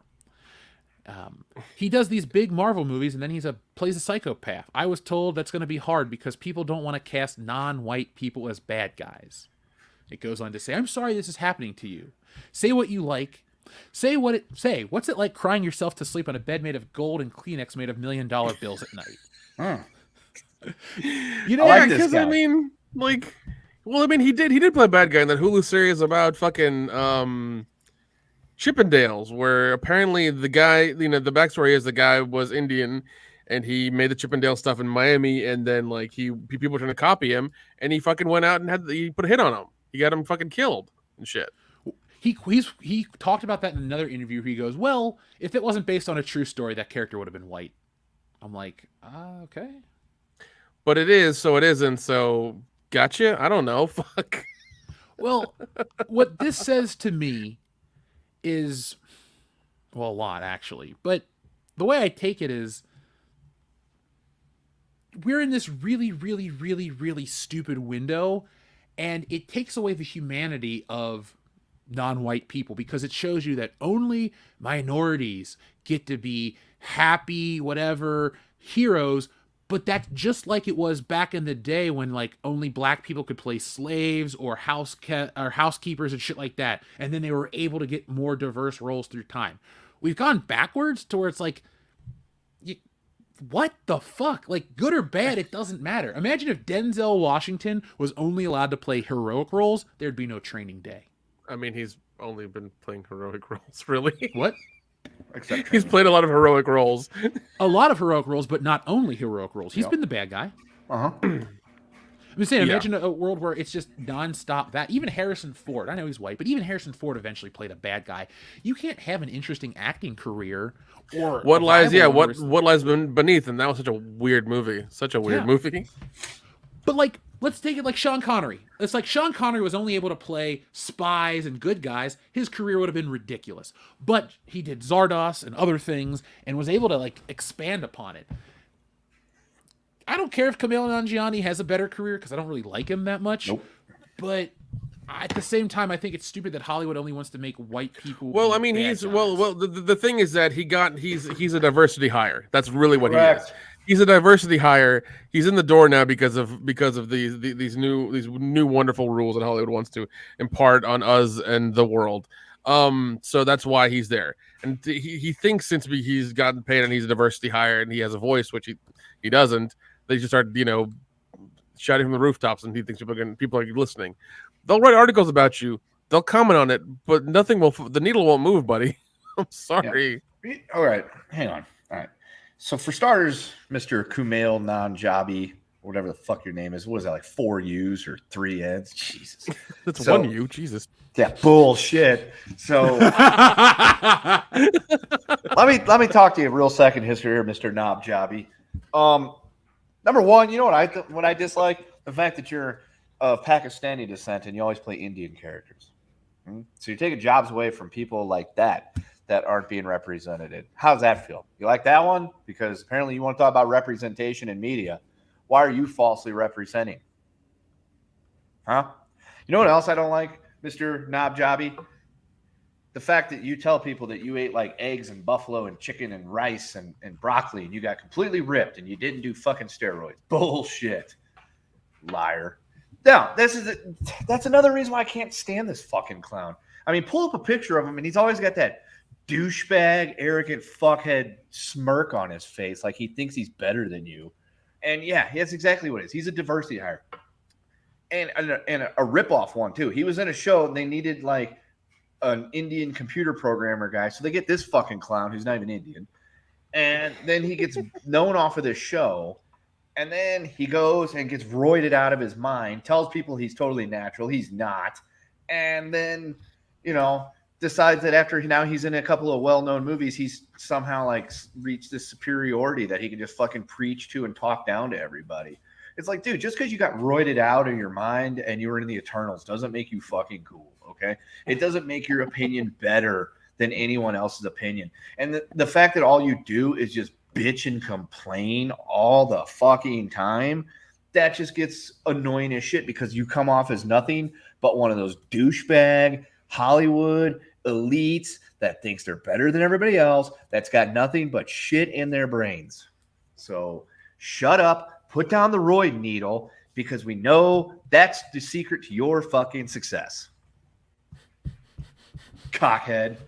A: He does these big Marvel movies, and then he plays a psychopath. I was told that's going to be hard because people don't want to cast non-white people as bad guys. It goes on to say, I'm sorry this is happening to you. Say what you like. Say. What's it like crying yourself to sleep on a bed made of gold and Kleenex made of $1 million bills at night?
B: Because he did play a bad guy in that Hulu series about fucking Chippendales, where apparently the guy, the backstory is the guy was Indian and he made the Chippendale stuff in Miami, and then people were trying to copy him, and he fucking went out and he put a hit on him. He got him fucking killed and shit.
A: He talked about that in another interview. He goes, well, if it wasn't based on a true story, that character would have been white. I'm like, okay.
B: But it is, so it isn't, so gotcha? I don't know. Fuck.
A: Well, what this says to me is, a lot, actually. But the way I take it is, we're in this really, really, really, really stupid window, and it takes away the humanity of non-white people because it shows you that only minorities get to be happy, whatever, heroes. But that's just like it was back in the day when only black people could play slaves or housekeepers and shit like that. And then they were able to get more diverse roles through time. We've gone backwards to where it's what the fuck? Good or bad, it doesn't matter. Imagine if Denzel Washington was only allowed to play heroic roles, there'd be no training day.
B: I mean, he's only been playing heroic roles, really.
A: What?
B: He's played a lot of heroic roles.
A: A lot of heroic roles, but not only heroic roles. He's been the bad guy.
C: Uh-huh.
A: I'm saying, imagine a world where it's just nonstop that. Even Harrison Ford, I know he's white, but even Harrison Ford eventually played a bad guy. You can't have an interesting acting career or
B: what lies
A: what
B: beneath, and that was such a weird movie. Such a weird movie.
A: But like, let's take it like Sean Connery. It's like Sean Connery was only able to play spies and good guys. His career would have been ridiculous. But he did Zardos and other things and was able to like expand upon it. I don't care if Kumail Nanjiani has a better career because I don't really like him that much.
C: Nope.
A: But at the same time, I think it's stupid that Hollywood only wants to make white people.
B: Well, I mean,
A: bad guys.
B: the thing is that he's a diversity hire. That's really what
C: Correct.
B: he is. He's a diversity hire. He's in the door now because of these new wonderful rules that Hollywood wants to impart on us and the world. So that's why he's there. And he thinks since he's gotten paid and he's a diversity hire and he has a voice, which he doesn't, they just start, shouting from the rooftops, and he thinks people are listening. They'll write articles about you. They'll comment on it, but the needle won't move, buddy. I'm sorry.
C: Yeah. All right. Hang on. All right. So for starters, Mr. Kumail Nanjiani, whatever the fuck your name is, what is that, like 4 U's or 3 N's? Jesus.
B: That's 1 U. Jesus.
C: Yeah, bullshit. So let me talk to you a real second history here, Mr. Nanjiani. Number one, you know what I dislike? The fact that you're of Pakistani descent and you always play Indian characters. So you're taking jobs away from people like that aren't being represented. How's that feel? You like that one? Because apparently you want to talk about representation in media. Why are you falsely representing? Huh? You know what else I don't like, Mr. Nanjiani? The fact that you tell people that you ate like eggs and buffalo and chicken and rice and broccoli and you got completely ripped and you didn't do fucking steroids. Bullshit. Liar. Now, that's another reason why I can't stand this fucking clown. I mean, pull up a picture of him and he's always got that douchebag, arrogant fuckhead smirk on his face like he thinks he's better than you. And yeah, that's exactly what it is. He's a diversity hire. And a ripoff one, too. He was in a show and they needed like an Indian computer programmer guy. So they get this fucking clown who's not even Indian. And then he gets known off of this show. And then he goes and gets roided out of his mind, tells people he's totally natural. He's not. And then, decides that after now he's in a couple of well-known movies, he's somehow like reached this superiority that he can just fucking preach to and talk down to everybody. It's like, dude, just because you got roided out of your mind and you were in the Eternals doesn't make you fucking cool, okay? It doesn't make your opinion better than anyone else's opinion. And the fact that all you do is just bitch and complain all the fucking time, that just gets annoying as shit because you come off as nothing but one of those douchebag Hollywood elites that thinks they're better than everybody else, that's got nothing but shit in their brains. So shut up, put down the roid needle, because we know that's the secret to your fucking success. Cockhead.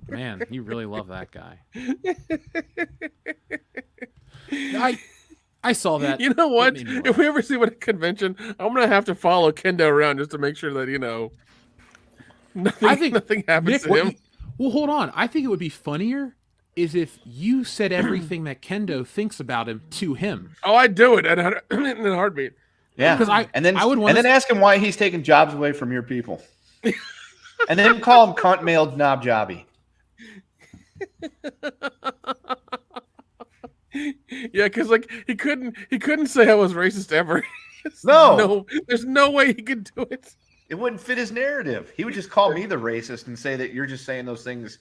A: Man, you really love that guy. I saw that.
B: You know what? If we ever see him at a convention, I'm gonna have to follow Kendo around just to make sure that nothing happens to him.
A: Well, hold on. I think it would be funnier is if you said everything that Kendo thinks about him to him.
B: Oh, I'd do it in a heartbeat.
C: Yeah,
A: because I
C: would ask him why he's taking jobs away from your people, and then call him cunt mailed Nanjiani.
B: Yeah, because like he couldn't say I was racist ever.
C: No,
B: there's no way he could do it.
C: It wouldn't fit his narrative. He would just call me the racist and say that you're just saying those things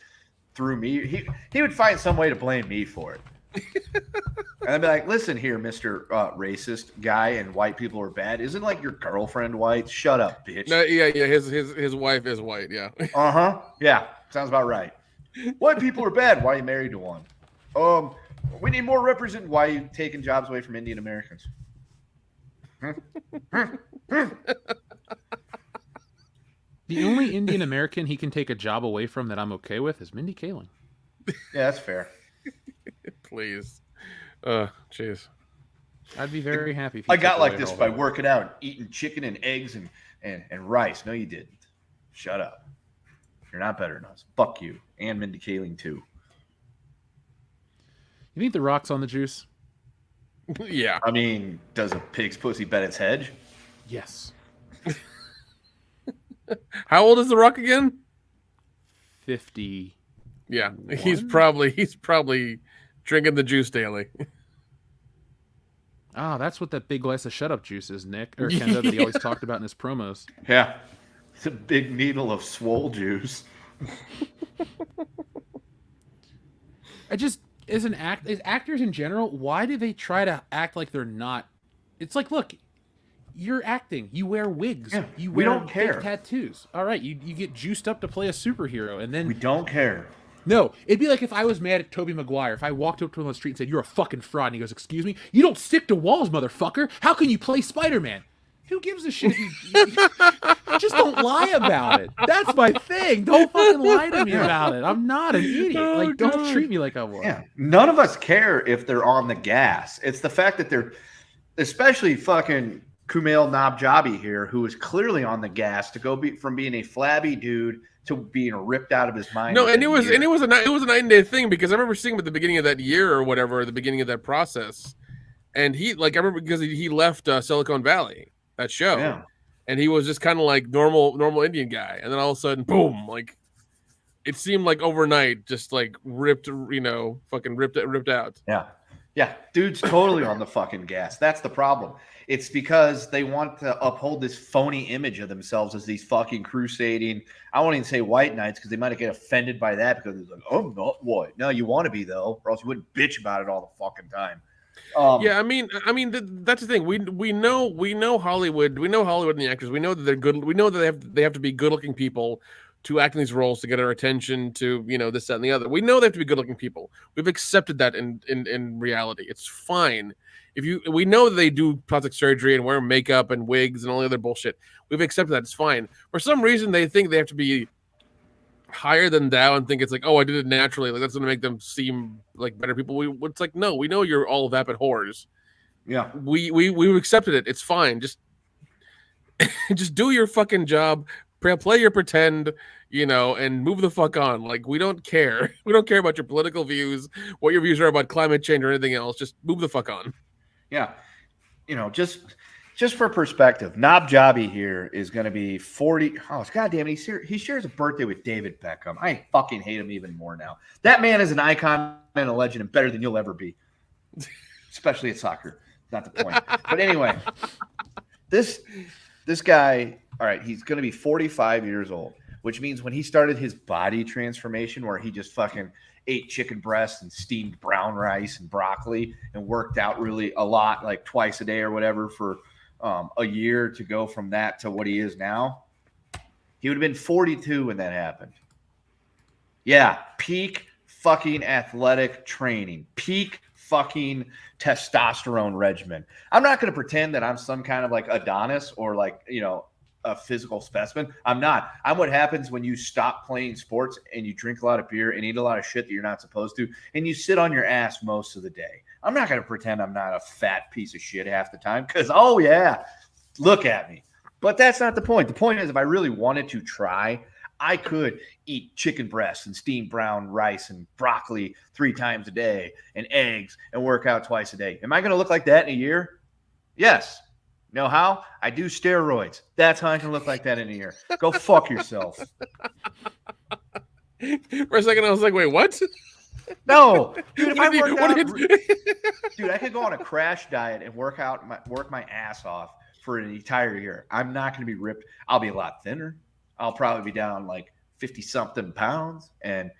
C: through me. He would find some way to blame me for it. And I'd be like, listen here, Mr. Racist guy, and white people are bad. Isn't like your girlfriend white? Shut up, bitch.
B: No, yeah. His wife is white. Yeah.
C: Yeah, sounds about right. White people are bad. Why are you married to one? We need more represent. Why are you taking jobs away from Indian Americans?
A: The only Indian American he can take a job away from that I'm okay with is Mindy Kaling.
C: Yeah, that's fair.
B: Please. Jeez.
A: I'd be very happy if
C: I got like this by working out, eating chicken and eggs and rice. No, you didn't. Shut up. You're not better than us. Fuck you. And Mindy Kaling, too.
A: You think The Rock's on the juice?
B: Yeah.
C: I mean, does a pig's pussy bet its hedge?
A: Yes.
B: How old is The Rock again?
A: 50.
B: Yeah, he's probably drinking the juice daily.
A: Ah, that's what that big glass of shut up juice is, Nick or Kendo, that he always talked about in his promos.
C: Yeah. It's a big needle of swole juice.
A: I just as actors in general, why do they try to act like they're not? It's like, look, you're acting. You wear wigs.
C: Yeah,
A: you
C: we
A: wear
C: don't care.
A: fake tattoos. All right, you get juiced up to play a superhero, and then
C: We don't care.
A: no, it'd be like if I was mad at Tobey Maguire. If I walked up to him on the street and said, "You're a fucking fraud," and he goes, "Excuse me, you don't stick to walls, motherfucker. How can you play Spider-Man?" Who gives a shit? Just don't lie about it. That's my thing. Don't fucking lie to me about it. I'm not an idiot. Like, don't treat me like I was.
C: Yeah. None of us care if they're on the gas. It's the fact that they're, especially fucking Kumail Nanjiani here, who is clearly on the gas to go from being a flabby dude to being ripped out of his mind.
B: No, and it was
C: within a year.
B: a night and day thing, because I remember seeing him at the beginning of that year or whatever, at the beginning of that process, and I remember because he left Silicon Valley, that show,
C: Yeah.
B: and he was just kind of like normal Indian guy, and then all of a sudden, boom! Like it seemed like overnight, just like ripped out.
C: Yeah. Yeah. Dude's totally on the fucking gas. That's the problem. It's because they want to uphold this phony image of themselves as these fucking crusading, I won't even say white knights, because they might get offended by that, because it's like, oh, I'm not white. No, you want to be, though, or else you wouldn't bitch about it all the fucking time.
B: Yeah, I mean, that's the thing. We know Hollywood. We know Hollywood and the actors. We know that they're good. We know that they have to be good-looking people to act in these roles to get our attention, to this, that, and the other. We know they have to be good-looking people. We've accepted that in reality. It's fine. We know that they do plastic surgery and wear makeup and wigs and all the other bullshit. We've accepted that. It's fine. For some reason, they think they have to be higher than thou and think it's like, oh, I did it naturally. Like that's going to make them seem like better people. It's like, no, we know you're all vapid whores.
C: Yeah.
B: We've accepted it. It's fine. Just do your fucking job. Play your pretend, and move the fuck on. Like, we don't care. We don't care about your political views, what your views are about climate change or anything else. Just move the fuck on.
C: Yeah. Just for perspective, Nanjiani here is going to be 40. Oh, goddamn it. He shares a birthday with David Beckham. I fucking hate him even more now. That man is an icon and a legend and better than you'll ever be, especially at soccer. Not the point. But anyway, this guy, all right, he's going to be 45 years old, which means when he started his body transformation where he just fucking ate chicken breasts and steamed brown rice and broccoli and worked out really a lot, like twice a day or whatever for a year to go from that to what he is now, he would have been 42 when that happened. Yeah, peak fucking athletic training, peak fucking testosterone regimen. I'm not going to pretend that I'm some kind of like Adonis or like, a physical specimen. I'm not. I'm what happens when you stop playing sports and you drink a lot of beer and eat a lot of shit that you're not supposed to, and you sit on your ass most of the day. I'm not going to pretend I'm not a fat piece of shit half the time because, oh, yeah, look at me. But that's not the point. The point is, if I really wanted to try, I could eat chicken breasts and steamed brown rice and broccoli 3 times a day and eggs and work out twice a day. Am I going to look like that in a year? Yes. You know how? I do steroids. That's how I can look like that in a year. Go fuck yourself.
B: For a second, I was like, wait, what?
C: No. Dude, if I worked out, dude, I could go on a crash diet and work my ass off for an entire year. I'm not going to be ripped. I'll be a lot thinner. I'll probably be down like 50-something pounds and,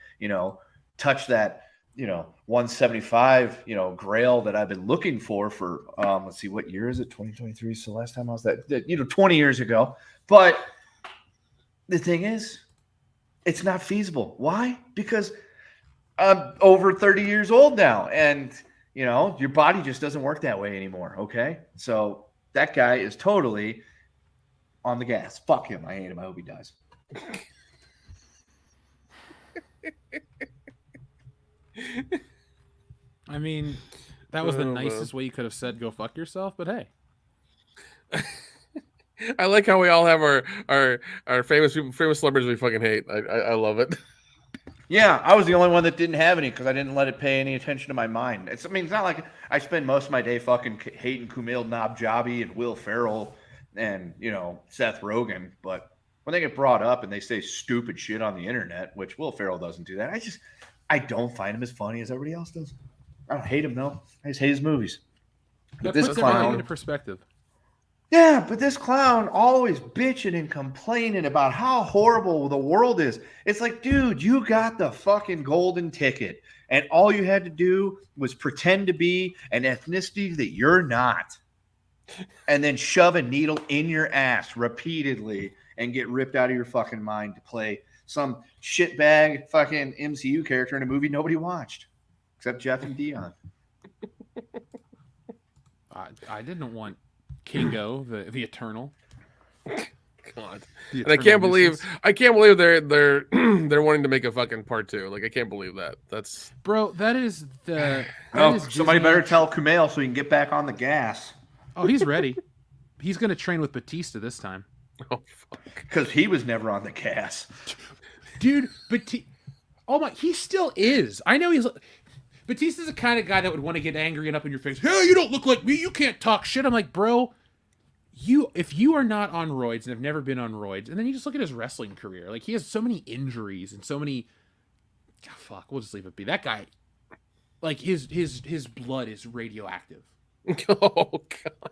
C: touch that, 175, grail that I've been looking for, let's see, what year is it? 2023. So last time I was that 20 years ago. But the thing is, it's not feasible. Why? Because I'm over 30 years old now. And, your body just doesn't work that way anymore. Okay. So that guy is totally on the gas. Fuck him. I hate him. I hope he dies.
A: I mean, that was the nicest way you could have said "go fuck yourself," but hey.
B: I like how we all have our famous celebrities we fucking hate. I love it.
C: Yeah, I was the only one that didn't have any because I didn't let it pay any attention to my mind. It's not like I spend most of my day fucking hating Kumail Nanjiani and Will Ferrell and, Seth Rogen. But when they get brought up and they say stupid shit on the internet, which Will Ferrell doesn't do that, I don't find him as funny as everybody else does. I don't hate him, though. I just hate his movies.
A: That puts everything into perspective.
C: Yeah, but this clown always bitching and complaining about how horrible the world is. It's like, dude, you got the fucking golden ticket, and all you had to do was pretend to be an ethnicity that you're not, and then shove a needle in your ass repeatedly and get ripped out of your fucking mind to play some shitbag fucking MCU character in a movie nobody watched, except Jeff and Dion.
A: I didn't want Kingo, the Eternal.
B: God, and I can't believe they're they're wanting to make a fucking part 2. Like, I can't believe that. That's
A: that is the.
C: Somebody better tell Kumail so he can get back on the gas.
A: Oh, he's ready. He's gonna train with Batista this time.
B: Oh fuck!
C: Because he was never on the gas,
A: dude. Oh my, he still is. I know he's. Batista's the kind of guy that would want to get angry and up in your face. Hey, you don't look like me. You can't talk shit. I'm like, bro, if you are not on roids and have never been on roids, and then you just look at his wrestling career, like he has so many injuries and so many. God, fuck, we'll just leave it be. That guy, like his blood is radioactive.
B: Oh god.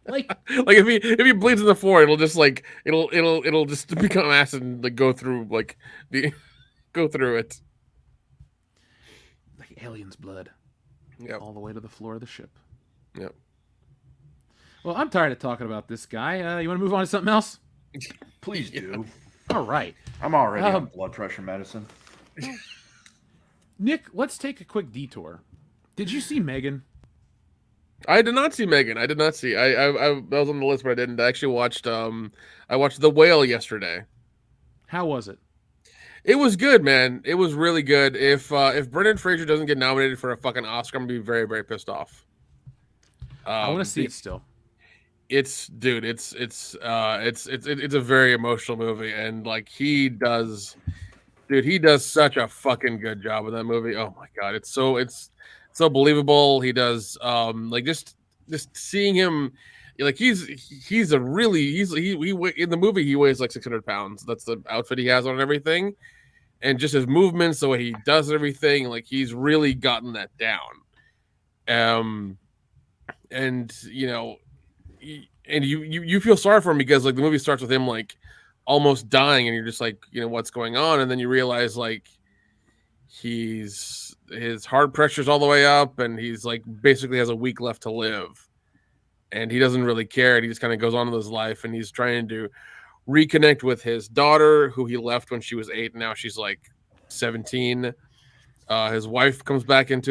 A: Like
B: if he bleeds in the floor, it'll just like it'll just become acid and like go through it.
A: Like alien's blood.
B: Yep.
A: All the way to the floor of the ship.
B: Yep.
A: Well, I'm tired of talking about this guy. You want to move on to something else?
C: Please do.
A: All right.
C: I'm already on blood pressure medicine.
A: Nick, let's take a quick detour. Did you see Megan?
B: I did not see Megan. I did not see. I was on the list, but I didn't. I actually watched. I watched The Whale yesterday.
A: How was it?
B: It was good, man. It was really good. If Brendan Fraser doesn't get nominated for a fucking Oscar, I'm gonna be very, very pissed off.
A: I want to see it still.
B: It's a very emotional movie, and like he does such a fucking good job in that movie. Oh my god, it's so believable. He does like just seeing him, like he's in the movie he weighs like 600 pounds. That's the outfit he has on and everything, and just his movements, the way he does everything, like he's really gotten that down. And you feel sorry for him because like the movie starts with him like almost dying, and you're just like, what's going on, and then you realize like his heart pressure's all the way up, and he's like basically has a week left to live, and he doesn't really care, and he just kind of goes on with his life, and he's trying to reconnect with his daughter who he left when she was 8, and now she's like 17. His wife comes back comes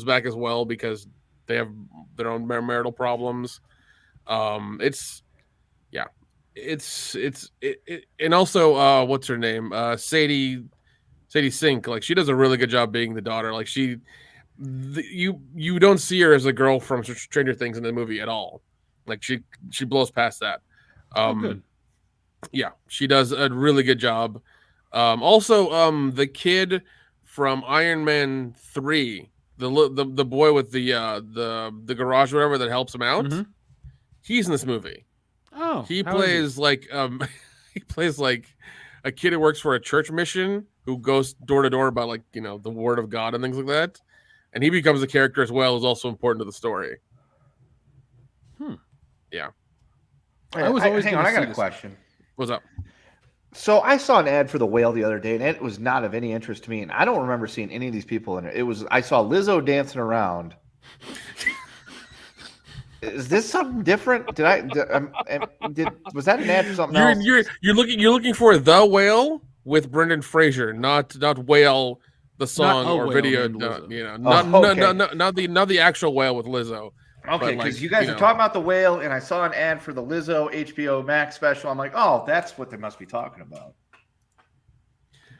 B: back as well because they have their own marital problems. And also what's her name? Sadie Sink. Like she does a really good job being the daughter. Like you don't see her as a girl from Stranger Things in the movie at all. Like she blows past that.
A: Good.
B: Yeah, she does a really good job. Also, the kid from Iron Man 3, the boy with the garage or whatever that helps him out, he's in this movie.
A: Oh,
B: he plays like he plays like a kid who works for a church mission who goes door to door about like the word of God and things like that, and he becomes a character as well, who's also important to the story. Yeah.
C: I got a question.
B: What's up?
C: So I saw an ad for The Whale the other day, and it was not of any interest to me, and I don't remember seeing any of these people in it. I saw Lizzo dancing around. Is this something different? Was that an ad for something else?
B: You're looking for The Whale with Brendan Fraser, not Whale the song or video. Not the actual Whale with Lizzo.
C: Okay, because you guys are talking about The Whale, and I saw an ad for the Lizzo HBO Max special. I'm like, oh, that's what they must be talking about.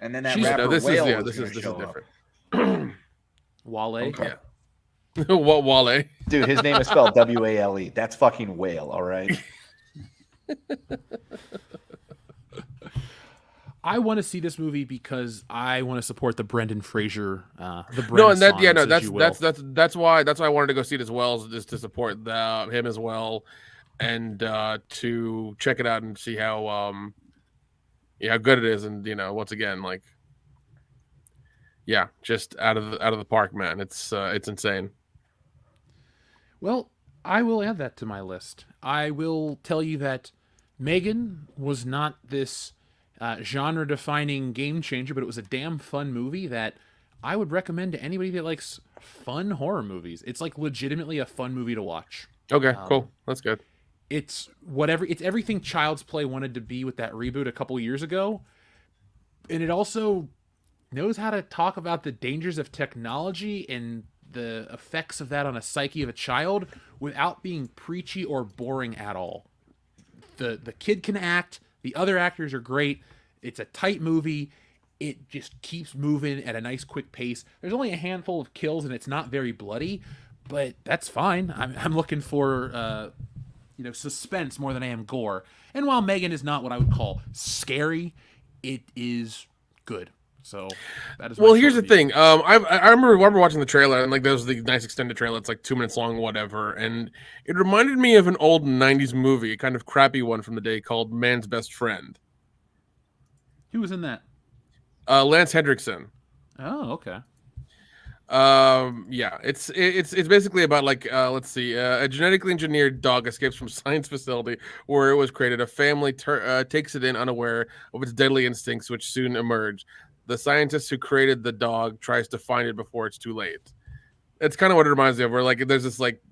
C: And then that rapper Whale this is different.
A: Wale.
B: Okay. Yeah. Wale.
C: Dude, his name is spelled W-A-L-E. That's fucking Whale, all right?
A: I want to see this movie because I want to support the Brendan Fraser, the
B: No, and that
A: Renaissance,
B: that's why I wanted to go see it as well, just to support him as well, and to check it out and see how how good it is, and once again, like, yeah, just out of the park, man. It's insane.
A: Well, I will add that to my list. I will tell you that Megan was not this genre-defining game changer, but it was a damn fun movie that I would recommend to anybody that likes fun horror movies. It's like legitimately a fun movie to watch.
B: Okay, cool. That's good.
A: It's everything Child's Play wanted to be with that reboot a couple years ago. And it also knows how to talk about the dangers of technology and the effects of that on a psyche of a child without being preachy or boring at all. The kid can act. The other actors are great. It's a tight movie. It just keeps moving at a nice, quick pace. There's only a handful of kills, and it's not very bloody, but that's fine. I'm looking for suspense more than I am gore. And while Megan is not what I would call scary, it is good. So that is.
B: Well, here's the thing. I remember watching the trailer, and like there was the nice extended trailer. It's like 2 minutes long, whatever, and it reminded me of an old '90s movie, a kind of crappy one from the day called Man's Best Friend.
A: Who was in that?
B: Lance Hendrickson.
A: Oh, okay.
B: Yeah, it's basically about like let's see, a genetically engineered dog escapes from a science facility where it was created. A family takes it in unaware of its deadly instincts, which soon emerge. The scientist who created the dog tries to find it before it's too late. It's kind of what it reminds me of, where like there's this like,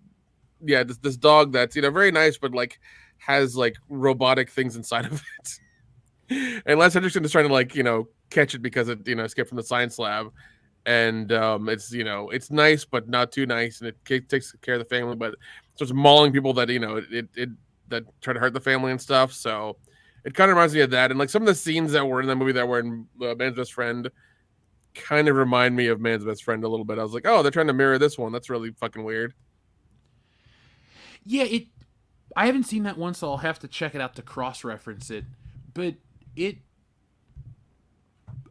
B: yeah, this dog that's very nice, but like has like robotic things inside of it. And Lance Henderson is trying to like catch it because it escaped from the science lab, and it's it's nice but not too nice, and it takes care of the family, but starts mauling people that it that try to hurt the family and stuff. So it kind of reminds me of that, and like some of the scenes that were in that movie that were in Man's Best Friend kind of remind me of Man's Best Friend a little bit. I was like, oh, they're trying to mirror this one. That's really fucking weird.
A: Yeah, I haven't seen that one, so I'll have to check it out to cross-reference it. But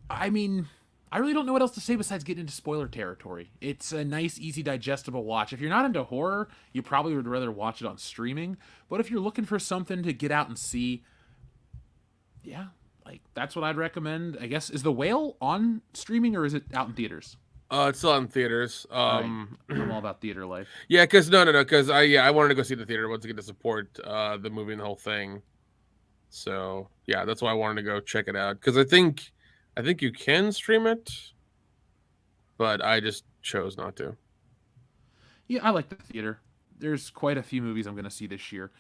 A: I mean, I really don't know what else to say besides getting into spoiler territory. It's a nice, easy, digestible watch. If you're not into horror, you probably would rather watch it on streaming. But if you're looking for something to get out and see, yeah, like that's what I'd recommend. I guess, is The Whale on streaming or is it out in theaters?
B: It's still in theaters.
A: I'm all about theater life.
B: Yeah, because because I wanted to go see the theater once again to support the movie and the whole thing. So yeah, that's why I wanted to go check it out, because I think you can stream it, but I just chose not to.
A: Yeah, I like the theater. There's quite a few movies I'm going to see this year.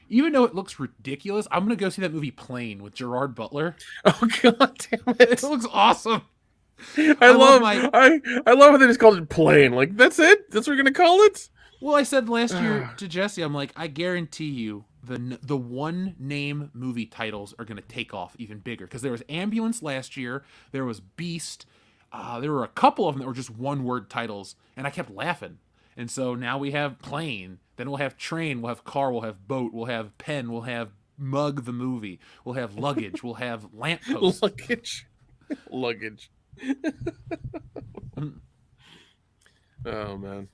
A: Even though it looks ridiculous, I'm going to go see that movie Plane with Gerard Butler.
B: Oh god damn it!
A: It looks awesome.
B: I love how they just called it Plane. Like, that's it? That's what you're going to call it?
A: Well, I said last year to Jesse, I'm like, I guarantee you the one name movie titles are going to take off even bigger, because there was Ambulance last year, there was Beast, there were a couple of them that were just one word titles, and I kept laughing. And so now we have Plane, then we'll have Train, we'll have Car, we'll have Boat, we'll have Pen, we'll have Mug the movie, we'll have Luggage, we'll have Lamppost.
B: Luggage. Oh man.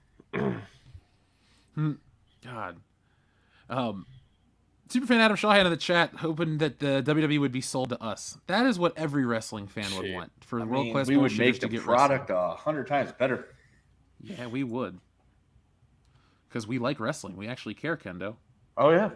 A: God. Superfan Adam Shaw had in the chat hoping that the WWE would be sold to us. That is what every wrestling fan would want. For world class,
C: we would make
A: to
C: the
A: get
C: product 100 times better.
A: Yeah, we would. Because we like wrestling. We actually care, Kendo.
C: Oh yeah.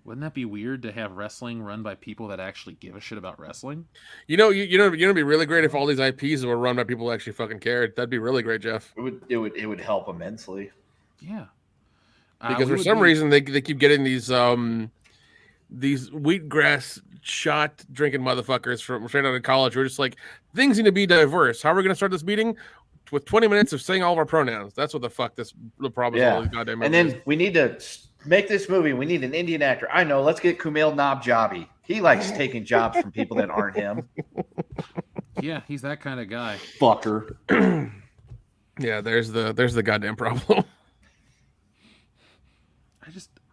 A: Wouldn't that be weird to have wrestling run by people that actually give a shit about wrestling?
B: You know, it'd be really great if all these IPs were run by people who actually fucking cared. That'd be really great, Jeff.
C: It would help immensely.
A: Yeah.
B: Because for some reason they keep getting these wheatgrass shot drinking motherfuckers from straight out of college. We're just like, things need to be diverse. How are we going to start this meeting? With 20 minutes of saying all of our pronouns. That's what the fuck the problem is. All these goddamn
C: and then we need to make this movie. We need an Indian actor. I know. Let's get Kumail Nanjiani. He likes taking jobs from people that aren't him.
A: Yeah, he's that kind of guy.
C: Fucker.
B: Yeah, there's the goddamn problem.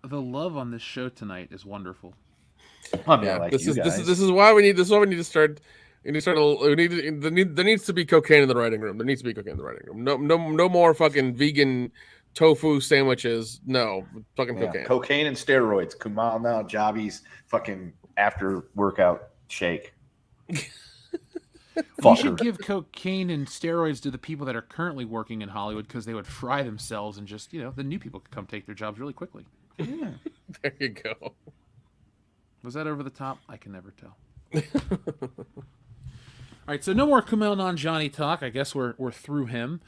A: The love on this show tonight is wonderful.
C: I'm
B: Yeah,
C: not like
B: this
C: you
B: is
C: guys.
B: this is why we need to start. We need to start. There needs to be cocaine in the writing room. There needs to be cocaine in the writing room. No more fucking vegan tofu sandwiches. No, fucking
C: Yeah,
B: cocaine.
C: cocaine and steroids. Kumal now, Javi's fucking after workout shake.
A: We should give cocaine and steroids to the people that are currently working in Hollywood because they would fry themselves and just, the new people could come take their jobs really quickly.
C: Yeah.
B: There you go.
A: Was that over the top? I can never tell. All right, so no more Kumail Nanjiani talk. I guess we're through him.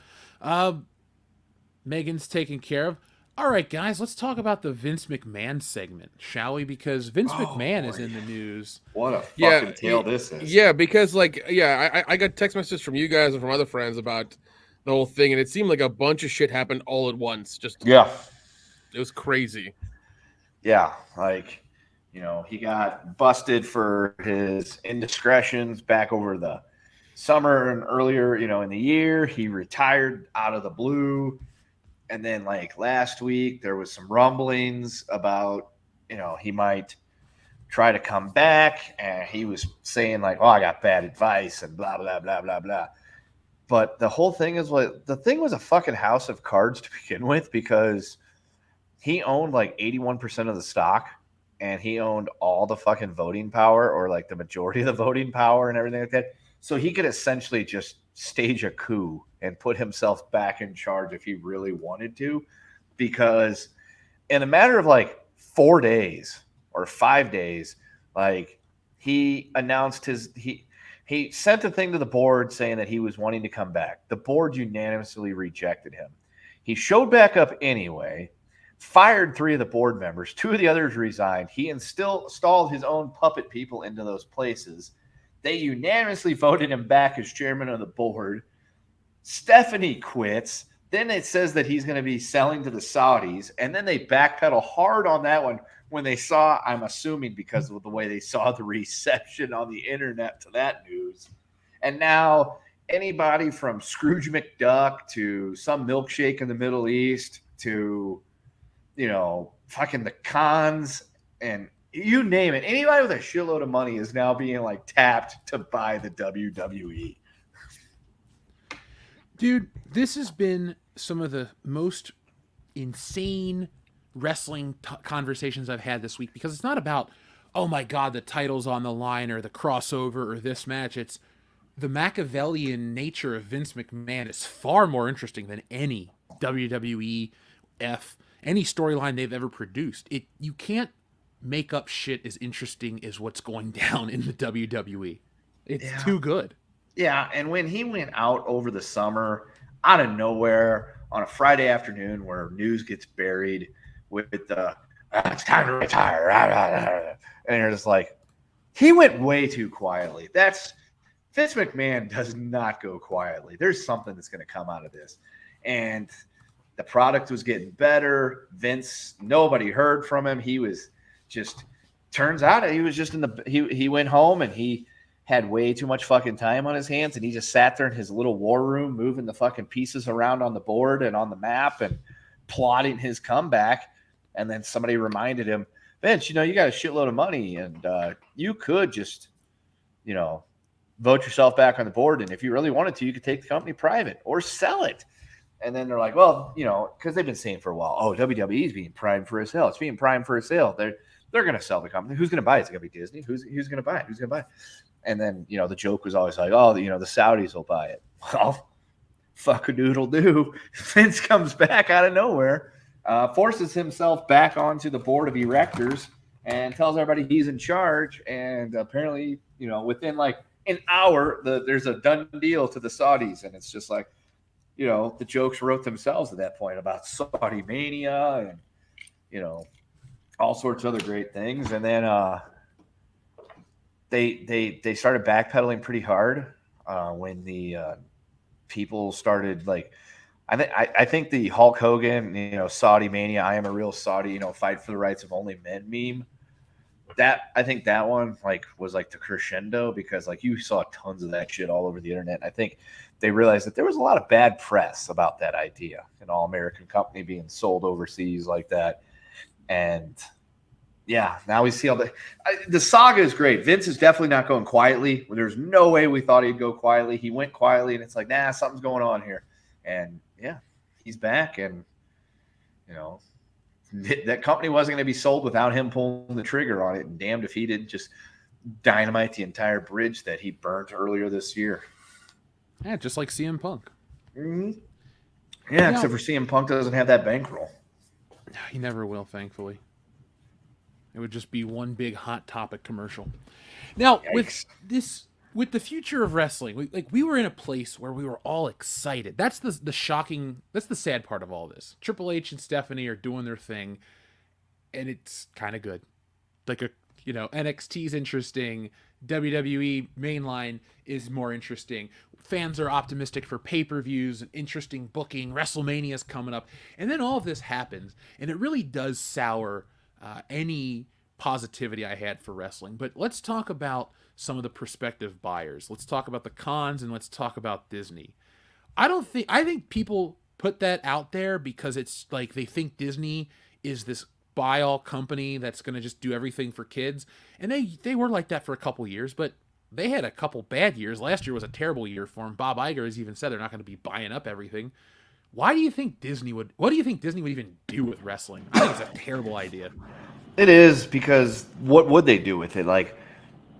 A: Megan's taken care of. All right, guys, let's talk about the Vince McMahon segment, shall we? Because Vince McMahon is in the news.
C: What a fucking tale this is.
B: Yeah, because I got text messages from you guys and from other friends about the whole thing, and it seemed like a bunch of shit happened all at once. It was crazy.
C: Yeah, like, he got busted for his indiscretions back over the summer and earlier, in the year. He retired out of the blue. And then, like, last week, there was some rumblings about, he might try to come back. And he was saying, like, I got bad advice and blah, blah, blah, blah, blah. But the whole thing is, the thing was a fucking house of cards to begin with, because he owned, like, 81% of the stock. And he owned all the fucking voting power, or, like, the majority of the voting power and everything like that. So he could essentially just stage a coup and put himself back in charge if he really wanted to, because in a matter of like 4 days or 5 days, like, he announced he sent a thing to the board saying that he was wanting to come back. The board unanimously rejected him. He showed back up anyway, fired 3 of the board members, 2 of the others resigned. He installed his own puppet people into those places. They unanimously voted him back as chairman of the board. Stephanie quits. Then it says that he's going to be selling to the Saudis. And then they backpedal hard on that one when they saw, I'm assuming because of the way they saw the reception on the internet to that news. And now anybody from Scrooge McDuck to some milkshake in the Middle East to, fucking the Khans and you name it. Anybody with a shitload of money is now being like tapped to buy the WWE.
A: Dude, this has been some of the most insane wrestling conversations I've had this week, because it's not about, oh my God, the title's on the line or the crossover or this match. It's the Machiavellian nature of Vince McMahon is far more interesting than any WWE any storyline they've ever produced. You can't make up shit as interesting as what's going down in the WWE. It's too good. Yeah,
C: and when he went out over the summer, out of nowhere, on a Friday afternoon where news gets buried with the, it's time to retire, and you're just like, he went way too quietly. Vince McMahon does not go quietly. There's something that's going to come out of this. And the product was getting better. Vince, nobody heard from him. He was just, turns out he was just he went home and he had way too much fucking time on his hands, and he just sat there in his little war room moving the fucking pieces around on the board and on the map and plotting his comeback. And then somebody reminded him, Vince, you got a shitload of money, and you could just, vote yourself back on the board, and if you really wanted to, you could take the company private or sell it. And then they're like, well, because they've been saying for a while, WWE is being primed for a sale. It's being primed for a sale. They're going to sell the company. Who's going to buy it? It's going to be Disney. Who's going to buy it? Who's going to buy it? And then, the joke was always like, the Saudis will buy it. Well, fuck-a-doodle-doo. Vince comes back out of nowhere, forces himself back onto the board of directors and tells everybody he's in charge. And apparently, within like an hour, there's a done deal to the Saudis. And it's just like, the jokes wrote themselves at that point about Saudi mania and, all sorts of other great things. And then they started backpedaling pretty hard when the people started like, I think the Hulk Hogan, Saudi mania, I am a real Saudi, fight for the rights of only men meme. I think that one was like the crescendo, because like you saw tons of that shit all over the internet. I think they realized that there was a lot of bad press about that idea, an all-American company being sold overseas like that. And, yeah, now we see all the saga is great. Vince is definitely not going quietly. There's no way we thought he'd go quietly. He went quietly, and it's like, nah, something's going on here. And yeah, he's back, and you know, that company wasn't going to be sold without him pulling the trigger on it. And damned if he didn't just dynamite the entire bridge that he burnt earlier this year.
A: Yeah, just like CM Punk.
C: Mm-hmm. Yeah, except for CM Punk doesn't have that bankroll.
A: He never will, thankfully. It would just be one big Hot Topic commercial. Now,
C: Yikes.
A: with the future of wrestling, we were in a place where we were all excited. That's the shocking, that's the sad part of all this. Triple H and Stephanie are doing their thing, and it's kind of good. Like NXT's interesting, WWE mainline is more interesting. Fans are optimistic for pay-per-views and interesting booking. WrestleMania's coming up, and then all of this happens, and it really does sour any positivity I had for wrestling. But let's talk about some of the prospective buyers. Let's talk about the cons, and let's talk about Disney. I think people put that out there because it's like they think Disney is this buy-all company that's going to just do everything for kids. And they were like that for a couple years, but they had a couple bad years. Last year was a terrible year for them. Bob Iger has even said they're not going to be buying up everything. What do you think Disney would even do with wrestling? I think it's a terrible idea.
C: It is, because what would they do with it? Like,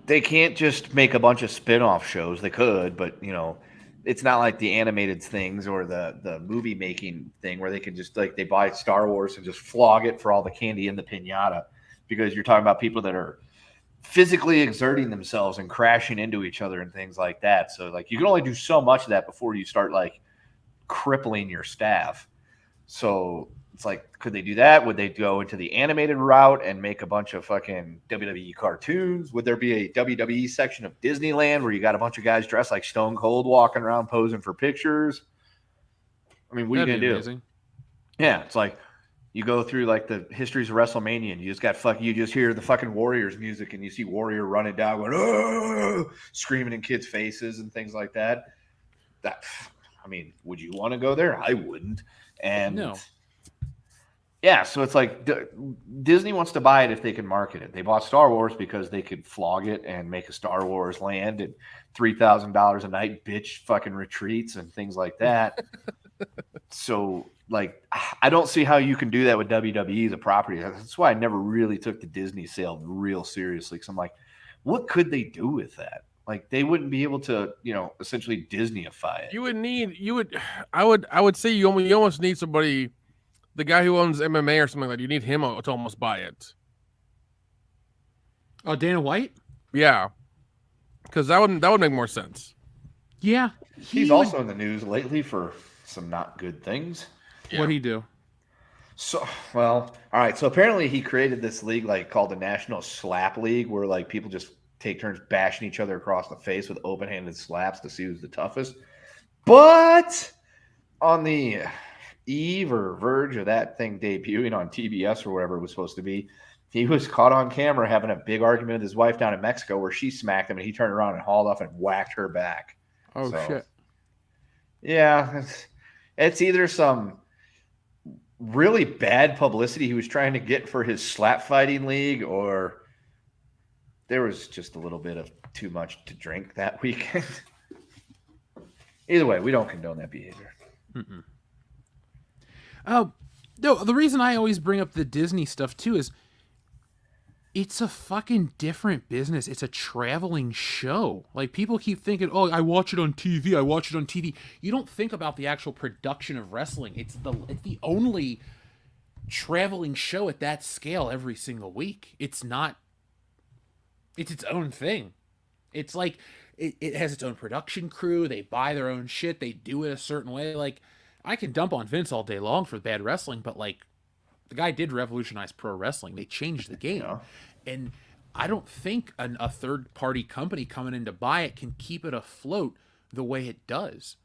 C: they can't just make a bunch of spin-off shows. They could, but it's not like the animated things or the movie making thing where they can just they buy Star Wars and just flog it for all the candy in the piñata, because you're talking about people that are physically exerting themselves and crashing into each other and things like that. So you can only do so much of that before you start crippling your staff. So it's could they do that? Would they go into the animated route and make a bunch of fucking WWE cartoons? Would there be a WWE section of Disneyland where you got a bunch of guys dressed like Stone Cold walking around posing for pictures? I mean, what are you going to do? Amazing. Yeah, it's you go through the histories of WrestleMania and you just hear the fucking Warriors music and you see Warrior running down going, oh, screaming in kids' faces and things like that. Would you want to go there? I wouldn't. And no. Yeah, so it's Disney wants to buy it if they can market it. They bought Star Wars because they could flog it and make a Star Wars land and $3,000 a night bitch fucking retreats and things like that. So I don't see how you can do that with WWE, the property. That's why I never really took the Disney sale real seriously, because I'm what could they do with that? They wouldn't be able to, essentially Disneyify it.
B: I would say you almost need somebody, the guy who owns MMA or something like that. You need him to almost buy it.
A: Oh, Dana White?
B: Yeah, because that would make more sense.
A: Yeah,
C: he's also in the news lately for some not good things.
A: Yeah. What'd he do?
C: So, all right. So apparently he created this league called the National Slap League, where people just take turns bashing each other across the face with open-handed slaps to see who's the toughest. But on the eve or verge of that thing debuting on TBS or whatever it was supposed to be, he was caught on camera having a big argument with his wife down in Mexico, where she smacked him and he turned around and hauled off and whacked her back.
B: Oh, shit.
C: Yeah. It's either some really bad publicity he was trying to get for his slap fighting league, or there was just a little bit of too much to drink that weekend. Either way, we don't condone that behavior.
A: Mm-mm. Oh, no, the reason I always bring up the Disney stuff too is it's a fucking different business. It's a traveling show. People keep thinking, oh, I watch it on TV. You don't think about the actual production of wrestling. It's the only traveling show at that scale every single week. It's its own thing. It's it has its own production crew. They buy their own shit. They do it a certain way. I can dump on Vince all day long for bad wrestling, but the guy did revolutionize pro wrestling. They changed the game. Yeah. And I don't think a third-party company coming in to buy it can keep it afloat the way it does.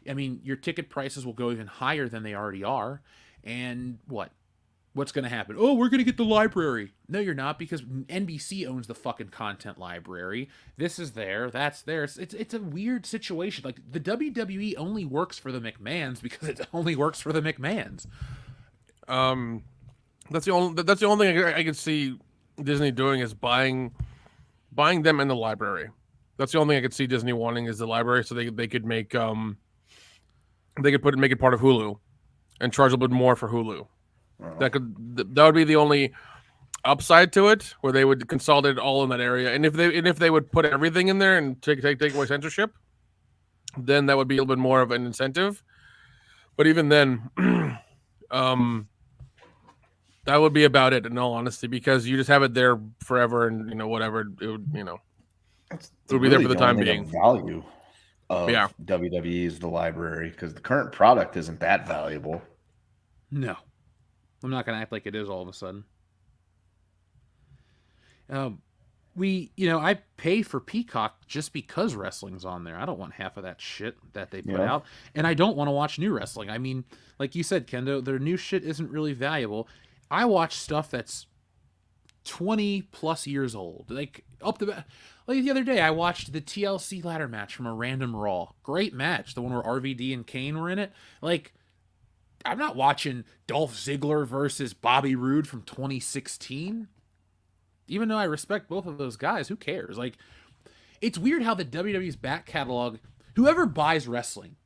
A: Your ticket prices will go even higher than they already are. And what's going to happen? Oh, we're going to get the library. No, you're not, because NBC owns the fucking content library. This is there. That's there. It's a weird situation. The WWE only works for the McMahons because it only works for the McMahons.
B: That's the only thing I can see Disney doing is buying them in the library. That's the only thing I could see Disney wanting is the library, so they could make make it part of Hulu and charge a little bit more for Hulu. That would be the only upside to it, where they would consolidate all in that area. And if they would put everything in there and take away censorship, then that would be a little bit more of an incentive. But even then, that would be about it, in all honesty, because you just have it there forever, and whatever it would, it would be there for the time being.
C: Value of WWE is the library, because the current product isn't that valuable.
A: No, I'm not going to act like it is all of a sudden. I pay for Peacock just because wrestling's on there. I don't want half of that shit that they put out, and I don't want to watch new wrestling. I mean, like you said, Kendo, their new shit isn't really valuable. I watch stuff that's 20 plus years old. Like the other day, I watched the TLC ladder match from a random Raw. Great match, the one where RVD and Kane were in it. Like, I'm not watching Dolph Ziggler versus Bobby Roode from 2016. Even though I respect both of those guys, who cares? Like, it's weird how the WWE's back catalog, whoever buys wrestling,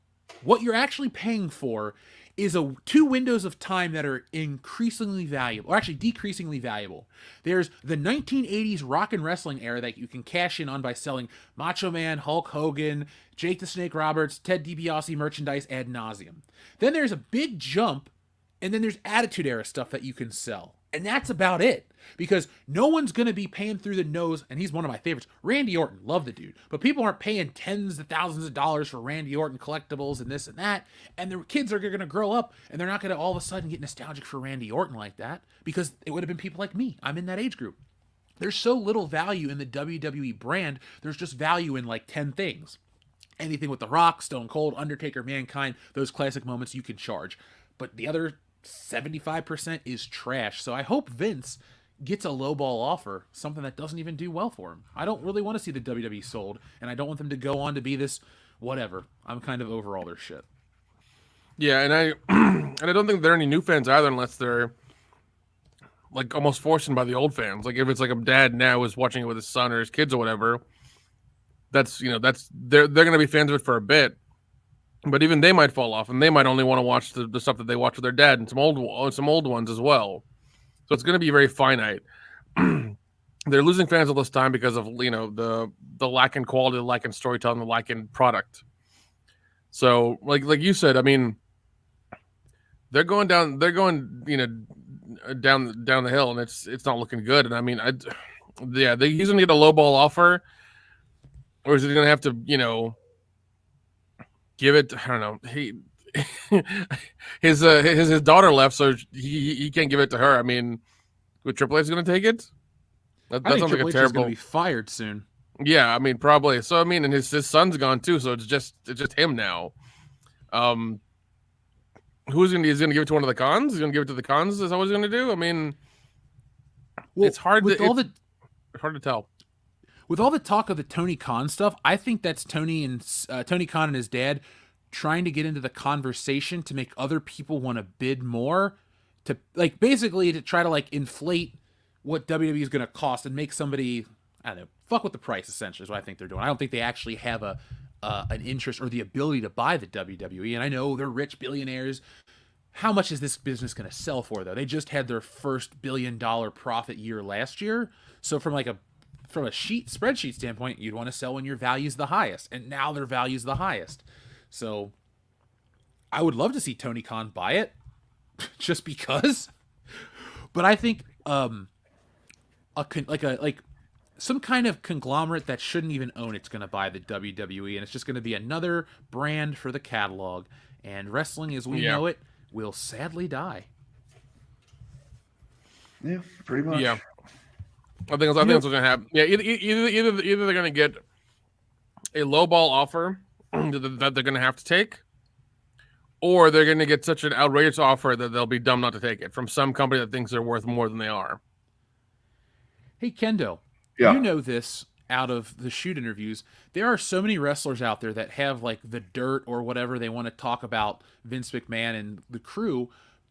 A: what you're actually paying for is two windows of time that are increasingly valuable, or actually decreasingly valuable. There's the 1980s rock and wrestling era that you can cash in on by selling Macho Man, Hulk Hogan, Jake the Snake Roberts, Ted DiBiase merchandise ad nauseum. Then there's a big jump, and then there's Attitude Era stuff that you can sell. And that's about it. Because no one's going to be paying through the nose, and he's one of my favorites. Randy Orton, love the dude. But people aren't paying tens of thousands of dollars for Randy Orton collectibles and this and that. And their kids are going to grow up, and they're not going to all of a sudden get nostalgic for Randy Orton like that. Because it would have been people like me. I'm in that age group. There's so little value in the WWE brand. There's just value in like 10 things. Anything with The Rock, Stone Cold, Undertaker, Mankind, those classic moments you can charge. But the other 75% is trash. So I hope Vince gets a lowball offer, something that doesn't even do well for him. I don't really want to see the WWE sold, and I don't want them to go on to be this whatever. I'm kind of over all their shit.
B: Yeah, and I don't think there are any new fans either, unless they're like almost forced in by the old fans. Like if it's like a dad now is watching it with his son or his kids or whatever, that's they're gonna be fans of it for a bit. But even they might fall off, and they might only want to watch the stuff that they watch with their dad, and some old ones as well. So it's going to be very finite. They're losing fans all this time because of the lack in quality, the lack in storytelling, the lack in product. So like you said, I mean, they're going down the hill, and it's not looking good. And I mean, he's going to get a lowball offer, or is he going to have to give it? I don't know. His daughter left, so he can't give it to her. I mean, with Triple H is going to take it? That sounds like a terrible.
A: Going to be fired soon.
B: Yeah, I mean, probably. So I mean, and his son's gone too, so it's just him now. He's going to give it to one of the cons? He's going to give it to the cons? Is that what he's going to do? I mean, it's hard to tell.
A: With all the talk of the Tony Khan stuff, I think that's Tony Khan and his dad trying to get into the conversation to make other people want to bid more, to like basically to try to like inflate what WWE is going to cost and make somebody, I don't know, fuck with the price, essentially is what I think they're doing. I don't think they actually have an interest or the ability to buy the WWE, and I know they're rich billionaires. How much is this business going to sell for, though? They just had their first $1 billion profit year last year, so from a spreadsheet standpoint, you'd want to sell when your value's the highest, and now their value's the highest. So I would love to see Tony Khan buy it just because. But I think some kind of conglomerate that shouldn't even own it's going to buy the WWE, and it's just going to be another brand for the catalog, and wrestling as we know it will sadly die.
C: Yeah, pretty much.
B: Yeah. I think that's what's going to happen. Yeah, either they're going to get a lowball offer that they're going to have to take, or they're going to get such an outrageous offer that they'll be dumb not to take it from some company that thinks they're worth more than they are.
A: Hey, Kendo, you know this out of the shoot interviews. There are so many wrestlers out there that have like the dirt or whatever they want to talk about Vince McMahon and the crew,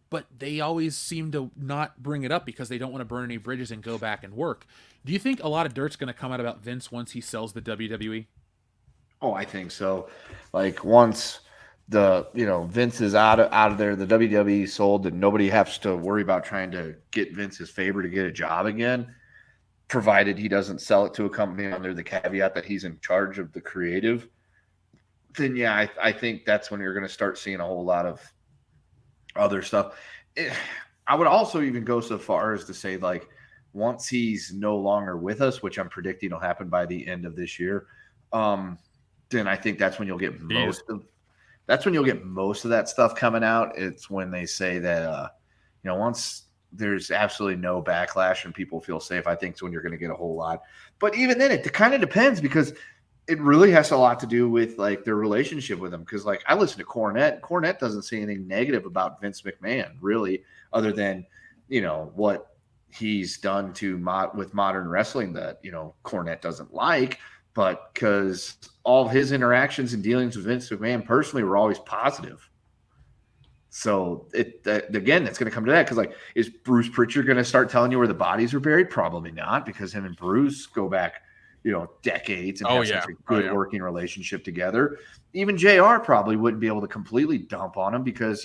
A: but they always seem to not bring it up because they don't want to burn any bridges and go back and work. Do you think a lot of dirt's going to come out about Vince once he sells the WWE?
C: Oh, I think so. Like once Vince is out of there, the WWE sold, and nobody has to worry about trying to get Vince's favor to get a job again, provided he doesn't sell it to a company under the caveat that he's in charge of the creative. Then yeah, I think that's when you're going to start seeing a whole lot of other stuff. I would also even go so far as to say, like, once he's no longer with us, which I'm predicting will happen by the end of this year, then I think that's when you'll get most of that stuff coming out. It's when they say that once there's absolutely no backlash and people feel safe, I think it's when you're going to get a whole lot. But even then, it kind of depends, because it really has a lot to do with like their relationship with him. Because like I listen to Cornette. Cornette doesn't say anything negative about Vince McMahon, really, other than what he's done with modern wrestling that Cornette doesn't like. But because all of his interactions and dealings with Vince McMahon personally were always positive. So again, it's going to come to that, because like, is Bruce Pritchard going to start telling you where the bodies are buried? Probably not, because him and Bruce go back decades and have such a good working relationship together. Even JR probably wouldn't be able to completely dump on him, because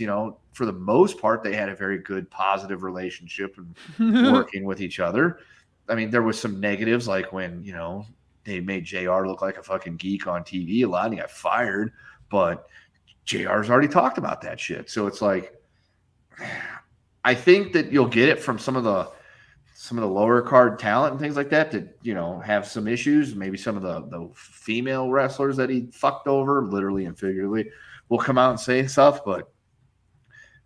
C: for the most part they had a very good positive relationship and working with each other. I mean, there was some negatives, like when they made JR look like a fucking geek on TV a lot and he got fired, but JR's already talked about that shit. So it's like, I think that you'll get it from some of the lower card talent and things like that have some issues. Maybe some of the female wrestlers that he fucked over, literally and figuratively, will come out and say stuff. But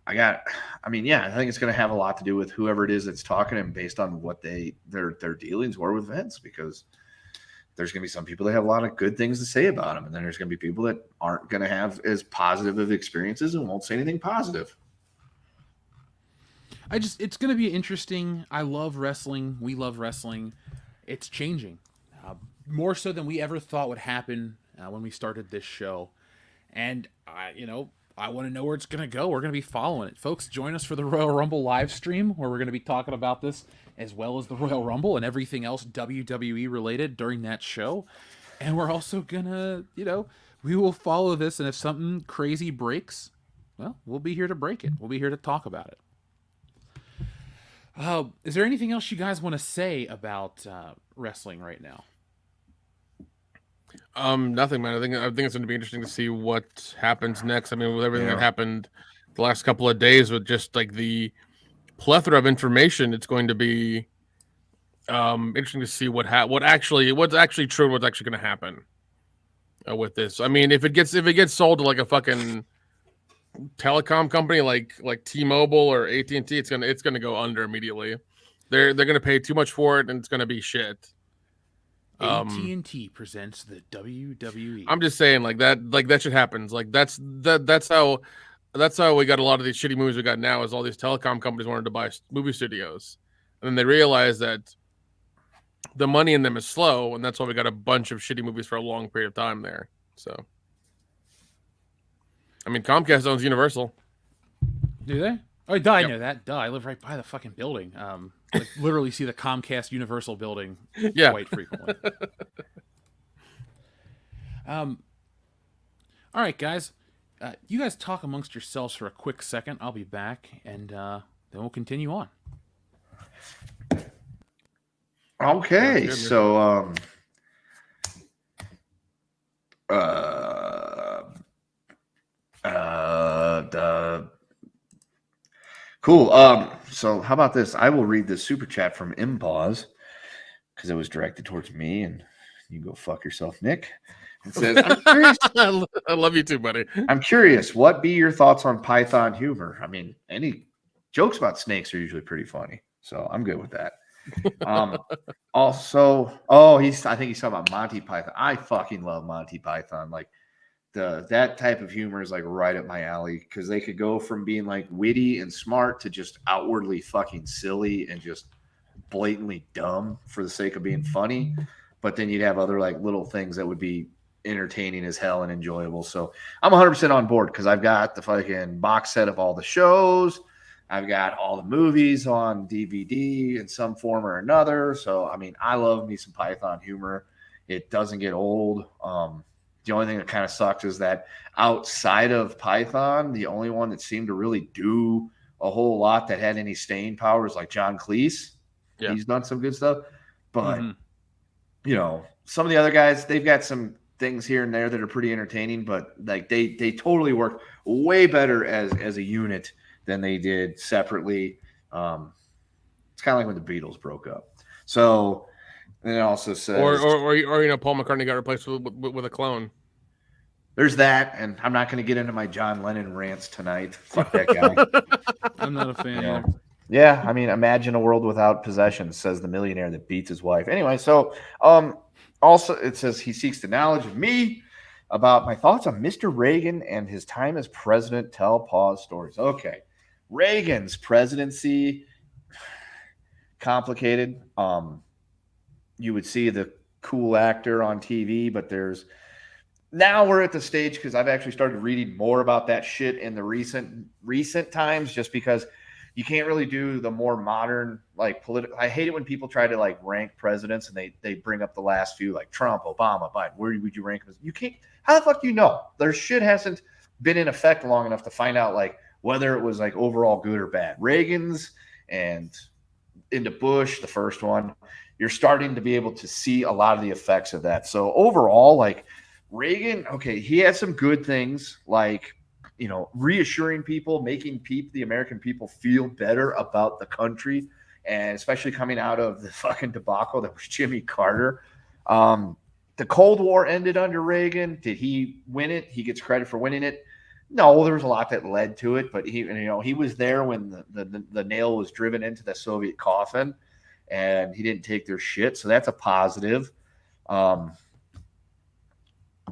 C: I think it's going to have a lot to do with whoever it is that's talking, and based on what their dealings were with Vince, because there's going to be some people that have a lot of good things to say about him, and then there's going to be people that aren't going to have as positive of experiences and won't say anything positive.
A: It's going to be interesting. I love wrestling. We love wrestling. It's changing more so than we ever thought would happen when we started this show. And I want to know where it's going to go. We're going to be following it. Folks, join us for the Royal Rumble live stream, where we're going to be talking about this as well as the Royal Rumble and everything else WWE related during that show. And we're also going to, we will follow this. And if something crazy breaks, well, we'll be here to break it. We'll be here to talk about it. Is there anything else you guys want to say about wrestling right now?
B: Nothing, man. I think it's going to be interesting to see what happens next. I mean, with everything that happened the last couple of days, with just like the plethora of information, it's going to be interesting to see what's actually true, and what's actually going to happen with this. I mean, if it gets sold to like a fucking telecom company like T-Mobile or AT&T, it's gonna go under immediately. They're gonna pay too much for it, and it's gonna be shit.
A: AT&T presents the WWE.
B: I'm just saying, like that shit happens. Like that's how we got a lot of these shitty movies we got now. Is all these telecom companies wanted to buy movie studios, and then they realized that the money in them is slow, and that's why we got a bunch of shitty movies for a long period of time there. So, I mean, Comcast owns Universal.
A: Do they? Oh, duh, I know that. Duh, I live right by the fucking building. Like, literally see the Comcast Universal building quite frequently. All right, guys. You guys talk amongst yourselves for a quick second. I'll be back, and then we'll continue on.
C: Okay, so cool. So how about this? I will read the super chat from Impause, because it was directed towards me, and you go fuck yourself, Nick. It says, I'm curious.
B: I love you too, buddy.
C: I'm curious, what be your thoughts on Python humor? I mean, any jokes about snakes are usually pretty funny, so I'm good with that. Also, I think he's talking about Monty Python. I fucking love Monty Python. Like, that type of humor is like right up my alley, because they could go from being like witty and smart to just outwardly fucking silly and just blatantly dumb for the sake of being funny. But then you'd have other like little things that would be entertaining as hell and enjoyable. So I'm 100% on board, because I've got the fucking box set of all the shows. I've got all the movies on DVD in some form or another. So, I mean, I love me some Python humor. It doesn't get old. The only thing that kind of sucks is that outside of Python, the only one that seemed to really do a whole lot that had any staying power is like John Cleese.
B: Yeah.
C: He's done some good stuff. But,
A: Mhm.
C: you know, some of the other guys, they've got some things here and there that are pretty entertaining, but like they totally work way better as a unit than they did separately. It's kind of like when the Beatles broke up. So, and it also says,
B: or you know, Paul McCartney got replaced with a clone.
C: there's that, and I'm not going to get into my John Lennon rants tonight. Fuck that guy.
A: I'm not a fan
C: Yeah.
A: either.
C: Yeah, I mean, imagine a world without possessions, says the millionaire that beats his wife. Anyway, so also it says he seeks the knowledge of me about my thoughts on Mr. Reagan and his time as president. Tell pause stories. Okay, Reagan's presidency, complicated. You would see the cool actor on TV, but now we're at the stage because I've actually started reading more about that shit in the recent times, just because you can't really do the more modern, like, political. I hate it when people try to like rank presidents and they bring up the last few, like Trump, Obama, Biden. Where would you rank them? You can't. How the fuck do you know? Their shit hasn't been in effect long enough to find out like whether it was like overall good or bad. Reagan's and into Bush, the first one, you're starting to be able to see a lot of the effects of that. So overall, like Reagan, okay, he had some good things, like, you know, reassuring people, making the American people feel better about the country, and especially coming out of the fucking debacle that was Jimmy Carter. The Cold War ended under Reagan. Did he win it? He gets credit for winning it. No, there was a lot that led to it, but he was there when the nail was driven into the Soviet coffin, and he didn't take their shit. So that's a positive.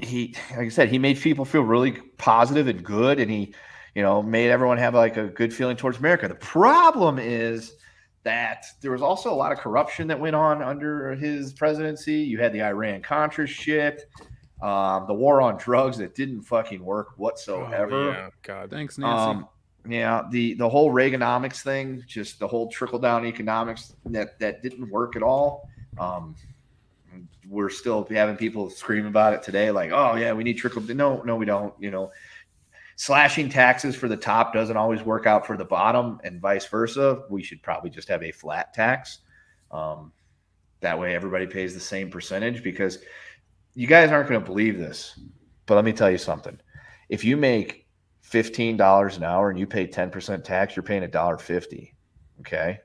C: He, like I said, he made people feel really positive and good, and he, made everyone have like a good feeling towards America. The problem is that there was also a lot of corruption that went on under his presidency. You had the Iran-Contra shit, the war on drugs that didn't fucking work whatsoever.
B: Oh, yeah, God.
A: Thanks, Nancy.
C: Yeah, the whole Reaganomics thing, just the whole trickle-down economics that didn't work at all. We're still having people scream about it today, like, oh yeah, we need trickle. No, we don't. Slashing taxes for the top doesn't always work out for the bottom, and vice versa. We should probably just have a flat tax. That way everybody pays the same percentage, because you guys aren't going to believe this, but let me tell you something. If you make $15 an hour and you pay 10% tax, you're paying $1.50. Okay.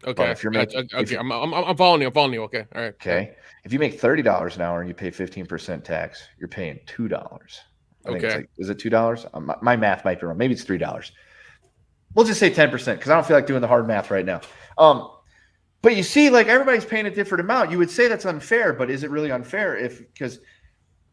B: Okay.
C: But if you're making,
B: I'm following you. Okay. All right.
C: Okay. If you make $30 an hour and you pay 15% tax, you're paying $2.
B: Okay.
C: Is it $2? My math might be wrong. Maybe it's $3. We'll just say 10% because I don't feel like doing the hard math right now. But you see, like, everybody's paying a different amount. You would say that's unfair, but is it really unfair? Because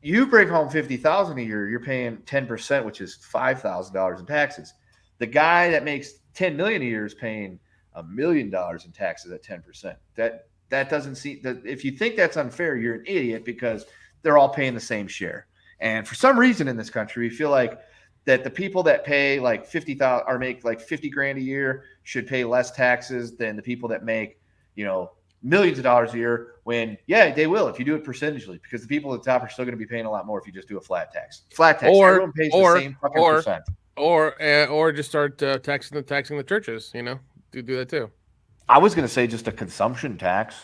C: you bring home $50,000 a year, you're paying 10%, which is $5,000 in taxes. The guy that makes $10 million a year is paying $1 million in taxes at 10%. That doesn't seem that. If you think that's unfair, you're an idiot, because they're all paying the same share. And for some reason in this country, we feel like that the people that pay like $50,000 or make like $50,000 a year should pay less taxes than the people that make, millions of dollars a year, when, yeah, they will if you do it percentagely, because the people at the top are still going to be paying a lot more if you just do a flat tax. Everyone pays the same fucking percent.
B: Or just start taxing the churches. Do that too.
C: I was going to say just a consumption tax.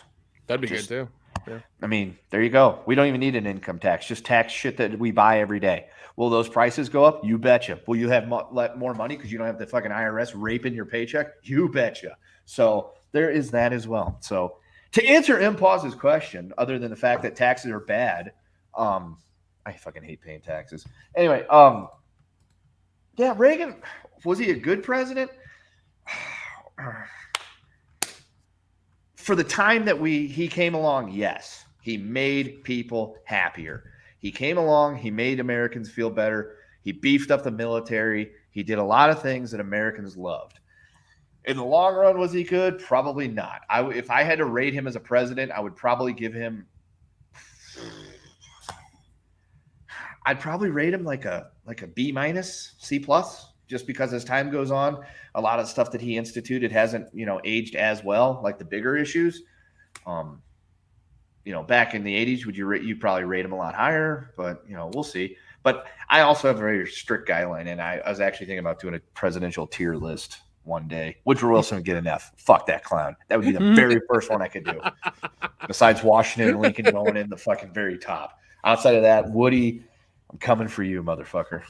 B: That'd be good too. Yeah.
C: I mean, there you go. We don't even need an income tax. Just tax shit that we buy every day. Will those prices go up? You betcha. Will you have more money because you don't have the fucking IRS raping your paycheck? You betcha. So there is that as well. So to answer Impaw's question, other than the fact that taxes are bad, I fucking hate paying taxes. Anyway, yeah, Reagan, was he a good president? For the time that he came along, yes, he made people happier. He came along, he made Americans feel better. He beefed up the military. He did a lot of things that Americans loved. In the long run, was he good? Probably not. If I had to rate him as a president, I would probably give him. I'd probably rate him like a B-, C+, just because as time goes on, a lot of stuff that he instituted hasn't, aged as well, like the bigger issues. Back in the 80s, you'd probably rate him a lot higher, but we'll see. But I also have a very strict guideline, and I was actually thinking about doing a presidential tier list one day. Woodrow Wilson would get an F. Fuck that clown. That would be the very first one I could do. Besides Washington and Lincoln going in the fucking very top. Outside of that, Woody, I'm coming for you, motherfucker.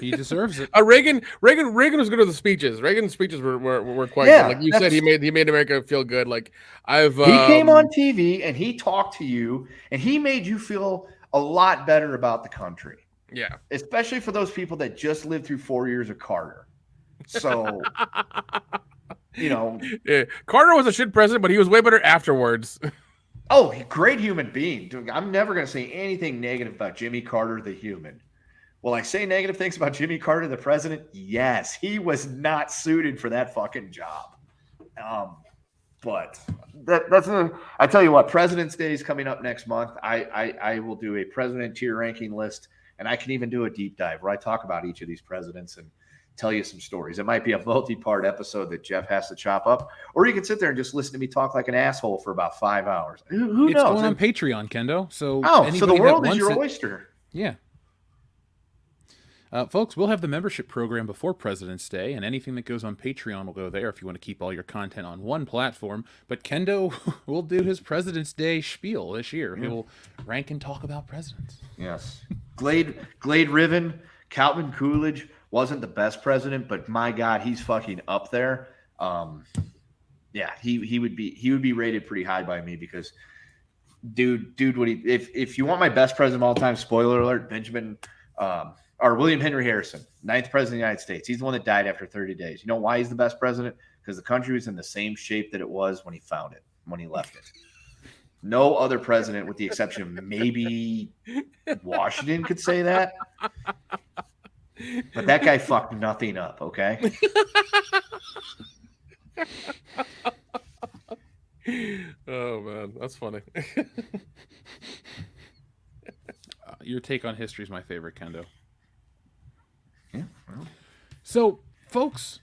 A: He deserves it.
B: Reagan was good at the speeches. Reagan's speeches were quite good. Like you said, he made America feel good. Like he
C: came on TV and he talked to you and he made you feel a lot better about the country.
B: Yeah.
C: Especially for those people that just lived through 4 years of Carter. So
B: yeah. Carter was a shit president, but he was way better afterwards.
C: Oh, great human being. Dude, I'm never going to say anything negative about Jimmy Carter, the human. Will I say negative things about Jimmy Carter, the president? Yes. He was not suited for that fucking job. But I tell you what, President's Day is coming up next month. I will do a president tier ranking list, and I can even do a deep dive where I talk about each of these presidents and tell you some stories. It might be a multi-part episode that Jeff has to chop up, or you can sit there and just listen to me talk like an asshole for about 5 hours. Who knows?
A: It's going on Patreon, Kendo. So
C: so the world is your oyster.
A: Yeah. Folks, we'll have the membership program before President's Day, and anything that goes on Patreon will go there if you want to keep all your content on one platform. But Kendo will do his President's Day spiel this year. He will rank and talk about presidents.
C: Yes. Glade Riven, Calvin Coolidge wasn't the best president, but my God, he's fucking up there. He would be rated pretty high by me because dude, if you want my best president of all time, spoiler alert, William Henry Harrison, 9th president of the United States. He's the one that died after 30 days. You know why he's the best president? Because the country was in the same shape that it was when he found it, when he left it. No other president, with the exception of maybe Washington, could say that. But that guy fucked nothing up, okay?
B: Oh, man. That's funny.
A: Your take on history is my favorite, Kendo.
C: Yeah. Well.
A: So, folks,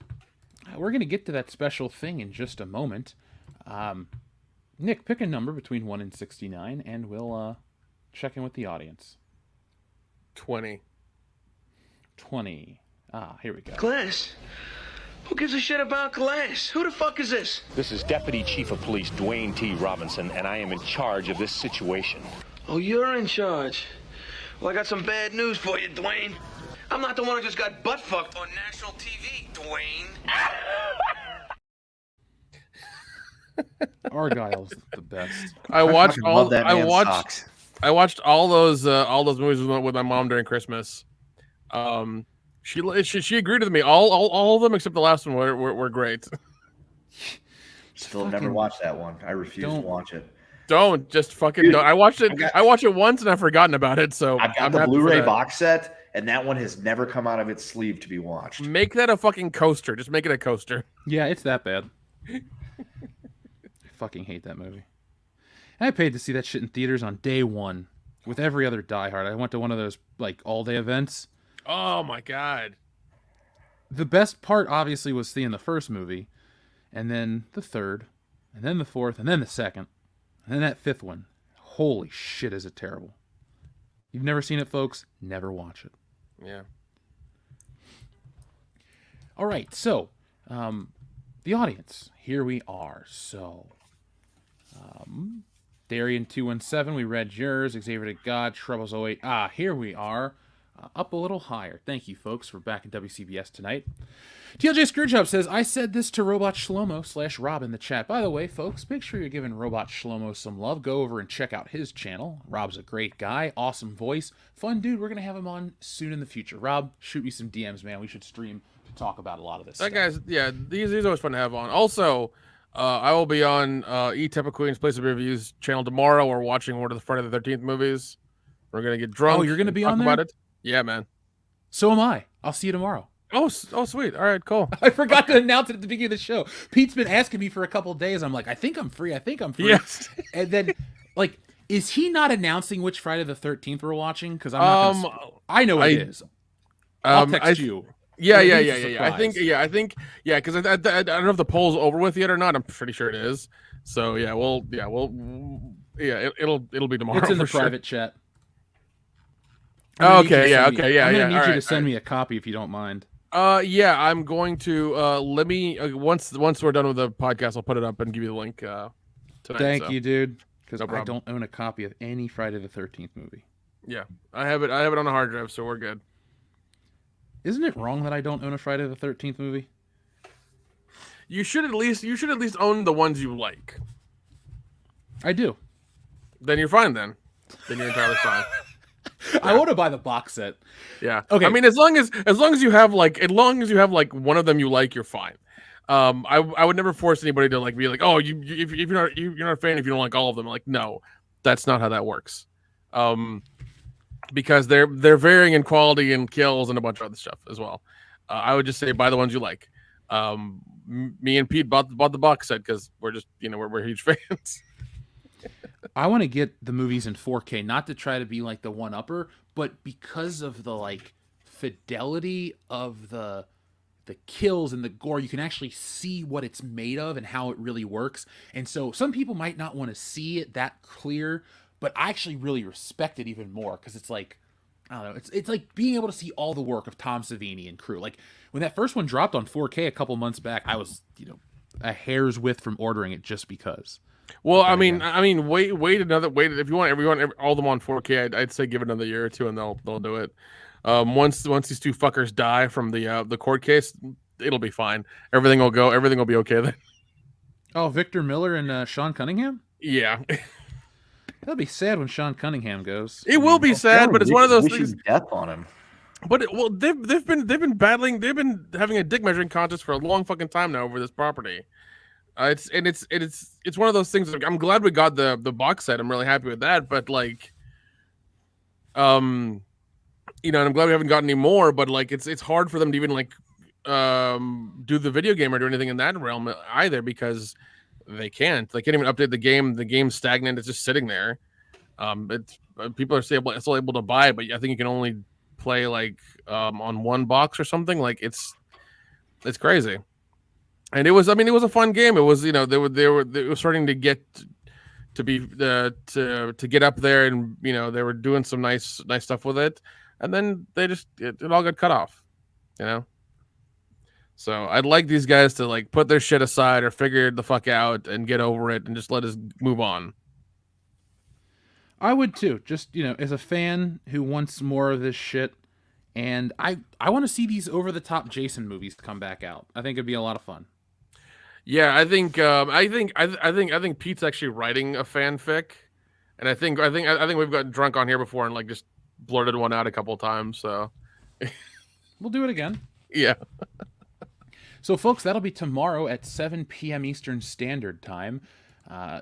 A: we're going to get to that special thing in just a moment. Nick, pick a number between 1 and 69, and we'll check in with the audience.
B: 20.
A: 20. Here we go.
I: Class? Who gives a shit about class? Who the fuck is this?
J: This is Deputy Chief of Police Dwayne T. Robinson, and I am in charge of this situation.
I: Oh, you're in charge. Well, I got some bad news for you, Dwayne. I'm not the one who just got butt-fucked on national TV, Dwayne.
A: Argyle's the best.
B: I watched all those movies with my mom during Christmas. She agreed with me. All of them except the last one were great.
C: Still never watched that one. I refuse to watch it.
B: Don't just fucking don't. I watched it. I watched it once and I've forgotten about it. So
C: I've got the Blu-ray box set, and that one has never come out of its sleeve to be watched.
B: Make that a fucking coaster. Just make it a coaster.
A: Yeah, it's that bad. I fucking hate that movie. And I paid to see that shit in theaters on day one with every other Die Hard. I went to one of those like all-day events.
B: Oh my God.
A: The best part obviously was seeing the first movie, and then the third, and then the fourth, and then the second, and then that fifth one. Holy shit, is it terrible. You've never seen it, folks? Never watch it.
B: Yeah.
A: All right, so the audience. Here we are. So Darian 217, we read yours. Xavier to God, Troubles 08. Here we are. Up a little higher. Thank you, folks. We're back in WCBS tonight. TLJ Screwjob says, I said this to Robot Shlomo /Rob in the chat. By the way, folks, make sure you're giving Robot Shlomo some love. Go over and check out his channel. Rob's a great guy. Awesome voice. Fun dude. We're going to have him on soon in the future. Rob, shoot me some DMs, man. We should stream to talk about a lot of this stuff.
B: Guy's, yeah, he's always fun to have on. Also, I will be on E-Type Queen's Place of Reviews channel tomorrow. We're watching one of the Friday the 13th movies. We're going to get drunk.
A: Oh, you're going to be on there?
B: About it. Yeah, man.
A: So am I. I'll see you tomorrow.
B: Oh, sweet. All right, cool.
A: I forgot to announce it at the beginning of the show. Pete's been asking me for a couple of days. I'm like, I think I'm free.
B: Yes.
A: And then, like, is he not announcing which Friday the 13th we're watching? Because I'm not I know it is. I'll text you.
B: Yeah.
A: Or at
B: I
A: least a
B: think, because I don't know if the poll's over with yet or not. I'm pretty sure it is. So it'll be tomorrow.
A: It's in the
B: for sure.
A: private chat.
B: Oh, okay.
A: I'm gonna need
B: All
A: you to
B: right,
A: send me a copy if you don't mind.
B: I'm going to let me once we're done with the podcast, I'll put it up and give you the link tonight.
A: Thank you, dude. Because
B: No
A: I
B: problem.
A: don't own a copy of any Friday the 13th movie.
B: Yeah, I have it on a hard drive, so we're good.
A: Isn't it wrong that I don't own a Friday the 13th movie?
B: You should at least own the ones you like.
A: I do.
B: Then you're fine. Then you're entirely fine.
A: I want to buy the box set.
B: Yeah.
A: Okay.
B: I mean, as long as you have like one of them you like, you're fine. I would never force anybody to like be like, oh, if you're not a fan if you don't like all of them. Like, no, that's not how that works. Because they're varying in quality and kills and a bunch of other stuff as well. I would just say buy the ones you like. Me and Pete bought the box set because we're just we're huge fans.
A: I want to get the movies in 4K, not to try to be like the one-upper, but because of the like fidelity of the kills and the gore, you can actually see what it's made of and how it really works. And so some people might not want to see it that clear, but I actually really respect it even more because it's like, I don't know, it's like being able to see all the work of Tom Savini and crew. Like when that first one dropped on 4K a couple months back, I was, a hair's width from ordering it just because.
B: Well, I mean, wait if you want all of them on 4K, I'd say give it another year or two and they'll do it. Once these two fuckers die from the court case, it'll be fine. Everything will be okay then.
A: Oh, Victor Miller and Sean Cunningham?
B: Yeah.
A: That'll be sad when Sean Cunningham goes.
B: It will be sad, but it's one of those things.
C: Death on him.
B: But they've been battling. They've been having a dick measuring contest for a long fucking time now over this property. It's one of those things. Like, I'm glad we got the box set. I'm really happy with that. But like, and I'm glad we haven't gotten any more. But like, it's hard for them to even like do the video game or do anything in that realm either because they can't. They can't even update the game. The game's stagnant. It's just sitting there. People are still able to buy it, but I think you can only play like on one box or something. Like it's crazy. And it was a fun game. It was, they were starting to get to be to get up there, and they were doing some nice stuff with it, and then it all got cut off, So I'd like these guys to like put their shit aside or figure the fuck out and get over it and just let us move on.
A: I would too. Just, as a fan who wants more of this shit, and I want to see these over the top Jason movies come back out. I think it'd be a lot of fun.
B: Yeah, I think Pete's actually writing a fanfic, and I think we've gotten drunk on here before and like just blurted one out a couple of times. So
A: we'll do it again.
B: Yeah.
A: So, folks, that'll be tomorrow at 7 p.m. Eastern Standard Time.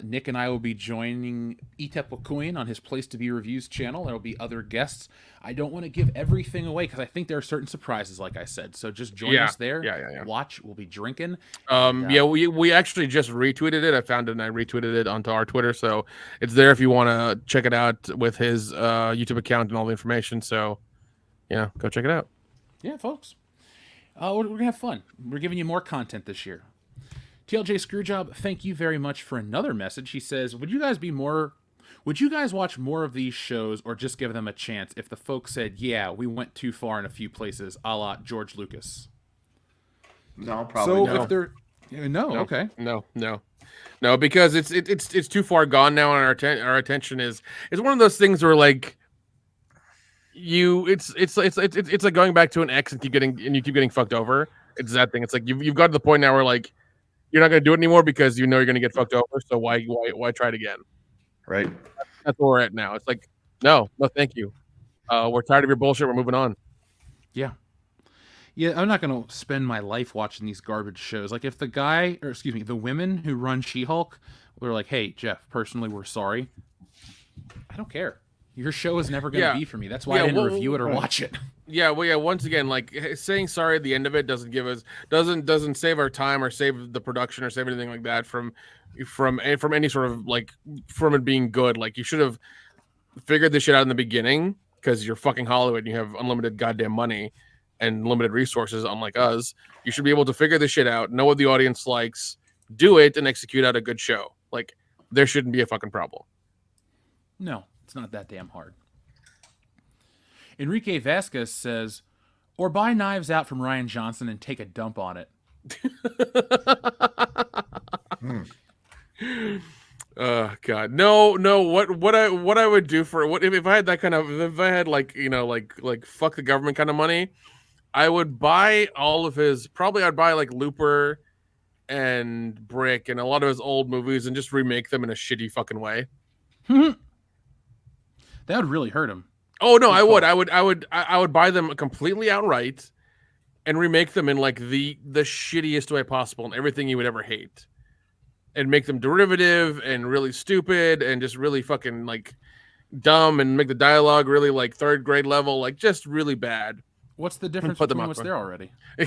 A: Nick and I will be joining Itepokuin on his Place to Be Reviews channel. There will be other guests. I don't want to give everything away because I think there are certain surprises, like I said. So just join us there.
B: Yeah.
A: Watch. We'll be drinking.
B: We actually just retweeted it. I found it and I retweeted it onto our Twitter. So it's there if you want to check it out with his YouTube account and all the information. So, go check it out.
A: Yeah, folks. We're going to have fun. We're giving you more content this year. TLJ Screwjob, thank you very much for another message. He says, would you guys watch more of these shows or just give them a chance if the folks said, yeah, we went too far in a few places, a la George Lucas?
C: No, probably
A: so
C: no.
A: If they're okay.
B: No, because it's too far gone now, and our attention is one of those things where like it's like going back to an ex and you keep getting fucked over. It's that thing. It's like you've got to the point now where like you're not going to do it anymore because you're going to get fucked over. So why try it again?
C: Right.
B: That's where we're at now. It's like, no, thank you. We're tired of your bullshit. We're moving on.
A: Yeah. I'm not going to spend my life watching these garbage shows. Like if the women who run She-Hulk, they're like, hey, Jeff, personally, we're sorry. I don't care. Your show is never going to be for me. That's why I didn't review it or watch it.
B: Yeah, once again, like saying sorry at the end of it doesn't save our time or save the production or save anything like that from any sort of like from it being good. Like you should have figured this shit out in the beginning because you're fucking Hollywood and you have unlimited goddamn money. and limited resources, unlike us. You should be able to figure this shit out, know what the audience likes, do it, and execute out a good show. Like, there shouldn't be a fucking problem.
A: No, it's not that damn hard. Enrique Vasquez says, or buy Knives Out from Rian Johnson and take a dump on it.
B: Oh God, no. What I would do for what if I had that kind of, if I had like fuck the government kind of money, I would buy all of his. Probably I'd buy like Looper and Brick and a lot of his old movies and just remake them in a shitty fucking way.
A: That would really hurt him.
B: Oh no, I would buy them completely outright and remake them in like the shittiest way possible and everything you would ever hate. And make them derivative and really stupid and just really fucking like dumb and make the dialogue really like third grade level, like just really bad.
A: What's the difference between what's there already? You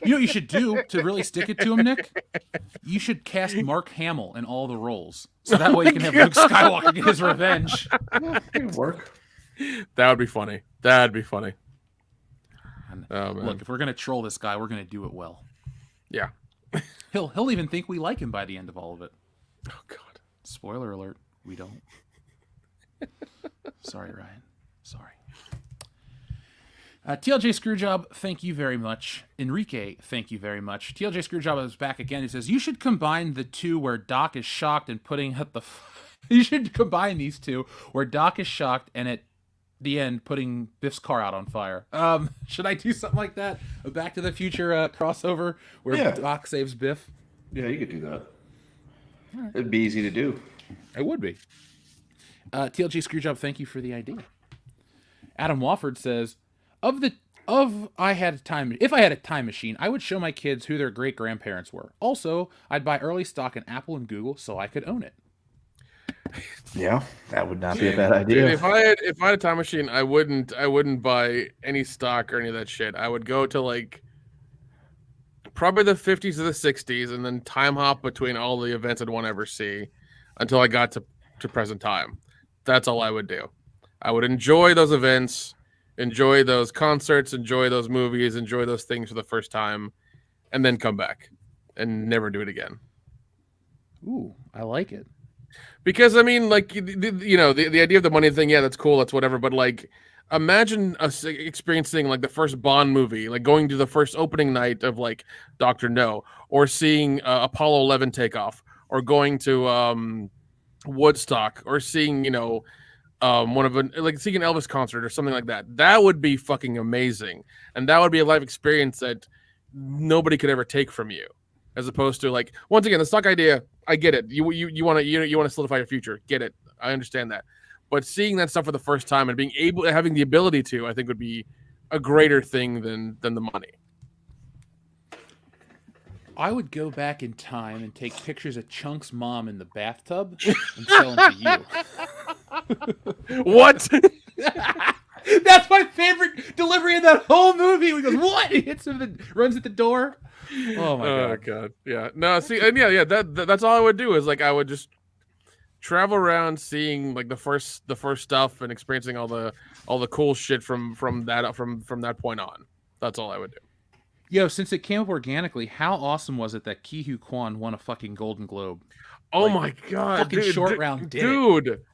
A: know what you should do to really stick it to him, Nick? You should cast Mark Hamill in all the roles. So that way you can have Luke Skywalker get his revenge.
C: It'd work.
B: That would be funny. That'd be funny. Oh, man.
A: Look, if we're going to troll this guy, we're going to do it well.
B: Yeah.
A: He'll even think we like him by the end of all of it.
B: Oh God!
A: Spoiler alert: we don't. Sorry, Ryan. Sorry. TLJ Screwjob, thank you very much. Enrique, thank you very much. TLJ Screwjob is back again. He says you should combine the two where Doc is shocked and putting at the. You should combine these two where Doc is shocked and at the end putting Biff's car out on fire. Should I do something like that? A Back to the Future crossover where Doc saves Biff?
C: Yeah, you could do that. It'd be easy to do.
A: It would be. TLG Screwjob, thank you for the idea. Adam Wofford says, if I had a time machine, I would show my kids who their great grandparents were. Also, I'd buy early stock in Apple and Google so I could own it.
C: Yeah, that would not be a bad idea.
B: Dude, if I had a time machine, I wouldn't buy any stock or any of that shit. I would go to like probably the 50s or the 60s and then time hop between all the events I'd want to ever see until I got to present time. That's all I would do. I would enjoy those events, enjoy those concerts, enjoy those movies, enjoy those things for the first time, and then come back and never do it again.
A: Ooh, I like it.
B: Because I mean, like, the idea of the money thing, yeah, that's cool, that's whatever. But like, imagine us experiencing like the first Bond movie, like going to the first opening night of like Dr. No, or seeing Apollo 11 take off, or going to Woodstock, or seeing seeing an Elvis concert or something like that. That would be fucking amazing, and that would be a life experience that nobody could ever take from you. As opposed to like, once again, the stock idea, I get it. You want to solidify your future, get it. I understand that, but seeing that stuff for the first time and having the ability to, I think would be a greater thing than the money.
A: I would go back in time and take pictures of Chunk's mom in the bathtub and sell them to you.
B: What?
A: That's my favorite delivery in that whole movie. He goes, "What?" He hits him and runs at the door. Oh my
B: god. Yeah. No, see, and yeah, that's all I would do is like I would just travel around seeing like the first stuff and experiencing all the cool shit from that point on. That's all I would do.
A: Yo, since it came up organically, how awesome was it that Ke Huy Quan won a fucking Golden Globe?
B: Oh my god,
A: fucking
B: dude,
A: short round did
B: dude.
A: It.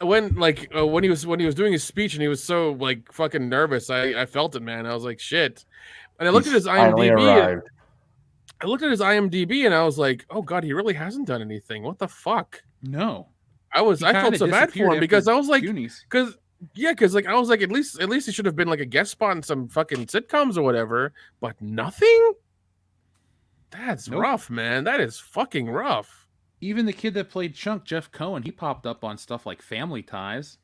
B: When he was doing his speech and he was so like fucking nervous, I felt it, man. I was like, shit. And I looked at his IMDb. I looked at his IMDb and I was like, oh god, he really hasn't done anything. What the fuck?
A: No.
B: I felt so bad for him because I was like, because like I was like, at least he should have been like a guest spot in some fucking sitcoms or whatever, but nothing. That's rough, man. That is fucking rough.
A: Even the kid that played Chunk, Jeff Cohen, he popped up on stuff like Family Ties.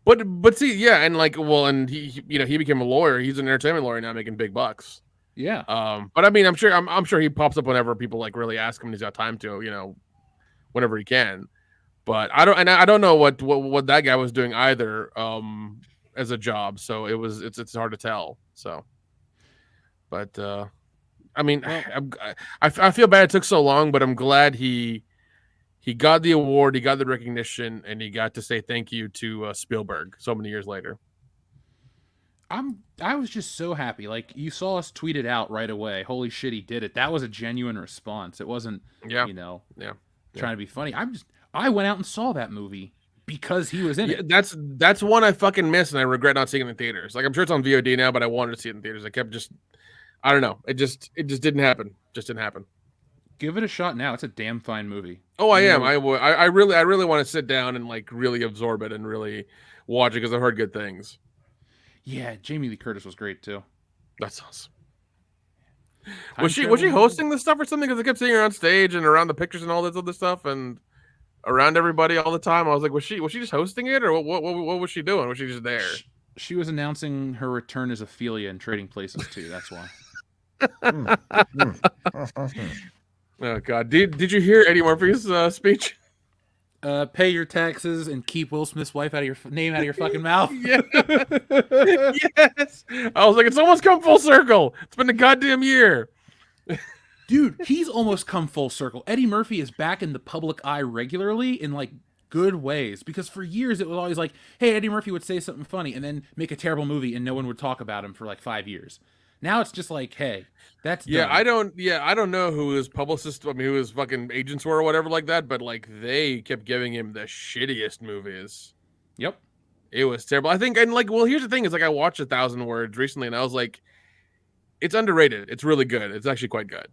B: But see, yeah, and like, well, and he became a lawyer. He's an entertainment lawyer now, making big bucks.
A: Yeah.
B: But I mean, I'm sure he pops up whenever people like really ask him and he's got time to, whenever he can. But I don't know what that guy was doing either, as a job. So it's hard to tell. So, but I mean, I feel bad it took so long, but I'm glad he got the award, he got the recognition, and he got to say thank you to Spielberg so many years later.
A: I was just so happy. Like, you saw us tweet it out right away. Holy shit, he did it. That was a genuine response. It wasn't,
B: Yeah.
A: you know,
B: Yeah.
A: trying to be funny. I went out and saw that movie because he was in
B: Yeah,
A: it.
B: that's one I fucking missed, and I regret not seeing it in theaters. Like, I'm sure it's on VOD now, but I wanted to see it in theaters. I don't know. It just didn't happen. Just didn't happen.
A: Give it a shot now. It's a damn fine movie.
B: Oh, I am. I really want to sit down and like really absorb it and really watch it because I've heard good things.
A: Yeah, Jamie Lee Curtis was great too.
B: That's awesome.
A: Time
B: Was she
A: travel
B: hosting this stuff or something? Because I kept seeing her on stage and around the pictures and all this other stuff and around everybody all the time. I was like, was she just hosting it, or what was she doing? Was she just there?
A: She was announcing her return as Ophelia and Trading Places too. That's why.
B: Oh God! Did you hear Eddie Murphy's speech?
A: Pay your taxes and keep Will Smith's wife out of your name out of your fucking mouth.
B: Yeah. Yes. I was like, it's almost come full circle. It's been a goddamn year.
A: Dude, he's almost come full circle. Eddie Murphy is back in the public eye regularly in like good ways, because for years it was always like, hey, Eddie Murphy would say something funny and then make a terrible movie and no one would talk about him for like 5 years. Now it's just like, hey, that's done.
B: I don't know who his publicist, who his fucking agents were or whatever like that, but like they kept giving him the shittiest movies.
A: Yep.
B: It was terrible. I think, and like, well, here's the thing: is like I watched 1,000 Words recently, and I was like, it's underrated. It's really good. It's actually quite good.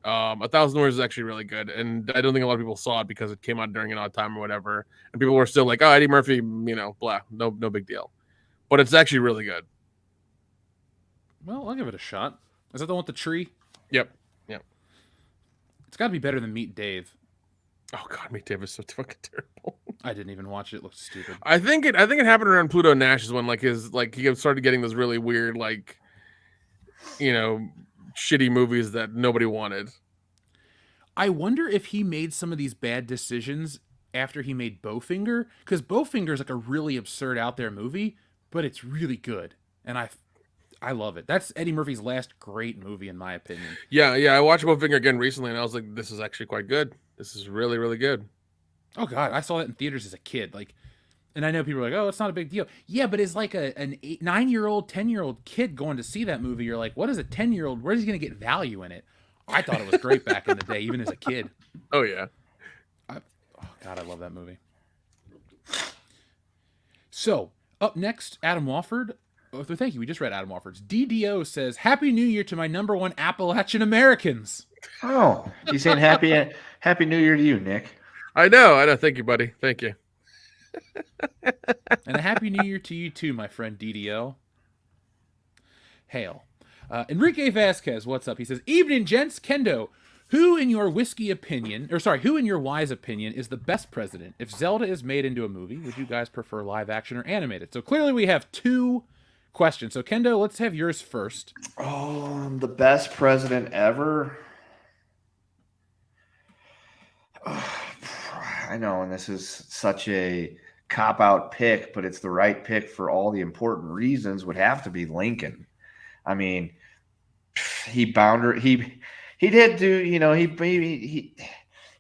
B: 1,000 Words is actually really good, and I don't think a lot of people saw it because it came out during an odd time or whatever, and people were still like, "Oh, Eddie Murphy, blah, no big deal," but it's actually really good.
A: Well, I'll give it a shot. Is that the one with the tree?
B: Yep.
A: It's got to be better than Meet Dave.
B: Oh God, Meet Dave is so fucking terrible.
A: I didn't even watch it. It looked stupid.
B: I think it happened around Pluto Nash is when he started getting those really weird shitty movies that nobody wanted.
A: I wonder if he made some of these bad decisions after he made Bowfinger, because Bowfinger is like a really absurd out there movie, but it's really good, and I love it. That's Eddie Murphy's last great movie, in my opinion.
B: Yeah. I watched Bowfinger again recently, and I was like, this is actually quite good. This is really, really good.
A: Oh God, I saw that in theaters as a kid. And I know people are like, oh, it's not a big deal. Yeah, but as like an 9-year-old, 10-year-old kid going to see that movie, you're like, what is a 10-year-old? Where's he going to get value in it? I thought it was great back in the day, even as a kid.
B: Oh yeah.
A: Oh God, I love that movie. So up next, Adam Wofford. Oh, thank you. We just read Adam Wofford's. DDO says, Happy New Year to my number one Appalachian Americans.
C: Oh, he's saying Happy New Year to you, Nick.
B: I know. Thank you, buddy. Thank you.
A: And a Happy New Year to you too, my friend DDO. Hail. Enrique Vasquez, what's up? He says, Evening, gents. Kendo, who in your wise opinion is the best president? If Zelda is made into a movie, would you guys prefer live action or animated? So clearly we have two questions. So Kendo, let's have yours first.
C: Oh, the best president ever. I know, and this is such a cop-out pick, but it's the right pick for all the important reasons, would have to be Lincoln. I mean, he did do, he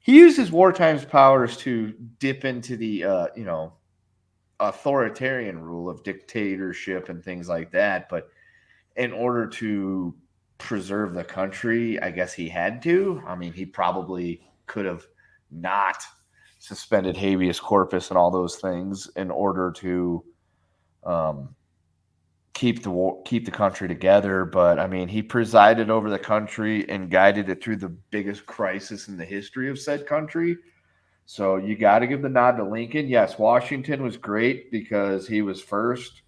C: used his wartime powers to dip into the, authoritarian rule of dictatorship and things like that. But in order to preserve the country, I guess he had to. I mean, he probably could have not suspended habeas corpus and all those things in order to keep the country together. But I mean, he presided over the country and guided it through the biggest crisis in the history of said country. So you got to give the nod to Lincoln. Yes, Washington was great because he was first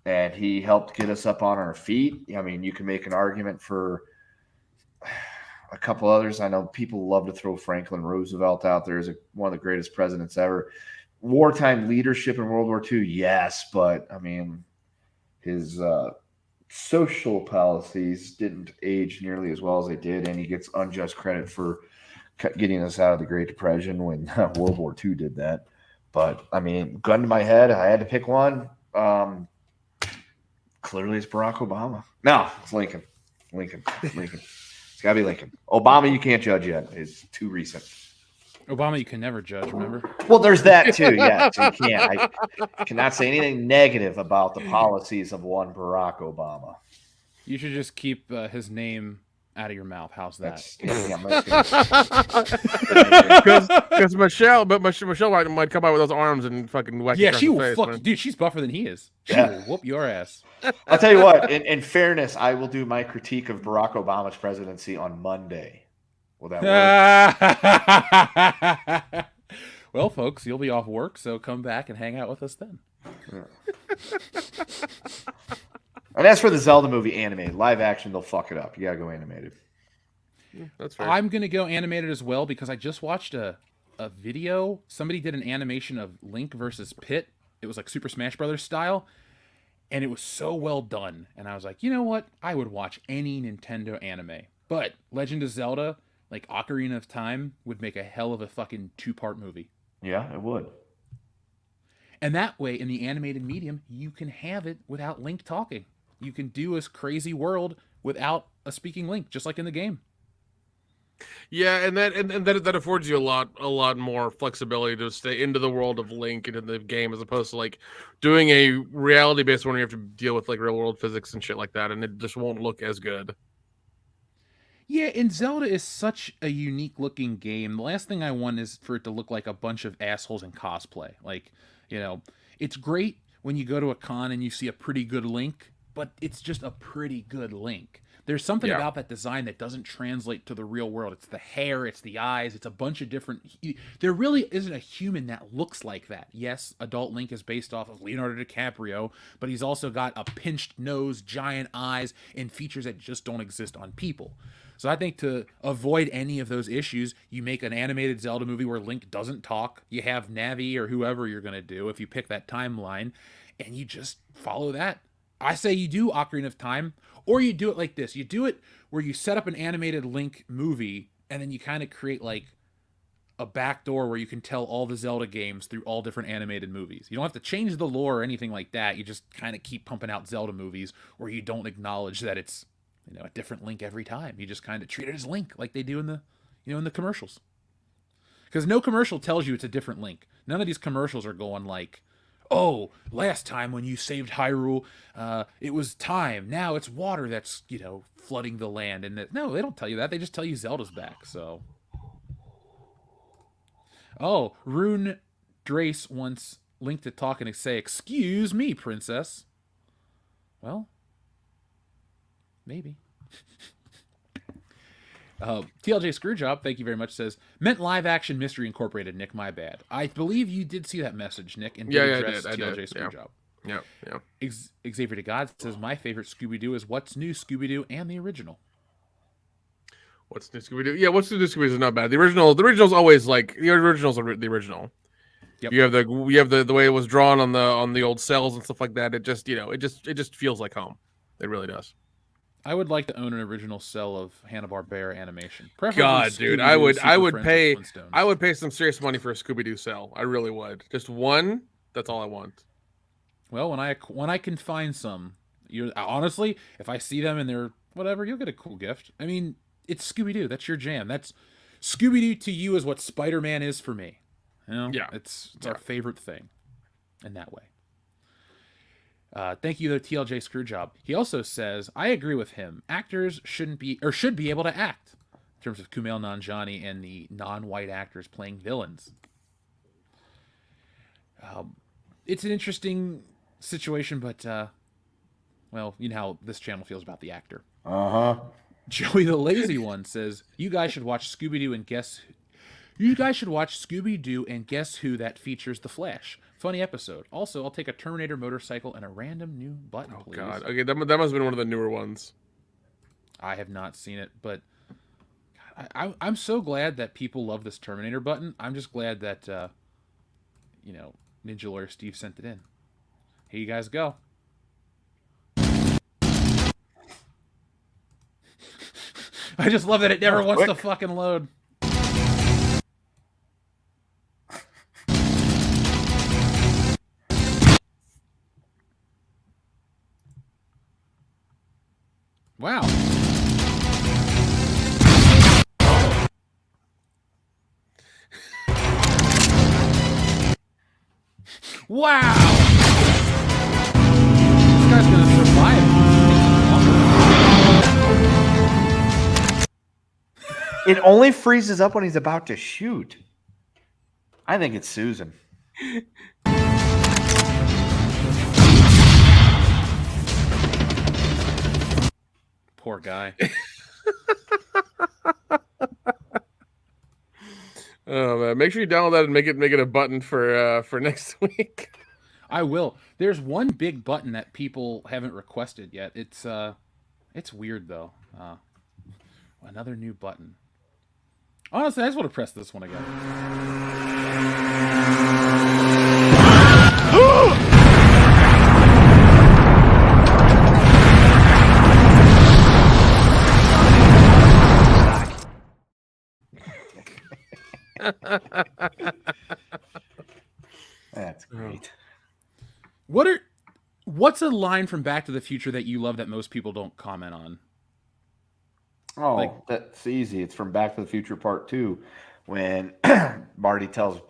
C: and he helped get us up on our feet. I mean, you can make an argument for a couple others. I know people love to throw Franklin Roosevelt out there as one of the greatest presidents ever. Wartime leadership in World War II, yes, but I mean, his social policies didn't age nearly as well as they did, and he gets unjust credit for getting us out of the Great Depression when World War II did that. But I mean, gun to my head, I had to pick one. Clearly, it's Barack Obama. No, it's Lincoln. It's got to be Lincoln. Obama, you can't judge yet. It's too recent.
A: Obama, you can never judge, remember?
C: Well, there's that too. Yeah, so you can't. I cannot say anything negative about the policies of one Barack Obama.
A: You should just keep his name out of your mouth. How's that?
B: Because Michelle might come out with those arms and fucking whack.
A: Yeah, she will
B: face,
A: fuck. Dude, she's buffer than he is. She will whoop your ass.
C: I'll tell you what. In fairness, I will do my critique of Barack Obama's presidency on Monday. Will that work?
A: Well, folks, you'll be off work, so come back and hang out with us then.
C: Yeah. And as for the Zelda movie animated, live action, they'll fuck it up. You gotta go animated.
B: That's fair.
A: I'm gonna go animated as well because I just watched a video. Somebody did an animation of Link versus Pit. It was like Super Smash Brothers style, and it was so well done. And I was like, you know what? I would watch any Nintendo anime. But Legend of Zelda, like Ocarina of Time, would make a hell of a fucking 2-part movie.
C: Yeah, it would.
A: And that way, in the animated medium, you can have it without Link talking. You can do this crazy world without a speaking Link, just like in the game.
B: Yeah, and that affords you a lot more flexibility to stay into the world of Link and in the game, as opposed to like doing a reality-based one where you have to deal with like real-world physics and shit like that, and it just won't look as good.
A: Yeah, and Zelda is such a unique looking game. The last thing I want is for it to look like a bunch of assholes in cosplay. Like, you know, it's great when you go to a con and you see a pretty good Link, but it's just a pretty good Link. There's something about that design that doesn't translate to the real world. It's the hair, it's the eyes, it's a bunch of different... There really isn't a human that looks like that. Yes, adult Link is based off of Leonardo DiCaprio, but he's also got a pinched nose, giant eyes, and features that just don't exist on people. So I think to avoid any of those issues, you make an animated Zelda movie where Link doesn't talk. You have Navi or whoever you're going to do if you pick that timeline, and you just follow that. I say you do Ocarina of Time, or you do it like this. You do it where you set up an animated Link movie, and then you kind of create like a backdoor where you can tell all the Zelda games through all different animated movies. You don't have to change the lore or anything like that. You just kind of keep pumping out Zelda movies where you don't acknowledge that it's, you know, a different Link every time. You just kind of treat it as Link like they do in the, you know, in the commercials. Because no commercial tells you it's a different Link. None of these commercials are going like, oh, last time when you saved Hyrule, it was time. Now it's water that's, you know, flooding the land. And no, they don't tell you that. They just tell you Zelda's back. So, oh, Rune Drace wants Link to talk and say, "Excuse me, princess." Well, maybe. TLJ Screwjob, thank you very much, says, meant live action Mystery Incorporated, Nick, my bad. I believe you did see that message, Nick, and did address TLJ Screwjob.
B: Yeah.
A: Xavier to God says, my favorite Scooby-Doo is What's New Scooby-Doo and the original.
B: What's New Scooby-Doo? Yeah, What's New Scooby-Doo is not bad. The original's always like, the original's the original. Yep. You have the way it was drawn on the old cells and stuff like that. It just, you know, it just feels like home. It really does.
A: I would like to own an original cell of Hanna-Barbera animation.
B: God, dude, I would pay some serious money for a Scooby-Doo cell. I really would. Just one. That's all I want.
A: Well, when I can find some, honestly, if I see them and they're whatever, you'll get a cool gift. I mean, it's Scooby-Doo. That's your jam. That's Scooby-Doo to you is what Spider-Man is for me. You know? Yeah. It's our favorite thing in that way. Thank you to TLJ Screwjob. He also says, I agree with him. Actors should be able to act in terms of Kumail Nanjiani and the non-white actors playing villains. It's an interesting situation, but well, you know how this channel feels about the actor. Joey the Lazy One says, you guys should watch Scooby-Doo and guess who that features the Flash. Funny episode. Also, I'll take a Terminator motorcycle and a random new button, please. Oh, God. Okay, that must have been one of the newer ones. I have not seen it, but God, I'm so glad that people love this Terminator button. I'm just glad that, you know, Ninja Lawyer Steve sent it in. Here you guys go. I just love that it never wants to fucking load. Wow. Wow! This guy's gonna survive.
C: It only freezes up when he's about to shoot. I think it's Susan.
A: Poor guy.
B: Oh man, make sure you download that and make it a button for next week.
A: I will. There's one big button that people haven't requested yet. It's weird though. Another new button. Honestly, I just want to press this one again.
C: That's great.
A: What's a line from Back to the Future that you love that most people don't comment on?
C: Oh, that's easy. It's from Back to the Future Part 2 when Marty tells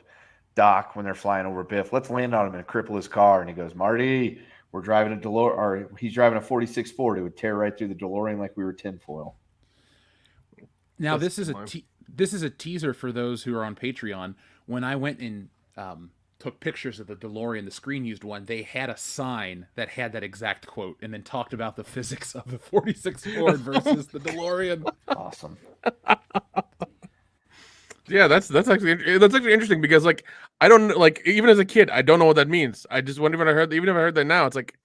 C: Doc when they're flying over Biff, let's land on him and cripple his car. And he goes, Marty, we're driving a DeLorean, or he's driving a 46 Ford. It would tear right through the DeLorean like we were tinfoil.
A: Now, this is a teaser for those who are on Patreon. When I went and took pictures of the DeLorean, the screen-used one, they had a sign that had that exact quote and then talked about the physics of the 46 Ford versus the DeLorean.
C: Awesome.
B: Yeah, that's actually interesting because like I don't like even as a kid I don't know what that means. I just wonder even if I heard that now, it's like,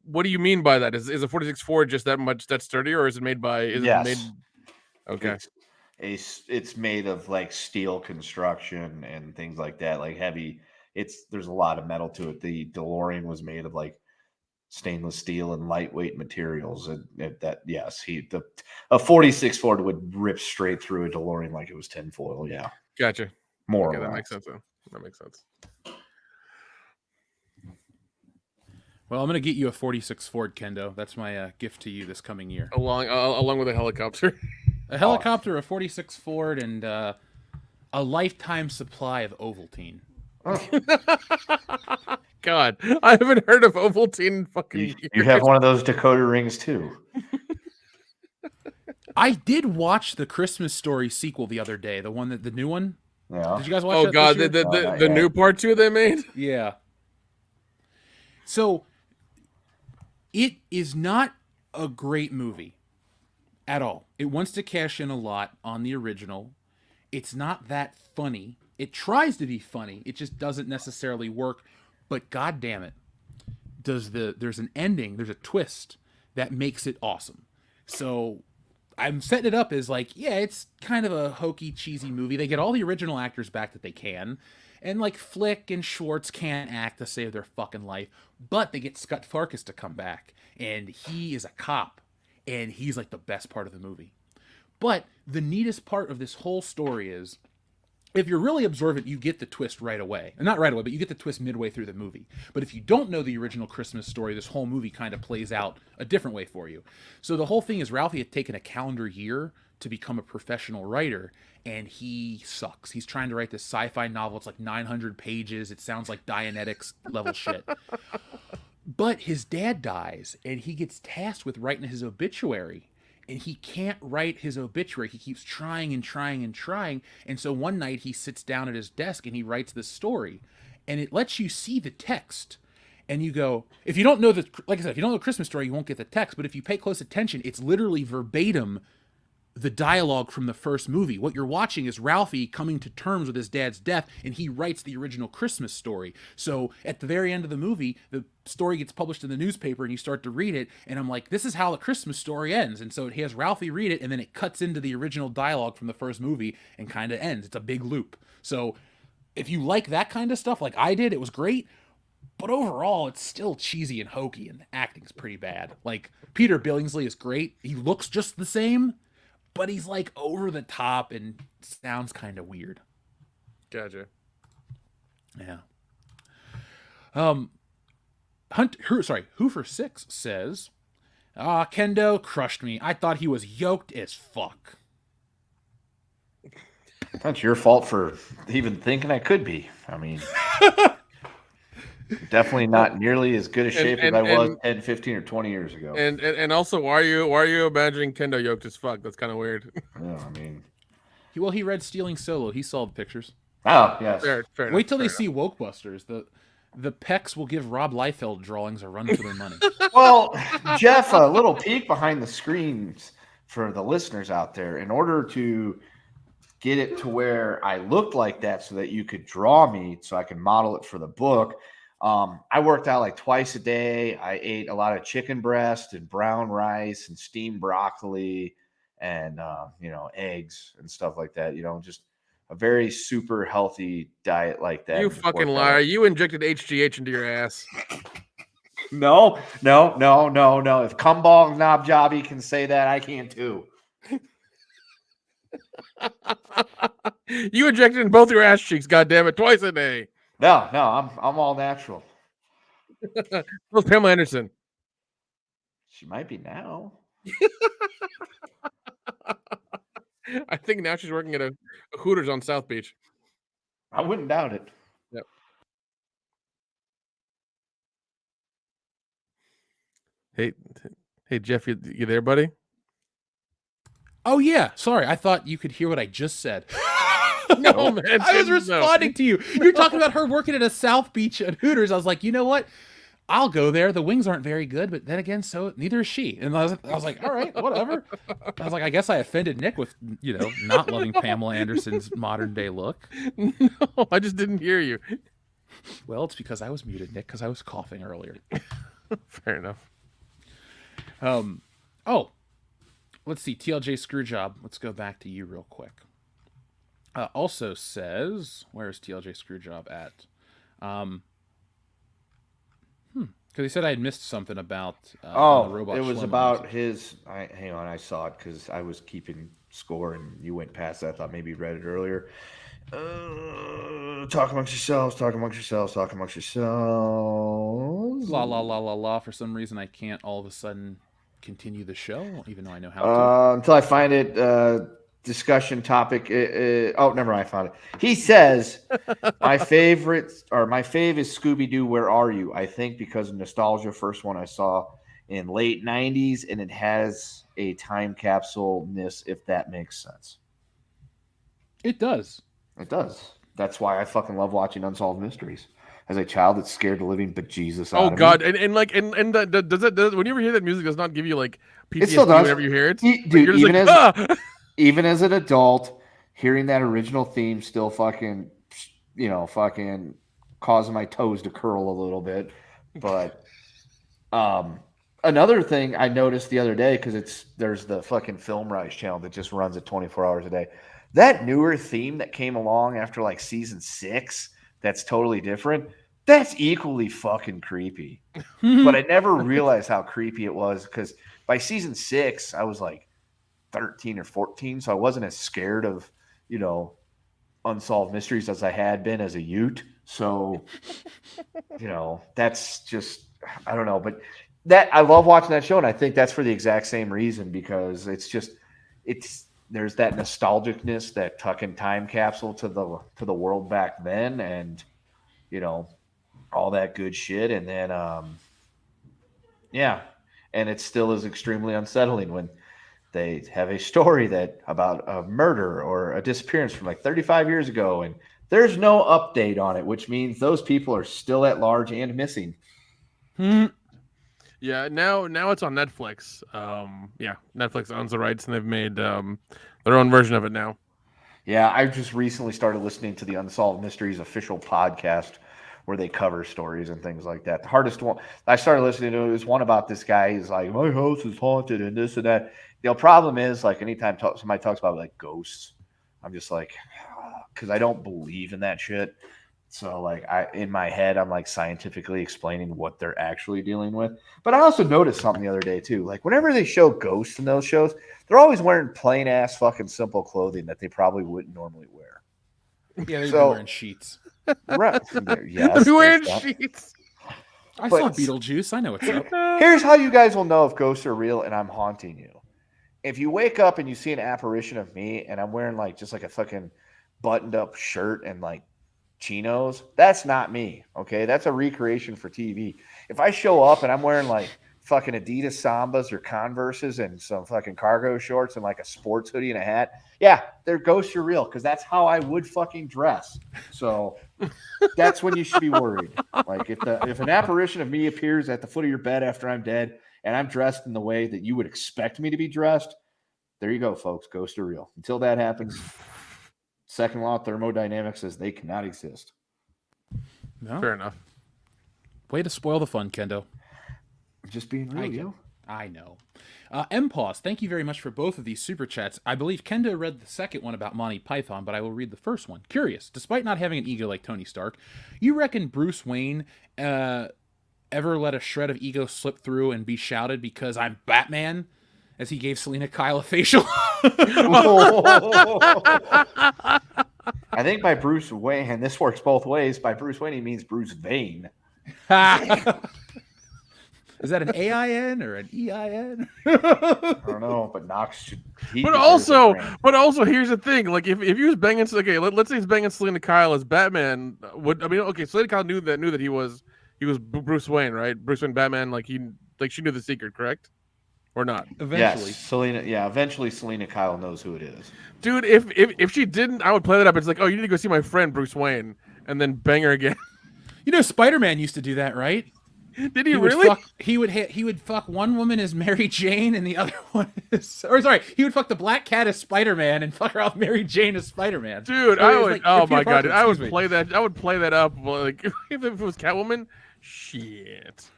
B: what do you mean by that? Is a 46 Ford just that sturdier, or is it made by?
C: Yes.
B: It made? Okay.
C: It's made of like steel construction and things like that, like heavy. There's a lot of metal to it. The DeLorean was made of like stainless steel and lightweight materials, and that yes, a 46 Ford would rip straight through a DeLorean like it was tinfoil. Yeah,
B: Gotcha.
C: More.
B: Okay, that makes sense. Though. That makes sense.
A: Well, I'm gonna get you a 46 Ford, Kendo. That's my gift to you this coming year.
B: Along with a helicopter.
A: A helicopter, a 46 Ford, and a lifetime supply of Ovaltine.
C: Oh.
B: God, I haven't heard of Ovaltine in fucking years.
C: You have one of those Dakota rings too.
A: I did watch the Christmas Story sequel the other day, the new one.
C: Yeah.
A: Did you guys watch
B: Oh
A: that?
B: God,
A: this year?
B: the new part 2 they made?
A: Yeah. So it is not a great movie at all. It wants to cash in a lot on the original. It's not that funny. It tries to be funny. It just doesn't necessarily work. But God damn it, there's an ending, there's a twist that makes it awesome. So I'm setting it up as like, yeah, it's kind of a hokey, cheesy movie. They get all the original actors back that they can. And like Flick and Schwartz can't act to save their fucking life. But they get Scott Farkus to come back. And he is a cop. And he's like the best part of the movie. But the neatest part of this whole story is, if you're really observant, you get the twist right away. And not right away, but you get the twist midway through the movie. But if you don't know the original Christmas Story, this whole movie kind of plays out a different way for you. So the whole thing is Ralphie had taken a calendar year to become a professional writer, and he sucks. He's trying to write this sci-fi novel. It's like 900 pages. It sounds like Dianetics level shit. But his dad dies, and he gets tasked with writing his obituary. And he can't write his obituary. He keeps trying and trying and trying. And so one night he sits down at his desk and he writes this story. And it lets you see the text. And you go, if you don't know like I said, if you don't know the Christmas Story, you won't get the text. But if you pay close attention, it's literally verbatim the dialogue from the first movie. What you're watching is Ralphie coming to terms with his dad's death, and he writes the original Christmas Story. So at the very end of the movie, the story gets published in the newspaper, and you start to read it, and I'm like, this is how the Christmas Story ends. And so it has Ralphie read it, and then it cuts into the original dialogue from the first movie and kind of ends. It's a big loop. So if you like that kind of stuff like I did, it was great. But overall, it's still cheesy and hokey, and the acting's pretty bad. Like, Peter Billingsley is great. He looks just the same, but he's like over the top and sounds kind of weird.
B: Gotcha.
A: Yeah. Hoofer6 says, Kendo crushed me. I thought he was yoked as fuck.
C: That's your fault for even thinking I could be. I mean, definitely not nearly as good a shape as I was 10, 15, or 20 years ago.
B: And also, why are you imagining Kendo yoked as fuck? That's kind of weird.
C: Yeah, I mean,
A: he read Stealing Solo. He saw the pictures.
C: Oh yes.
B: Fair
A: Wait
B: enough,
A: till they
B: fair
A: see Wokebusters. The pecs will give Rob Liefeld drawings a run for their money.
C: Well, Jeff, a little peek behind the screens for the listeners out there. In order to get it to where I looked like that so that you could draw me so I can model it for the book, I worked out like twice a day. I ate a lot of chicken breast and brown rice and steamed broccoli and, eggs and stuff like that. Just a very super healthy diet like that.
B: You fucking liar. You injected HGH into your ass.
C: No. If Kumball Knob Jobby can say that, I can too.
B: You injected in both your ass cheeks, goddammit, twice a day.
C: No, I'm all natural.
B: Where's Pamela Anderson?
C: She might be now.
B: I think now she's working at a Hooters on South Beach.
C: I wouldn't doubt it.
B: Yep. Hey, Jeff, you there, buddy?
A: Oh yeah, sorry. I thought you could hear what I just said.
B: No, man.
A: I was responding to you. You're talking about her working at a South Beach at Hooters. I was like, you know what? I'll go there. The wings aren't very good, but then again, so neither is she. And I was like, all right, whatever. I was like, I guess I offended Nick with, not loving Pamela Anderson's modern day look.
B: No, I just didn't hear you.
A: Well, it's because I was muted, Nick, because I was coughing earlier.
B: Fair enough.
A: Oh, let's see. TLJ Screwjob. Let's go back to you real quick. Also says, where's TLJ Screwjob at? Because he said I had missed something about the robot.
C: It was
A: Schlemmer
C: about
A: music.
C: his. Hang on, I saw it because I was keeping score and you went past that. I thought maybe you read it earlier. Talk amongst yourselves. Talk amongst yourselves. Talk amongst yourselves.
A: La la la la la. For some reason, I can't all of a sudden continue the show, even though I know how to.
C: Until I find it. Discussion topic. Never mind. I found it. He says, my fave is Scooby-Doo, Where Are You? I think because of nostalgia, first one I saw in late 90s, and it has a time capsule-ness, if that makes sense.
A: It does.
C: It does. That's why I fucking love watching Unsolved Mysteries. As a child, it scared the living bejesus out of me.
B: Oh God! And does it when you ever hear that music, does not give you like PTSD
C: It still does.
B: whenever you hear it?
C: Dude,
B: You're
C: even as an adult, hearing that original theme still fucking causing my toes to curl a little bit. But another thing I noticed the other day, because there's the fucking Film Rise channel that just runs it 24 hours a day. That newer theme that came along after like season 6, that's totally different. That's equally fucking creepy. But I never realized how creepy it was, because by season 6, I was like 13 or 14, so I wasn't as scared of Unsolved Mysteries as I had been as a Ute. So that's just, I don't know, but that I love watching that show, and I think that's for the exact same reason, because there's that nostalgicness, that tucking time capsule to the world back then, and all that good shit, and then and it still is extremely unsettling when they have a story about a murder or a disappearance from like 35 years ago, and there's no update on it, which means those people are still at large and missing.
B: Yeah, now it's on Netflix. Netflix owns the rights, and they've made their own version of it now.
C: Yeah, I just recently started listening to the Unsolved Mysteries official podcast, where they cover stories and things like that. The hardest one I started listening to was one about this guy. He's like, my house is haunted and this and that. The problem is, like, anytime somebody talks about like ghosts, I'm just like, because I don't believe in that shit. So like, in my head, I'm like scientifically explaining what they're actually dealing with. But I also noticed something the other day too. Like, whenever they show ghosts in those shows, they're always wearing plain ass fucking simple clothing that they probably wouldn't normally wear.
A: Yeah, they've been wearing sheets.
C: Right. Yes,
B: they're wearing sheets.
A: I saw Beetlejuice. I know what's up.
C: Here's how you guys will know if ghosts are real and I'm haunting you. If you wake up and you see an apparition of me and I'm wearing like just like a fucking buttoned up shirt and like chinos. That's not me. Okay. That's a recreation for TV. If I show up and I'm wearing like fucking Adidas Sambas or Converses and some fucking cargo shorts and like a sports hoodie and a hat, yeah, they're ghosts are real because that's how I would fucking dress. So that's when you should be worried. Like if an apparition of me appears at the foot of your bed after I'm dead and I'm dressed in the way that you would expect me to be dressed, there you go, folks. Ghosts are real. Until that happens, second law of thermodynamics says they cannot exist.
A: No.
B: Fair enough.
A: Way to spoil the fun, Kendo.
C: Just being real, yo.
A: I know. MPause, thank you very much for both of these super chats. I believe Kendo read the second one about Monty Python, but I will read the first one. Curious, despite not having an ego like Tony Stark, you reckon Bruce Wayne ever let a shred of ego slip through and be shouted because I'm Batman, as he gave Selena Kyle a facial?
C: I think by Bruce Wayne, and this works both ways, by Bruce Wayne he means Bruce Vane.
A: Is that an AIN or an EIN?
C: I don't know, but Knox should.
B: But also, here's the thing: like, if he was banging, okay, let's say he's banging Selena Kyle as Batman. Selena Kyle knew that he was Bruce Wayne, right? Bruce Wayne, Batman. She knew the secret, correct, or not?
A: Eventually,
C: yes, Selena. Yeah, eventually Selena Kyle knows who it is.
B: Dude, if she didn't, I would play that up. It's like, oh, you need to go see my friend Bruce Wayne, and then bang her again.
A: You know, Spider-Man used to do that, right?
B: Did he really?
A: He would fuck one woman as Mary Jane and the other one is, he would fuck the Black Cat as Spider-Man and fuck her off Mary Jane as Spider-Man.
B: Dude,
A: so
B: I would.
A: like,
B: oh my god, I would play that. I would play that up. Like if it was Catwoman, shit.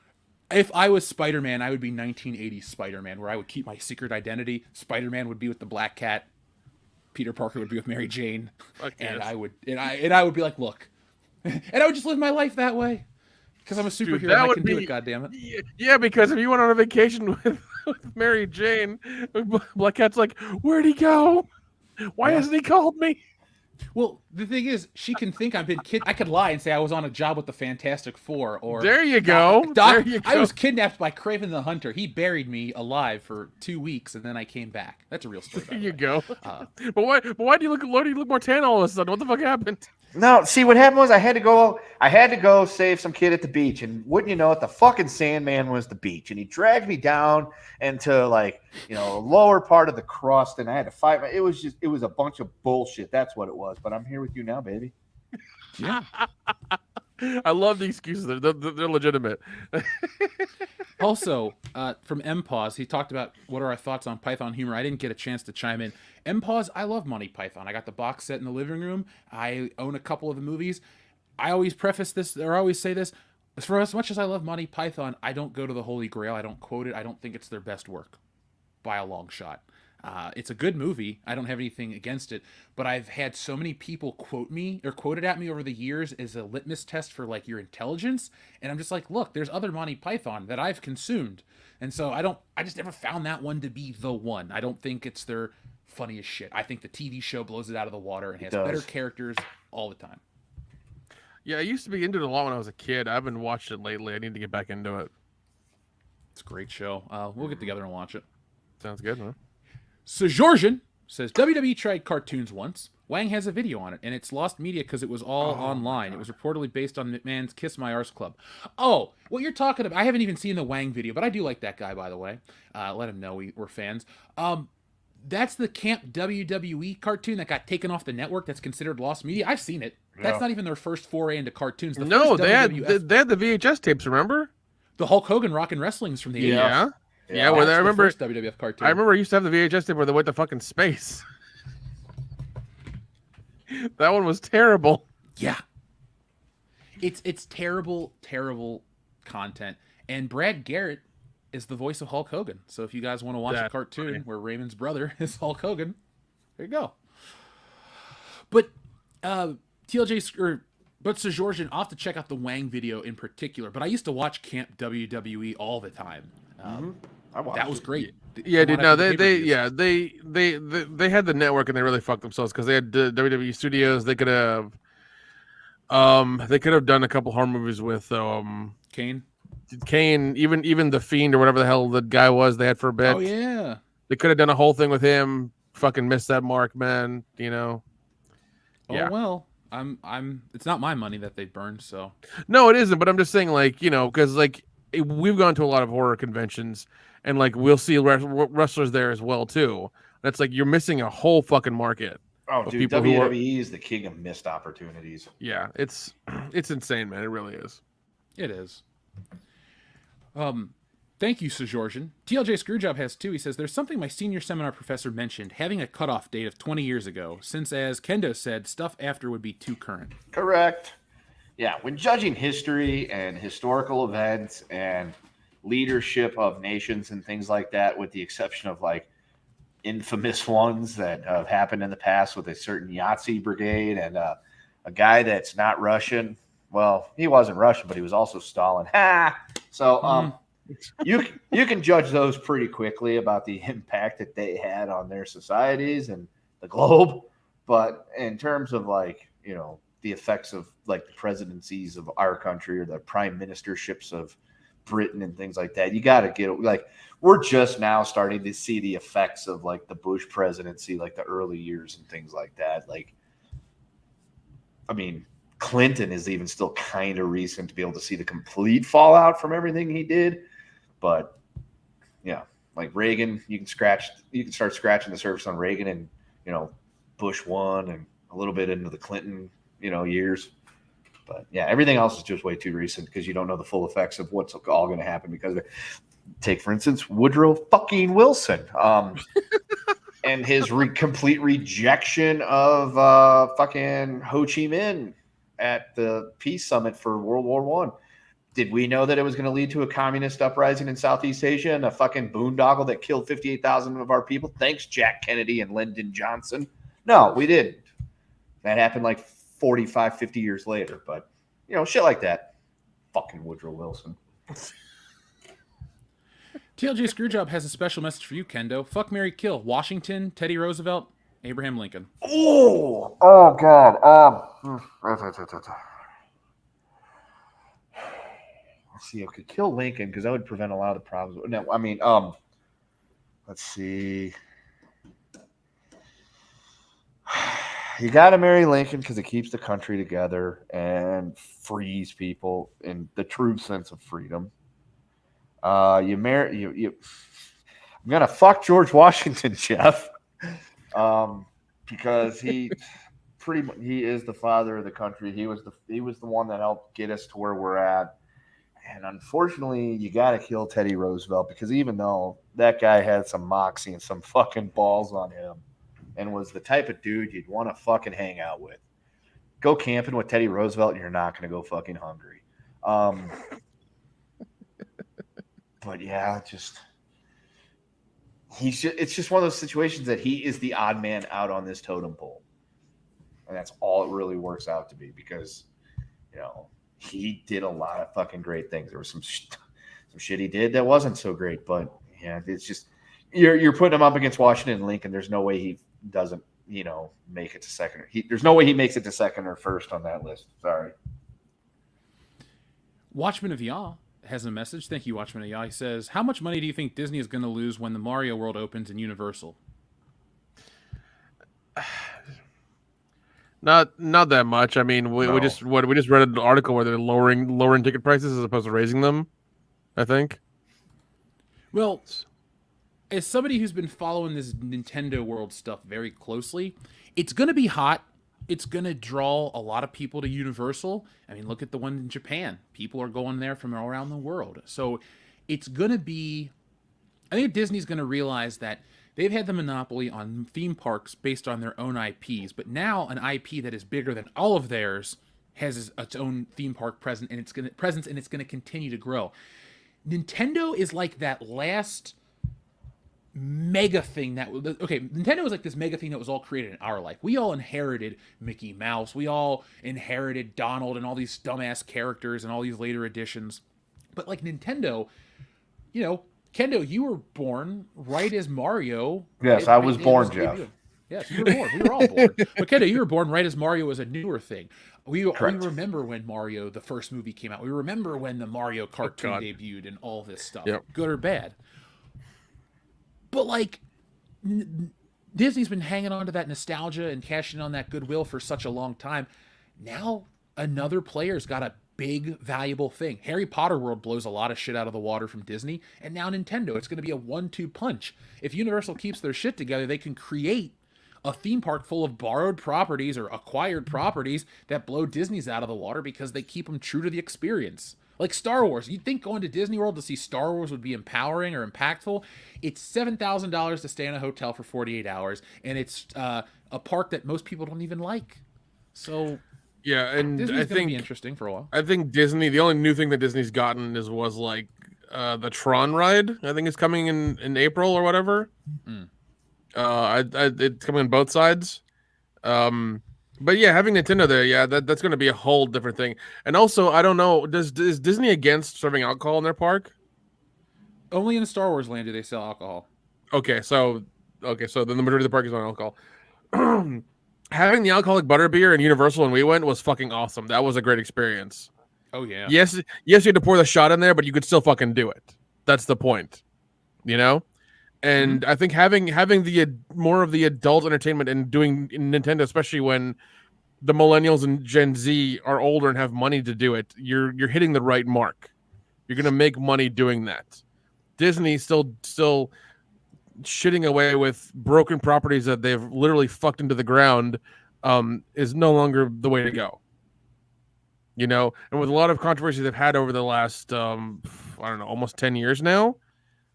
A: If I was Spider-Man, I would be 1980s Spider-Man, where I would keep my secret identity. Spider-Man would be with the Black Cat. Peter Parker would be with Mary Jane, and I would be like, look, and I would just live my life that way. Because I'm a superhero,
B: Dude,
A: and I can do it, goddammit.
B: Yeah, because if you went on a vacation with Mary Jane, Black Cat's like, where'd he go? Why hasn't he called me?
A: Well, the thing is, she can think I've been I could lie and say I was on a job with the Fantastic Four, or
B: there you go.
A: Doc, I was kidnapped by Kraven the Hunter. He buried me alive for 2 weeks, and then I came back. That's a real story.
B: There you go. But why do you look more tan all of a sudden? What the fuck happened?
C: No, see what happened was I had to go save some kid at the beach, and wouldn't you know it, the fucking Sandman was the beach, and he dragged me down into the lower part of the crust, and I had to fight. It was a bunch of bullshit. That's what it was. But I'm here with you now, baby.
A: Yeah.
B: I love the excuses. They're legitimate.
A: Also, from MPause, he talked about what are our thoughts on Python humor. I didn't get a chance to chime in. MPause, I love Monty Python. I got the box set in the living room. I own a couple of the movies. I always preface this, or always say this, for as much as I love Monty Python, I don't go to the Holy Grail. I don't quote it. I don't think it's their best work by a long shot. It's a good movie. I don't have anything against it, but I've had so many people quoted at me over the years as a litmus test for like your intelligence. And I'm just like, look, there's other Monty Python that I've consumed. And so I just never found that one to be the one. I don't think it's their funniest shit. I think the TV show blows it out of the water and has better characters all the time.
B: Yeah, I used to be into it a lot when I was a kid. I haven't watched it lately. I need to get back into it.
A: It's a great show. We'll get together and watch it.
B: Sounds good, huh?
A: So Georgian says, WWE tried cartoons once. Wang has a video on it, and it's lost media because it was all online. It was reportedly based on McMahon's Kiss My Arse Club. Oh, what you're talking about, I haven't even seen the Wang video, but I do like that guy, by the way. Let him know we're fans. That's the Camp WWE cartoon that got taken off the network that's considered lost media. I've seen it. Yeah. That's not even their first foray into cartoons.
B: They had the VHS tapes, remember?
A: The Hulk Hogan Rock and Wrestling's from the 80s.
B: Yeah, where I remember
A: the first WWF cartoon.
B: I remember I used to have the VHS tape where they went to fucking space. That one was terrible.
A: Yeah. It's terrible, terrible content. And Brad Garrett is the voice of Hulk Hogan. So if you guys want to watch a cartoon where Raymond's brother is Hulk Hogan, there you go. But Georgian, I'll have to check out the Wang video in particular. But I used to watch Camp WWE all the time. That was great.
B: Yeah, dude. No, they had the network and they really fucked themselves because they had WWE Studios. They could have done a couple horror movies with
A: Kane,
B: even the Fiend or whatever the hell the guy was they had for a bit.
A: Oh yeah,
B: they could have done a whole thing with him. Fucking missed that mark, man. You know. Yeah.
A: Oh well, I'm. It's not my money that they burned, so.
B: No, it isn't. But I'm just saying, like, because like we've gone to a lot of horror conventions, and like we'll see wrestlers there as well too. That's like you're missing a whole fucking market.
C: Oh,
B: Of
C: dude,
B: people who
C: WWE
B: are,
C: is the king of missed opportunities.
B: yeah, it's insane, man. It really is.
A: It is. Thank you, Sir Georgian. TLJ Screwjob has too. He says, there's something my senior seminar professor mentioned, having a cutoff date of 20 years ago, since, as Kendo said, stuff after would be too current.
C: Correct. Yeah, when judging history and historical events and leadership of nations and things like that, with the exception of like infamous ones that have happened in the past with a certain Yahtzee brigade and a guy that's not Russian. Well, he wasn't Russian, but he was also Stalin. Ha! So you can judge those pretty quickly about the impact that they had on their societies and the globe. But in terms of like, the effects of like the presidencies of our country or the prime ministerships of Britain and things like that, you got to get like, we're just now starting to see the effects of like the Bush presidency, like the early years and things like that. Like, I mean, Clinton is even still kind of recent to be able to see the complete fallout from everything he did. But yeah, like Reagan, you can start scratching the surface on Reagan and, Bush 1 and a little bit into the Clinton, years. But yeah, everything else is just way too recent because you don't know the full effects of what's all going to happen because of it. Take, for instance, Woodrow fucking Wilson and his complete rejection of fucking Ho Chi Minh at the peace summit for World War I. Did we know that it was going to lead to a communist uprising in Southeast Asia and a fucking boondoggle that killed 58,000 of our people? Thanks, Jack Kennedy and Lyndon Johnson. No, we didn't. That happened like 45, 50 years later. But, shit like that. Fucking Woodrow Wilson.
A: TLJ Screwjob has a special message for you, Kendo. Fuck, marry, kill. Washington, Teddy Roosevelt, Abraham Lincoln.
C: Oh God. Let's see. I could kill Lincoln because that would prevent a lot of the problems. No, I mean, let's see. You got to marry Lincoln because it keeps the country together and frees people in the true sense of freedom. You marry you. I'm gonna fuck George Washington, Jeff, because he is the father of the country. He was the one that helped get us to where we're at. And unfortunately, you got to kill Teddy Roosevelt because even though that guy had some moxie and some fucking balls on him and was the type of dude you'd want to fucking hang out with, go camping with Teddy Roosevelt and you're not going to go fucking hungry. But yeah, it's just one of those situations that he is the odd man out on this totem pole. And that's all it really works out to be because, he did a lot of fucking great things. There was some shit he did that wasn't so great, but yeah, it's just you're putting him up against Washington and Lincoln. There's no way he doesn't, make it to second. There's no way he makes it to second or first on that list. Sorry.
A: Watchman of Yah has a message. Thank you, Watchman of Yah. He says, how much money do you think Disney is going to lose when the Mario World opens in Universal?
B: Not that much. I mean, we just read an article where they're lowering ticket prices as opposed to raising them, I think.
A: Well, as somebody who's been following this Nintendo World stuff very closely, it's going to be hot. It's going to draw a lot of people to Universal. I mean, look at the one in Japan. People are going there from all around the world. So it's going to be... I think Disney's going to realize that they've had the monopoly on theme parks based on their own IPs, but now an IP that is bigger than all of theirs has its own theme park presence, and it's going to continue to grow. Nintendo is like that last mega thing Nintendo was like this mega thing that was all created in our life. We all inherited Mickey Mouse. We all inherited Donald and all these dumbass characters and all these later editions. But like Nintendo, Kendo, you were born right as Mario.
C: Yes, I was born, Jeff.
A: Yes, you were born. We were all born. But Kendo, you were born right as Mario was a newer thing. We remember when Mario, the first movie, came out. We remember when the Mario cartoon debuted and all this stuff, good or bad. But like, Disney's been hanging on to that nostalgia and cashing on that goodwill for such a long time. Now another player's got a big, valuable thing. Harry Potter World blows a lot of shit out of the water from Disney, and now Nintendo. It's going to be a 1-2 punch. If Universal keeps their shit together, they can create a theme park full of borrowed properties or acquired properties that blow Disney's out of the water because they keep them true to the experience. Like Star Wars. You'd think going to Disney World to see Star Wars would be empowering or impactful. It's $7,000 to stay in a hotel for 48 hours, and it's a park that most people don't even like. So
B: yeah, and
A: Disney's
B: I
A: gonna
B: think
A: be interesting for a while.
B: I think Disney. The only new thing that Disney's gotten was like the Tron ride. I think it's coming in April or whatever. It's coming on both sides. But yeah, having Nintendo there, yeah, that's going to be a whole different thing. And also, I don't know, is Disney against serving alcohol in their park?
A: Only in Star Wars Land do they sell alcohol.
B: Okay, so then the majority of the park is on alcohol. Having the alcoholic butterbeer in Universal when we went was fucking awesome. That was a great experience.
A: Oh yeah.
B: Yes, you had to pour the shot in there, but you could still fucking do it. That's the point, you know. And I think having the more of the adult entertainment and doing Nintendo, especially when the millennials and Gen Z are older and have money to do it, you're hitting the right mark. You're gonna make money doing that. Disney still shitting away with broken properties that they've literally fucked into the ground is no longer the way to go. You know, and with a lot of controversy they've had over the last I don't know, almost 10 years now.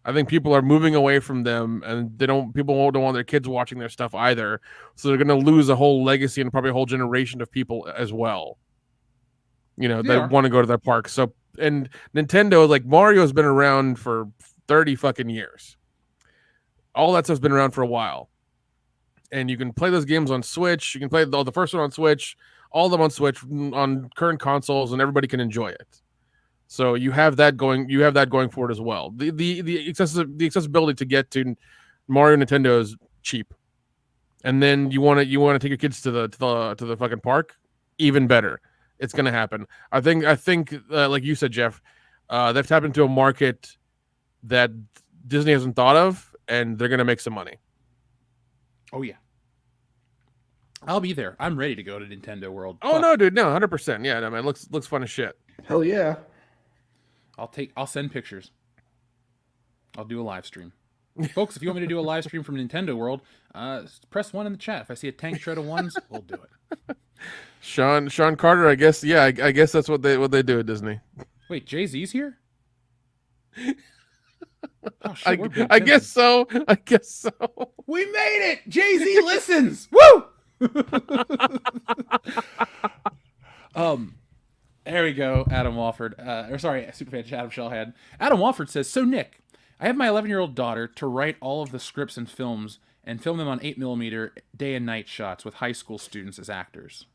B: I think people are moving away from them, and people don't want their kids watching their stuff either. So they're going to lose a whole legacy and probably a whole generation of people as well. You know, that want to go to their parks. So, and Nintendo, like Mario has been around for 30 fucking years. All that stuff's been around for a while. And you can play those games on Switch. You can play the first one on Switch, all of them on Switch, on current consoles, and everybody can enjoy it. So you have that going. You have that going for it as well. The accessibility to get to Mario Nintendo is cheap, and then you want to take your kids to the fucking park, even better. It's gonna happen. I think like you said, Jeff, they've tapped into a market that Disney hasn't thought of, and they're gonna make some money.
A: Oh yeah, I'll be there. I'm ready to go to Nintendo World.
B: Oh no, dude, no, 100%. Yeah, no, man, looks fun as shit.
C: Hell yeah.
A: I'll send pictures. I'll do a live stream. Folks, if you want me to do a live stream from Nintendo World, press 1 in the chat. If I see a tank tread of ones, we'll do it.
B: Sean Carter, I guess, yeah, I guess that's what they do at Disney.
A: Wait, Jay-Z's here? Oh, shit,
B: I guess so.
A: We made it! Jay-Z listens! Woo! There we go, Adam Wofford. Superfan Adam Shellhead. Adam Wofford says, so Nick, I have my 11-year-old daughter to write all of the scripts and films and film them on 8mm day and night shots with high school students as actors.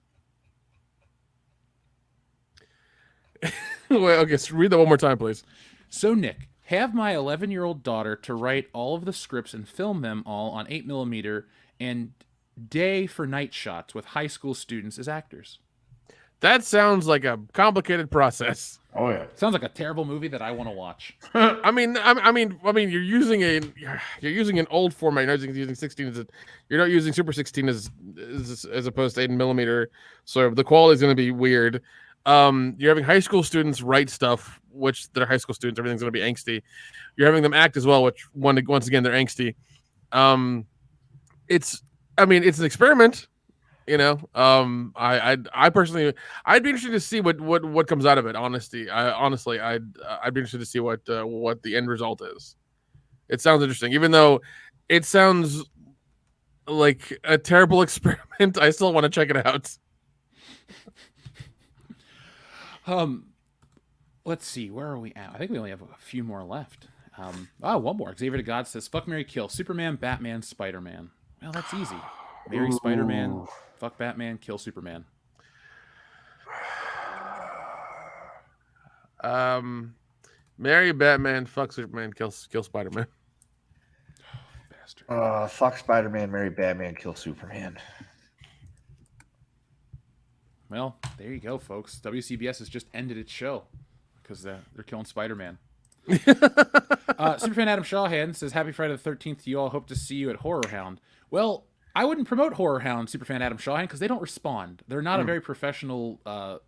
B: Wait, okay, so read that one more time, please.
A: So Nick, have my 11-year-old daughter to write all of the scripts and film them all on 8mm and day for night shots with high school students as actors.
B: That sounds like a complicated process.
C: Oh yeah,
A: sounds like a terrible movie that I want to watch.
B: I mean, you're using an old format. You're not using 16 you're not using Super 16 as opposed to 8mm. So the quality is going to be weird. You're having high school students write stuff, which they're high school students. Everything's going to be angsty. You're having them act as well, which once again they're angsty. It's an experiment. You know, I personally, I'd be interested to see what comes out of it. Honestly, I'd be interested to see what the end result is. It sounds interesting, even though it sounds like a terrible experiment. I still want to check it out.
A: Let's see, where are we at? I think we only have a few more left. One more. Xavier to God says, "Fuck, marry, kill: Superman, Batman, Spider-Man." Well, that's easy. Marry Spider-Man. Fuck Batman, kill Superman.
B: Marry Batman, fuck Superman, kill Spider-Man.
A: Bastard.
C: Fuck Spider-Man, marry Batman, kill Superman.
A: Well, there you go, folks. WCBS has just ended its show because they're killing Spider-Man. Superfan Adam Shawhan says, "Happy Friday the 13th to you all. Hope to see you at Horror Hound." Well, I wouldn't promote Horror Hound, Superfan Adam Shawhan, because they don't respond. They're not a very professional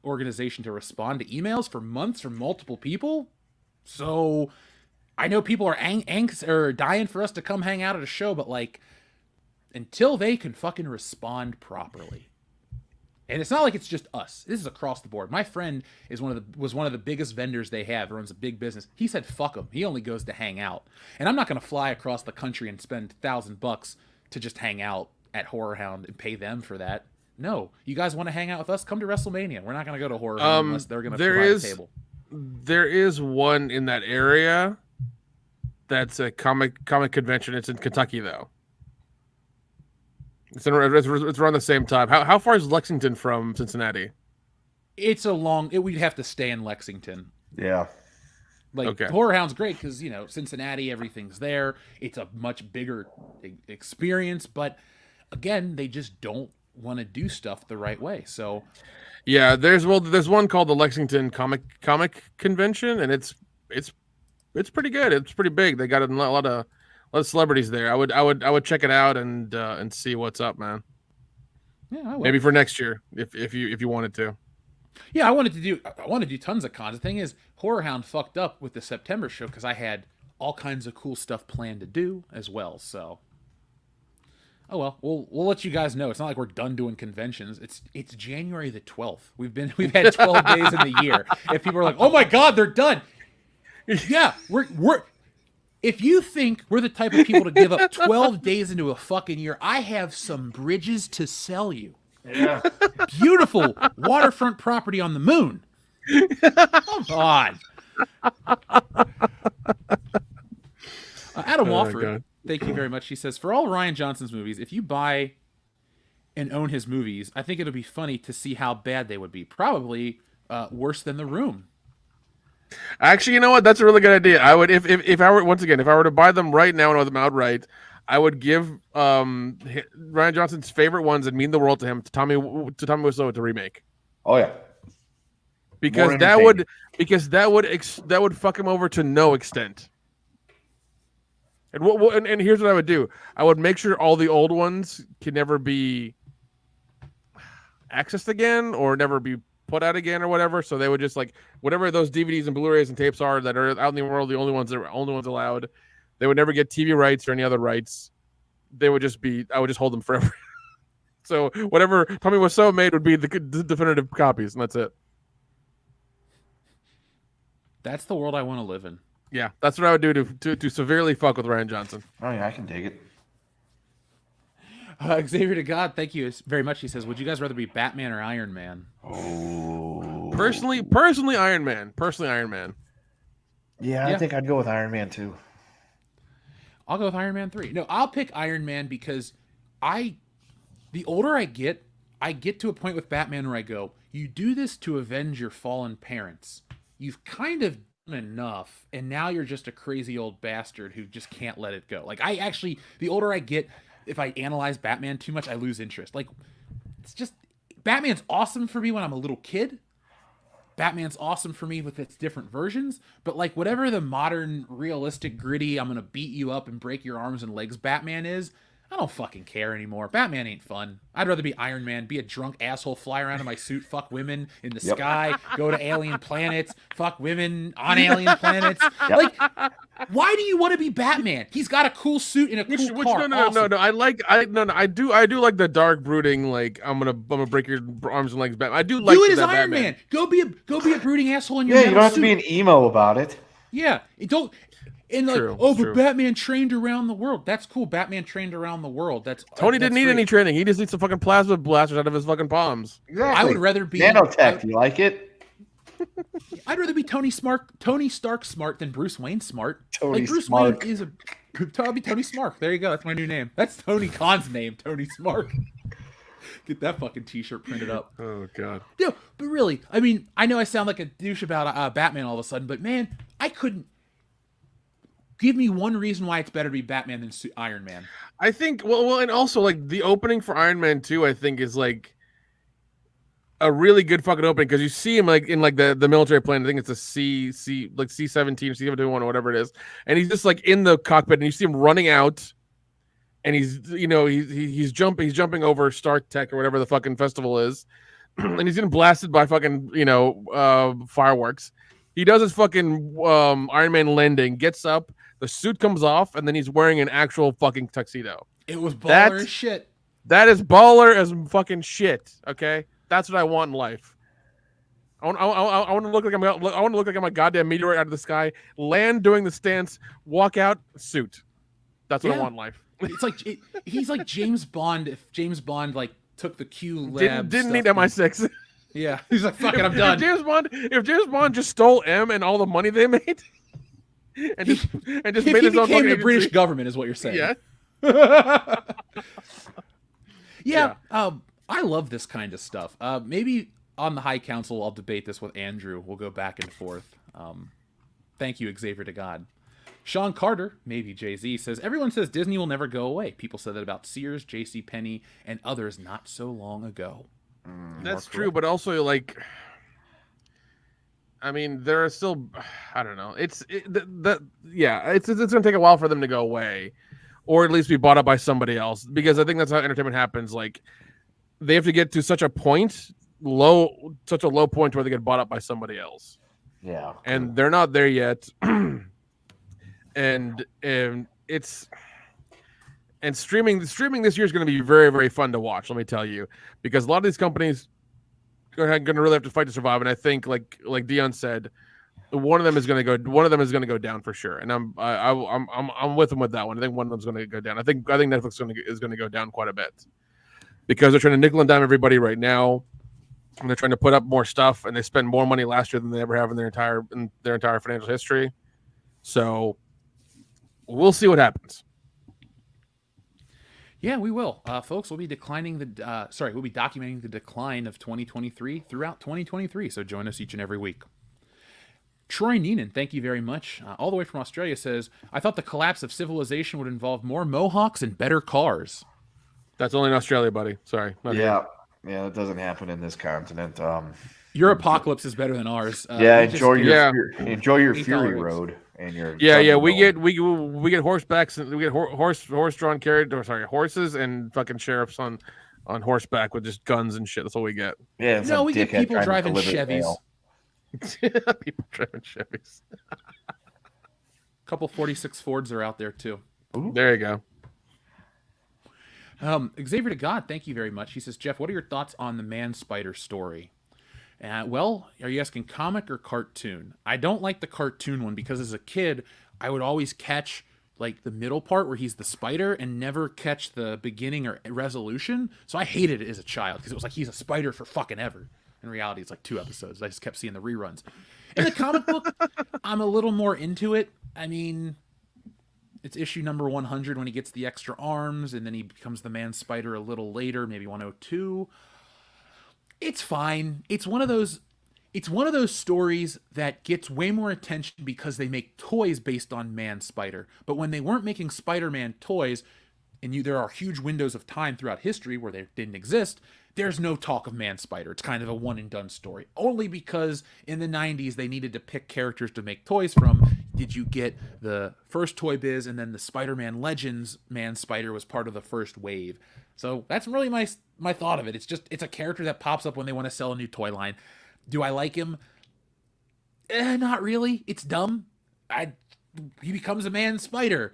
A: organization to respond to emails for months from multiple people. So I know people are or dying for us to come hang out at a show, but like until they can fucking respond properly. And it's not like it's just us. This is across the board. My friend was one of the biggest vendors they have, runs a big business. He said, fuck him. He only goes to hang out. And I'm not going to fly across the country and spend $1,000 to just hang out at Horror Hound and pay them for that. No. You guys want to hang out with us? Come to WrestleMania. We're not going to go to Horror Hound unless they're going to provide a table.
B: There is one in that area that's a comic convention. It's in Kentucky, though. It's around the same time. How far is Lexington from Cincinnati?
A: It's a long... we'd have to stay in Lexington.
C: Yeah.
A: Okay. Horror Hound's great because, Cincinnati, everything's there. It's a much bigger experience. But, again, they just don't want to do stuff the right way. So...
B: yeah, there's one called the Lexington Comic Convention, and it's pretty good. It's pretty big. They got a lot of celebrities there. I would check it out and see what's up, man.
A: Yeah, I would.
B: Maybe for next year if you wanted to.
A: Yeah, I want to do tons of cons. The thing is, Horror Hound fucked up with the September show because I had all kinds of cool stuff planned to do as well. So, oh well, we'll let you guys know. It's not like we're done doing conventions. It's January the 12th. We've had 12 days in the year. If people are like, oh my god, they're done. Yeah, we're. If you think we're the type of people to give up 12 days into a fucking year, I have some bridges to sell you.
C: Yeah.
A: Beautiful waterfront property on the moon. Come on. Adam Wofford, thank you very much. He says, for all Ryan Johnson's movies, if you buy and own his movies, I think it'll be funny to see how bad they would be. Probably worse than The Room.
B: Actually, you know what? That's a really good idea. I would, if I were to buy them right now and own them outright, I would give Ryan Johnson's favorite ones and mean the world to him, to Tommy Wiseau to remake.
C: Oh yeah,
B: because that would fuck him over to no extent. And here's what I would do: I would make sure all the old ones can never be accessed again or never be put out again or whatever. So they would just like whatever those DVDs and Blu-rays and tapes are that are out in the world, the only ones allowed. They would never get TV rights or any other rights. They would just be. I would just hold them forever. So whatever Tommy Wiseau made would be the definitive copies, and that's it.
A: That's the world I want to live in.
B: Yeah, that's what I would do to severely fuck with Ryan Johnson.
C: Oh yeah, I can dig it.
A: Xavier to God, thank you very much. He says, would you guys rather be Batman or Iron Man?
C: Oh.
B: Personally, Iron Man.
C: Yeah, I think I'd go with Iron Man too.
A: I'll go with Iron Man 3. No, I'll pick Iron Man because the older I get to a point with Batman where I go, you do this to avenge your fallen parents. You've kind of done enough, and now you're just a crazy old bastard who just can't let it go. Like, the older I get, if I analyze Batman too much, I lose interest. Like, it's just, Batman's awesome for me when I'm a little kid. Batman's awesome for me with its different versions, but like whatever the modern, realistic, gritty, I'm gonna beat you up and break your arms and legs Batman is, I don't fucking care anymore. Batman ain't fun. I'd rather be Iron Man, be a drunk asshole, fly around in my suit, fuck women in the sky, go to alien planets, fuck women on alien planets. Like, why do you want to be Batman? He's got a cool suit and a cool car.
B: No. I do like the dark brooding. Like I'm gonna break your arms and legs. Batman. I do like.
A: Do it as
B: that
A: Iron
B: Batman.
A: Man. Go be a brooding asshole in your
C: you don't have
A: suit.
C: to be an emo about it.
A: Yeah, don't. And like,
B: True,
A: but
B: true.
A: Batman trained around the world. That's cool. Batman trained around the world.
B: Tony didn't need any training. He just needs some fucking plasma blasters out of his fucking palms.
C: Exactly.
A: I would rather be
C: nanotech. You like it?
A: I'd rather be Tony Stark smart than Bruce Wayne smart.
C: Tony
A: Bruce
C: Smark.
A: Wayne is I'll be Tony Smark. There you go. That's my new name. That's Tony Khan's name, Tony Smark. Get that fucking t-shirt printed up.
B: Oh god.
A: No, but really, I mean, I know I sound like a douche about Batman all of a sudden, but man, I couldn't. Give me one reason why it's better to be Batman than Iron Man.
B: I think well, and also like the opening for Iron Man 2, I think is like a really good fucking opening because you see him like in like the military plane. I think it's a C-17 or C-71 or whatever it is, and he's just like in the cockpit, and you see him running out, and he's jumping over Star Trek or whatever the fucking festival is, and he's getting blasted by fucking fireworks. He does his fucking Iron Man landing, gets up, the suit comes off, and then he's wearing an actual fucking tuxedo.
A: It was baller as shit.
B: That is baller as fucking shit. Okay, that's what I want in life. I want to look like I'm a goddamn meteor out of the sky, land doing the stance, walk out, suit. That's what I want in life.
A: It's like he's like James Bond. If James Bond like took the Q lab,
B: didn't need MI6.
A: Yeah, he's like, fuck it, I'm done.
B: If James Bond just stole M and all the money they made, and just made his own
A: became the
B: agency.
A: British government, is what you're saying.
B: Yeah.
A: Yeah. I love this kind of stuff. Maybe on the High Council, I'll debate this with Andrew. We'll go back and forth. Thank you, Xavier to God. Sean Carter, maybe Jay-Z, says, everyone says Disney will never go away. People said that about Sears, JCPenney, and others not so long ago.
B: That's true, but also, like, I mean, there are still, I don't know. It's going to take a while for them to go away, or at least be bought up by somebody else, because I think that's how entertainment happens. Like, they have to get to such a low point where they get bought up by somebody else.
C: Yeah.
B: And they're not there yet. and streaming this year is going to be very, very fun to watch, let me tell you, because a lot of these companies are going to really have to fight to survive. And I think, like Dion said, one of them is going to go down for sure. And I'm with him with that one. I think one of them's going to go down. I think Netflix is going to go down quite a bit because they're trying to nickel and dime everybody right now, and they're trying to put up more stuff, and they spend more money last year than they ever have in their entire financial history. So we'll see what happens.
A: Yeah, we will, folks. We'll be documenting the decline of 2023 throughout 2023. So join us each and every week. Troy Neenan, thank you very much. All the way from Australia says, I thought the collapse of civilization would involve more Mohawks and better cars.
B: That's only in Australia, buddy. Sorry.
C: Yeah, it doesn't happen in this continent.
A: Your apocalypse is better than ours.
C: Enjoy your Fury Road and your
B: we get horsebacks and we get horse-drawn horses and fucking sheriffs on horseback with just guns and shit. That's all we get.
C: Yeah,
A: no, we get people driving Chevys.
B: People driving Chevys.
A: A couple 46 Fords are out there too.
B: Ooh. There you go.
A: Xavier to God, thank you very much. He says, Jeff, what are your thoughts on the Man Spider story? Well, are you asking comic or cartoon? I don't like the cartoon one because as a kid, I would always catch like the middle part where he's the spider and never catch the beginning or resolution. So I hated it as a child because it was like he's a spider for fucking ever. In reality, it's like 2 episodes. I just kept seeing the reruns. In the comic book, I'm a little more into it. I mean, it's issue number 100 when he gets the extra arms, and then he becomes the Man Spider a little later, maybe 102. It's fine. It's one of those stories that gets way more attention because they make toys based on Man Spider. But when they weren't making Spider-Man toys, and there are huge windows of time throughout history where they didn't exist, there's no talk of Man Spider. It's kind of a one and done story. Only because in the 90s they needed to pick characters to make toys from. Did you get the first Toy Biz, and then the Spider-Man Legends Man Spider was part of the first wave. So that's really my thought of it. It's a character that pops up when they want to sell a new toy line. Do I like him? Not really. It's dumb. He becomes a Man Spider.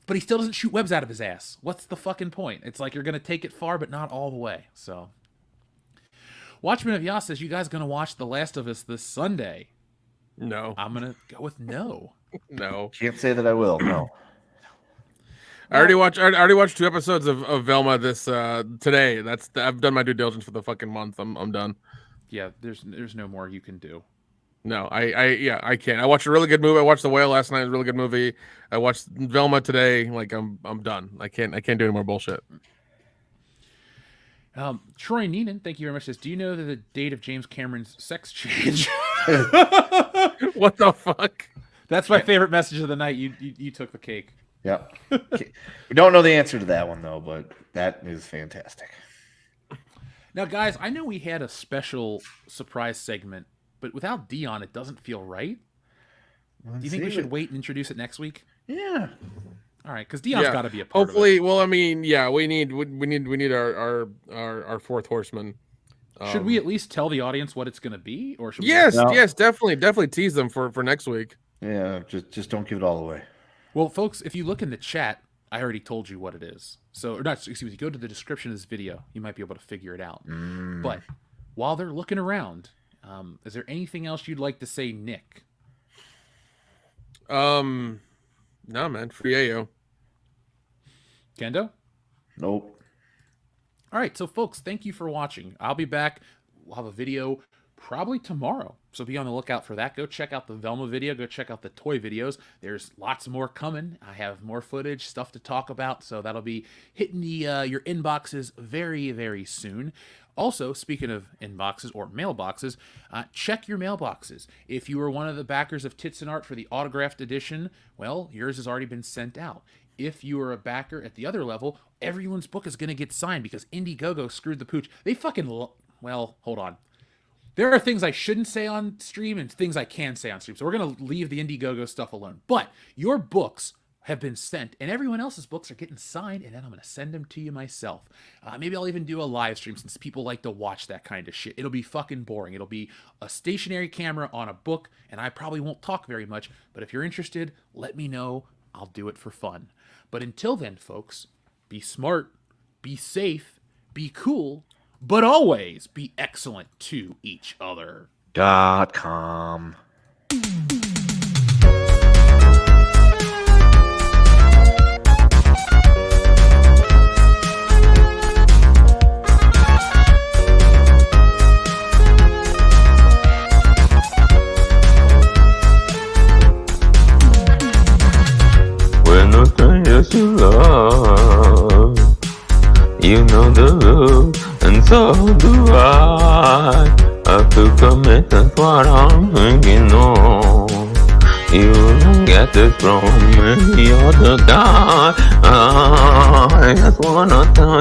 A: But he still doesn't shoot webs out of his ass. What's the fucking point? It's like you're going to take it far, but not all the way. So, Watchman of Yah says, you guys going to watch The Last of Us this Sunday?
B: No.
A: I'm going to go with no.
B: No.
C: Can't say that I will. No.
B: I already watched 2 episodes of Velma this today. I've done my due diligence for the fucking month. I'm done.
A: Yeah, there's no more you can do.
B: No, I can't. I watched a really good movie. I watched The Whale last night. It was a really good movie. I watched Velma today. Like I'm done. I can't do any more bullshit.
A: Troy Neenan, thank you very much. Says, do you know the date of James Cameron's sex change?
B: What the fuck?
A: That's my favorite message of the night. You took the cake.
C: Yep. We don't know the answer to that one though, but that is fantastic.
A: Now, guys, I know we had a special surprise segment, but without Dion, it doesn't feel right. Do you think we should wait and introduce it next week?
C: Yeah.
A: All right, because Dion's got to be a part
B: Hopefully,
A: of it.
B: well, I mean, yeah, we need our fourth horseman.
A: Should we at least tell the audience what it's going to be, or should we
B: yes, definitely tease them for next week.
C: Yeah, just don't give it all away.
A: Well, folks, if you look in the chat, I already told you what it is. So, or not, excuse me, go to the description of this video. You might be able to figure it out. But while they're looking around, is there anything else you'd like to say, Nick?
B: No, man, free AO.
A: Kendo?
C: Nope.
A: All right, so folks, thank you for watching. I'll be back. We'll have a video probably tomorrow, so be on the lookout for that. Go check out the Velma video. Go check out the toy videos. There's lots more coming. I have more footage, stuff to talk about, so that'll be hitting the your inboxes very, very soon. Also, speaking of inboxes or mailboxes, check your mailboxes. If you were one of the backers of Tits and Art for the autographed edition, well, yours has already been sent out. If you are a backer at the other level, everyone's book is going to get signed because Indiegogo screwed the pooch. They fucking... Well, hold on. There are things I shouldn't say on stream and things I can say on stream, so we're going to leave the Indiegogo stuff alone. But your books have been sent, and everyone else's books are getting signed, and then I'm going to send them to you myself. Maybe I'll even do a live stream since people like to watch that kind of shit. It'll be fucking boring. It'll be a stationary camera on a book, and I probably won't talk very much, but if you're interested, let me know. I'll do it for fun. But until then, folks, be smart, be safe, be cool, but always be excellent to each other.
C: .com.
K: When I say yes you love, you know the rules, and so do I. I feel commit, that's what I'm thinking of. You don't get this from any other guy. I just wanna tell